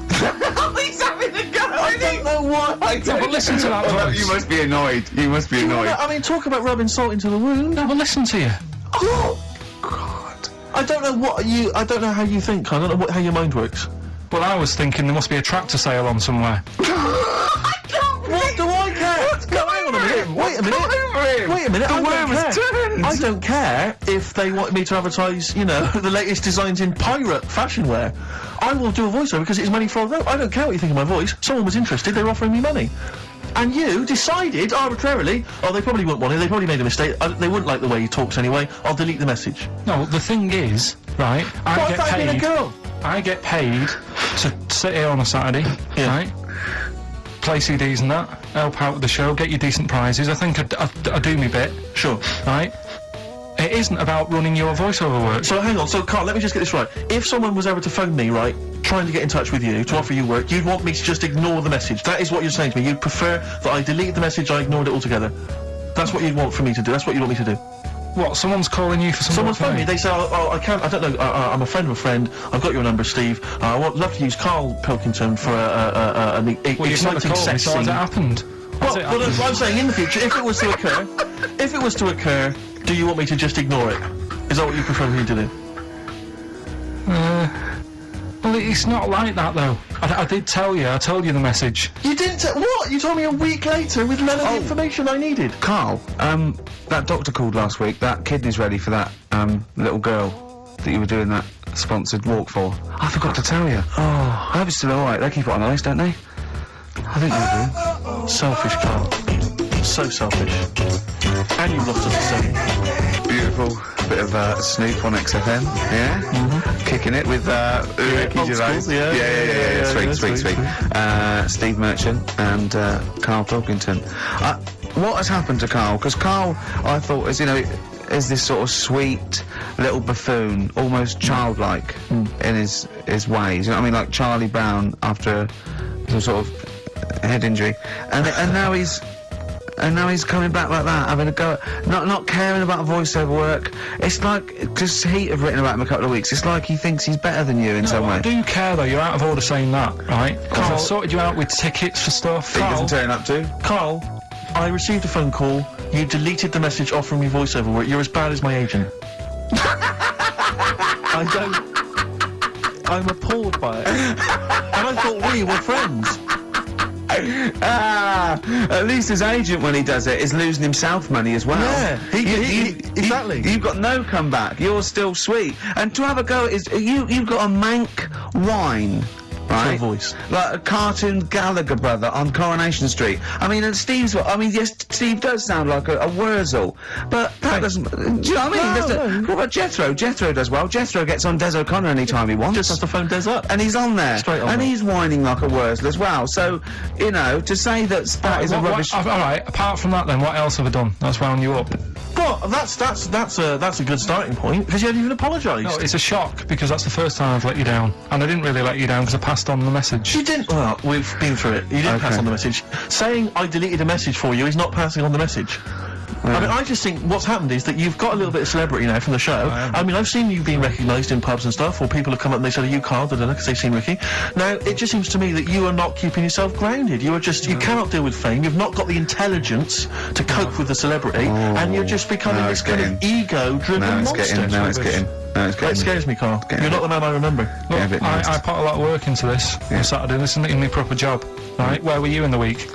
He's having a go! I don't know what. No, but listen to that voice. You must be annoyed. You must be annoyed. I mean, talk about rubbing salt into the wound. No, but listen to you. Oh, God. I don't know I don't know how you think. I don't know how your mind works. Well, I was thinking there must be a tractor sale on somewhere. What do I care? Hang on a minute. Wait a minute. Wait a minute. The I don't worm has care. turned. I don't care if they want me to advertise, you know, the latest designs in pirate fashion wear. I will do a voiceover because it's money for a vote. I don't care what you think of my voice. Someone was interested. They were offering me money. And you decided arbitrarily, oh, they probably wouldn't want it, they probably made a mistake, they wouldn't like the way he talks anyway, I'll delete the message. No, the thing is, right, What if I'd been a girl? I get paid to sit here on a Saturday, right, play CDs and that, help out with the show, get you decent prizes. I think I do me bit, Sure. right? It isn't about running your voiceover work. So hang on, so Carl, let me just get this right. If someone was ever to phone me, right, trying to get in touch with you, to offer you work, you'd want me to just ignore the message. That is what you're saying to me. You'd prefer that I delete the message, I ignored it altogether. That's what you'd want for me to do. That's what you want me to do. What, someone's calling you for some Someone's work, phoned me, eh? they say, oh, I can't, I don't know, I'm a friend of a friend, I've got your number, Steve, I would love to use Carl Pilkington for an Well, you've never exciting called me, sex so has scene. it happened? Well, Has it well, happened? I'm saying in the future, if it was to occur, do you want me to just ignore it? Is that what you prefer me to do? Well, it's not like that, though. I did tell you, I told you the message. You didn't what? You told me a week later with none of the information I needed. Carl, that doctor called last week. That kidney's ready for that little girl that you were doing that sponsored walk for. I forgot to tell you. Oh, I hope it's still alright. They keep it on ice, don't they? I think they do. Selfish, Carl. So selfish. And you lost us a second. Beautiful bit of Snoop on XFM, yeah? Kicking it with Ricky old Gervais. school, yeah, Sweet. Steve Merchant and Carl Pilkington. What has happened to Carl? Because Carl, I thought, is this sort of sweet little buffoon, almost childlike in his ways. You know what I mean? Like Charlie Brown after some sort of head injury, and now he's. And now he's coming back like that, having a go, not caring about voiceover work. It's like, because Heat have written about him a couple of weeks, it's like he thinks he's better than you in some way. I do care, though. You're out of order saying that, right? Because I've sorted you out with tickets for stuff. He doesn't turn up to. Carl, I received a phone call. You deleted the message offering me voiceover work. You're as bad as my agent. I'm appalled by it. And I thought we were friends. At least his agent, when he does it, is losing himself money as well. Yeah, exactly. You've got no comeback. You're still sweet. And to have a go is you've got a mank whine. Right? Voice. Like a cartoon Gallagher brother on Coronation Street. I mean, and yes, Steve does sound like a Wurzel, but that doesn't, do you know what I mean? What about Jethro? Jethro does well. Jethro gets on Des O'Connor anytime he wants. Just has to phone Des up. And he's on there. Straight on and there. he's whining like a Wurzel as well. So, to say that is a rubbish... Alright, apart from that then, what else have I done? That's wound you up. Well, that's a good starting point, because you haven't even apologised. No, it's a shock, because that's the first time I've let you down. And I didn't really let you down, because I passed on the message. You didn't. Well, we've been through it. You didn't pass on the message. Saying I deleted a message for you is not passing on the message. I mean, I just think what's happened is that you've got a little bit of celebrity now from the show. I mean, I've seen you being recognised in pubs and stuff, or people have come up and they said, "Are you Carl?" because they've seen Ricky. Now, it just seems to me that you are not keeping yourself grounded. You are just, you cannot deal with fame. You've not got the intelligence to cope with the celebrity, and you're just becoming this kind of ego-driven monster. It scares me, Carl. You're not the man I remember. Look, Yeah, a bit nasty. I put a lot of work into this on Saturday. This isn't my proper job, right? Where were you in the week?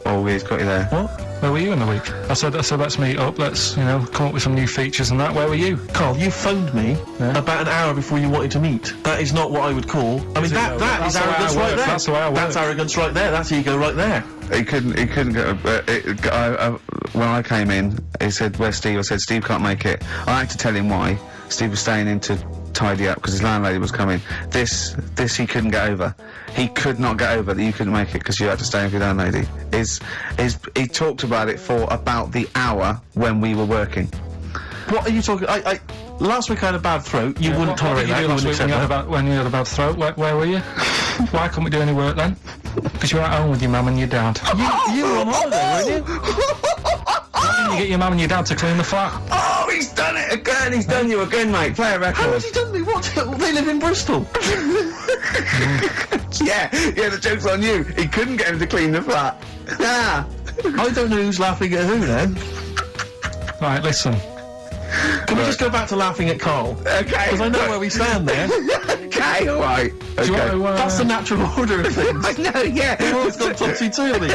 Oh, he's got you there. What? Where were you in the week? I said let's meet up, let's, come up with some new features and that. Where were you? Carl, you phoned me about an hour before you wanted to meet. That is not what I would call. I mean, that is arrogance right there. That's the way I work. That's arrogance right there. That's ego right there. He couldn't go. When I came in, he said, "Where's Steve?" I said, "Steve can't make it." I had to tell him why. Steve was staying in to tidy up because his landlady was coming. This he couldn't get over. He could not get over that you couldn't make it because you had to stay with your landlady. He talked about it for about the hour when we were working. What are you talking? Last week I had a bad throat. You wouldn't tolerate that. You wouldn't accept that. When you had a bad throat, where were you? Why couldn't we do any work then? Because you were at home with your mum and your dad. You were on holiday, weren't you? Why didn't you get your mum and your dad to clean the flat? Oh, he's done it again! He's done you again, mate. Play a record. How has he done me? What? They live in Bristol. Yeah, the joke's on you. He couldn't get him to clean the flat. Ah. I don't know who's laughing at who then. Right, listen. Can we just go back to laughing at Carl? Okay. Because I know where we stand there. Okay, alright. Do you want Okay. to, That's the natural order of things. I know, yeah. Everyone's gone topsy-turvy.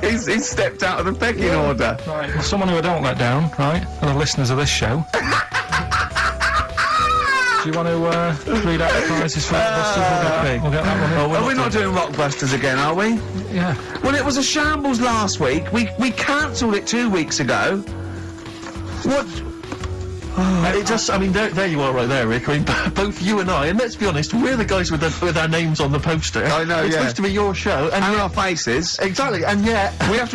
He's stepped out of the pecking order. Right, well, someone who I don't let down, right, are the listeners of this show. Do you want to read out the prizes for Rockbusters? We'll get that one in. Are we not doing Rockbusters again, are we? Yeah. Well, it was a shambles last week. We cancelled it 2 weeks ago. What? It just, I mean, there you are right there, Rick. I mean, both you and I, and let's be honest, we're the guys with our names on the poster. I know, It's yeah. supposed to be your show, and And yet- our faces. exactly, and yet... We have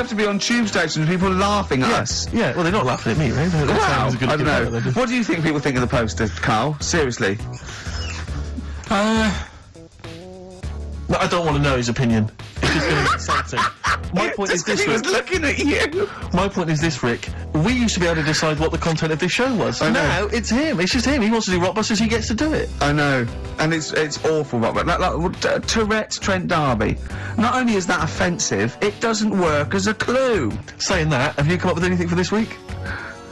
to be on tube stations with people laughing at us. Yeah, well, they're not laughing at me, right? They're saying Wow, it's a good I don't know. they're just- What do you think people think of the poster, Carl? Seriously. No, I don't want to know his opinion. It's just going to be exciting. My point is Just 'cause this, he was Rick. looking at you. My point is this, Rick. We used to be able to decide what the content of this show was. I know. Now, it's him. It's just him. He wants to do Rockbusters, he gets to do it. I know, and it's awful, but Tourette's Trent D'Arby. Not only is that offensive, it doesn't work as a clue. Saying that, have you come up with anything for this week?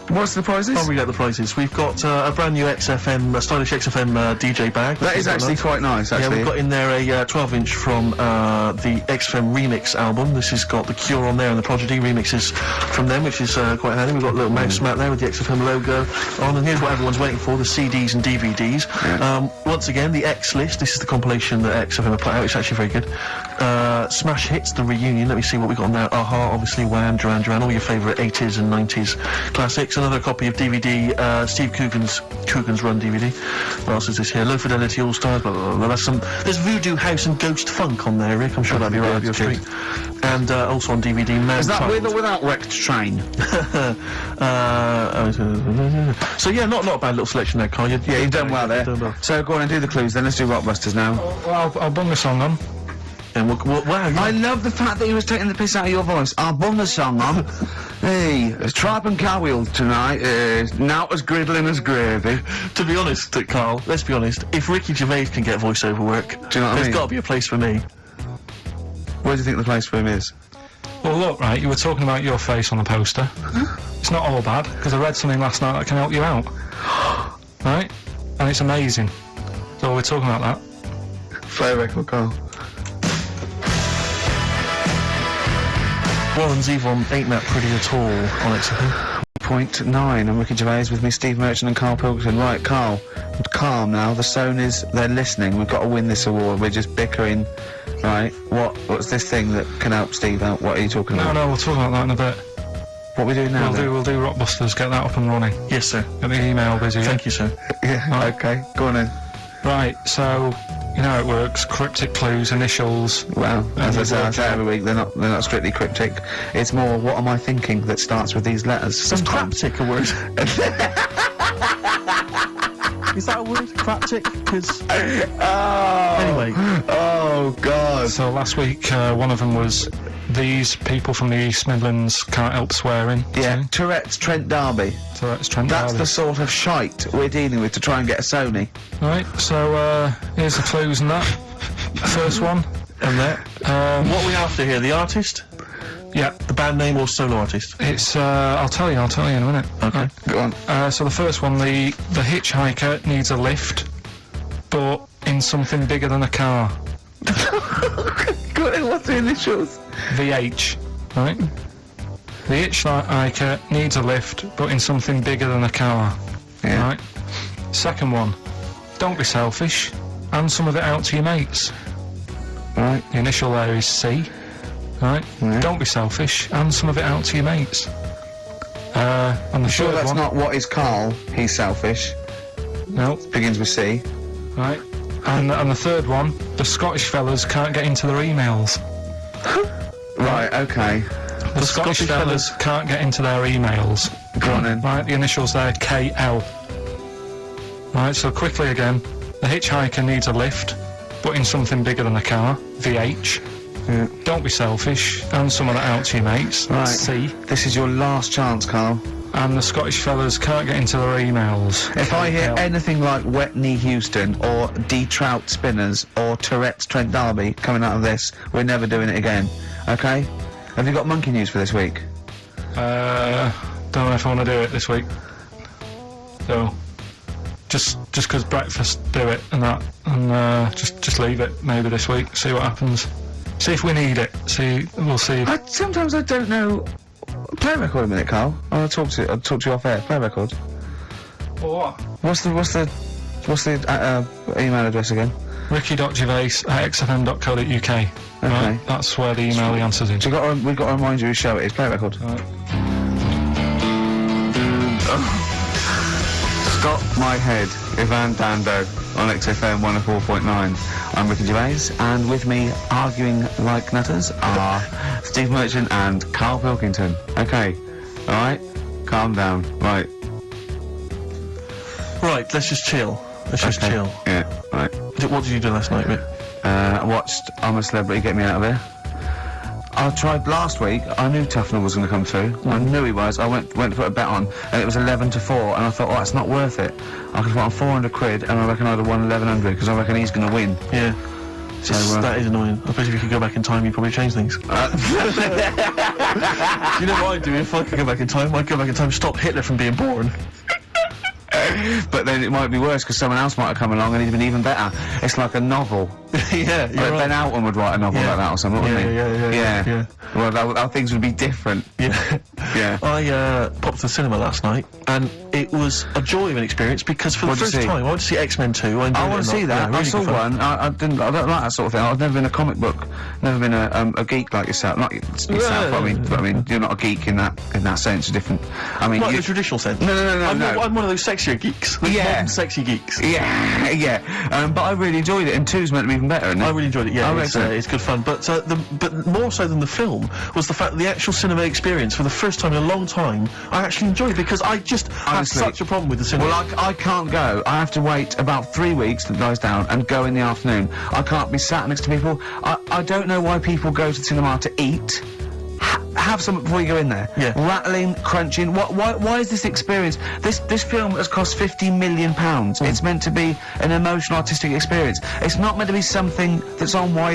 What's the prizes? I'll read out the prizes. We've got a brand new XFM, stylish XFM DJ bag. That is actually quite nice, Yeah, actually. we've got in there a 12-inch from the XFM Remix album. This has got The Cure on there and the Prodigy remixes from them, which is quite handy. We've got a little mouse mat there with the XFM logo on, and here's what everyone's waiting for, the CDs and DVDs. Once again, the X List. This is the compilation that XFM have put out. It's actually very good. Smash Hits, the reunion. Let me see what we got on there. Aha, obviously, Wham, Duran Duran, all your favourite 80s and 90s classics. Another copy of DVD, Steve Coogan's Run DVD. What else is this here? Low Fidelity All Stars, blah, blah, blah, blah. There's Voodoo House and Ghost Funk on there, Rick. I'm sure that'd be right up your street. And also on DVD, Man Is that Child. with or without Wrecked Train? So yeah, not a bad little selection there, Carl. Yeah, you've done well there. You've done well. So go on and do the clues then. Let's do Rockbusters now. Well, I'll bung a song on. And wow, I love the fact that he was taking the piss out of your voice. I'll bung the song on. Hey, it's Tribe and Cowheel tonight. Now as griddling as gravy. to be honest, Carl, let's be honest, if Ricky Gervais can get voiceover work, Do you know what I there's mean? got to be a place for me. Where do you think the place for him is? Well, look, right, you were talking about your face on the poster. It's not all bad, because I read something last night that can help you out. Right? And it's amazing. So we're talking about that. Play a record, Carl. Warren Zevon ain't that pretty at all on XFM. 0.9. I'm Ricky Gervais with me, Steve Merchant and Carl Pilkington. Right, Carl, calm now. The Sonys, they're listening. We've got to win this award. We're just bickering. Right, what's this thing that can help Steve out? What are you talking about? No, we'll talk about that in a bit. What are we doing now? We'll do Rockbusters, get that up and running. Yes, sir. Get the email busy. yeah? Thank you, sir. Yeah, Right. okay. Go on then. Right, so, you know how it works. Cryptic clues, initials. Well, as you I work say out. every week, they're not strictly cryptic. It's more, what am I thinking that starts with these letters? Is Sometimes. craptic a word? Is that a word? Craptic? Because... Oh. Anyway. Oh, God. So last week, one of them was, these people from the East Midlands can't help swearing. Yeah, Tourette's Trent D'Arby. So that's Trent That's D'Arby. the sort of shite we're dealing with to try and get a Sony. Right, so here's the clues and that. First one. And that. What are we after here? The artist? Yeah, The band name or solo artist? it's, I'll tell you in a minute. Okay. Go on. So the first one, the hitchhiker needs a lift, but in something bigger than a car. Go on, what's the initials? VH, right? The hitchhiker needs a lift, but in something bigger than a car. Yeah. Right? Second one, don't be selfish, and some of it out to your mates. Right. The initial there is C. Right? Yeah. Don't be selfish, and some of it out to your mates. And the Sure, third that's one, not what is Carl. He's selfish. no, Begins with C. right? And the third one, the Scottish fellas can't get into their emails. Right, okay. The Scottish fellas can't get into their emails. Go on then. Right, the initials there, KL. Right, so quickly again, the hitchhiker needs a lift, but in something bigger than a car, VH. Yeah. Don't be selfish, and some of that out to your mates, Right. C. This is your last chance, Carl. And the Scottish fellas can't get into their emails. If I hear KL. anything like Wetney Houston or D Trout Spinners or Tourette's Trent D'Arby coming out of this, we're never doing it again. Okay? Have you got monkey news for this week? Don't know if I want to do it this week. So, just 'cause breakfast do it and that, and just leave it maybe this week. See what happens. See if we need it. We'll see. Sometimes I don't know. Play a record a minute, Carl. I'll talk to you off air. Play a record. What? What's the email address again? Ricky.gervais@xfm.co.uk. Right, that's where the email the answers in. So we've got to remind you whose show it is. Play a record. Right. Got My Head, Ivan Dando on XFM 104.9. I'm Ricky Gervais, and with me, arguing like nutters, are Steve Merchant and Carl Pilkington. Okay, alright? Calm down. Right. Right, let's just chill. Let's just chill. Yeah, right. What did you do last night, mate? I watched I'm a Celebrity, Get Me Out of Here. I tried last week. I knew Tufnell was going to come through. I knew he was. I went to put a bet on, and it was 11-4. And I thought, oh, it's not worth it. I could put on 400 quid, and I reckon I'd have won 1100 because I reckon he's going to win. Yeah. So, That is annoying. I suppose if you could go back in time, you'd probably change things. You know what I'd do if I could go back in time? I'd go back in time, stop Hitler from being born. But then it might be worse because someone else might have come along and he'd been even better. It's like a novel. Yeah, you're Like right. Ben Alton would write a novel like that or something, wouldn't he? Yeah. Well, our things would be different. Yeah. Yeah. I popped to the cinema last night, and it was a joy of an experience because for the What'd you first see? time I went to see X-Men 2. I want to see that. Yeah, I really saw good fun. one. I don't like that sort of thing. I've never been a comic book, never been a geek like yourself. Not yourself, but I mean, you're not a geek in that sense. Different. I mean, Not in you, the traditional sense. No. I'm one of those sexier geeks. Those Yeah. modern sexy geeks. yeah. But I really enjoyed it, and 2's meant to be even better, isn't it? I really enjoyed it. Yeah, Oh, it's excellent. good fun. But but more so than the film was the fact that the actual cinema experience, for the first time in a long time, I actually enjoyed because I just had Honestly. such a problem with the cinema. Well, I can't go. I have to wait about 3 weeks till it dies down and go in the afternoon. I can't be sat next to people. I don't know why people go to the cinema to eat. Have something before you go in there. Yeah. Rattling, crunching. Why is this experience? This film has cost £50 million. It's meant to be an emotional, artistic experience. It's not meant to be something that's on while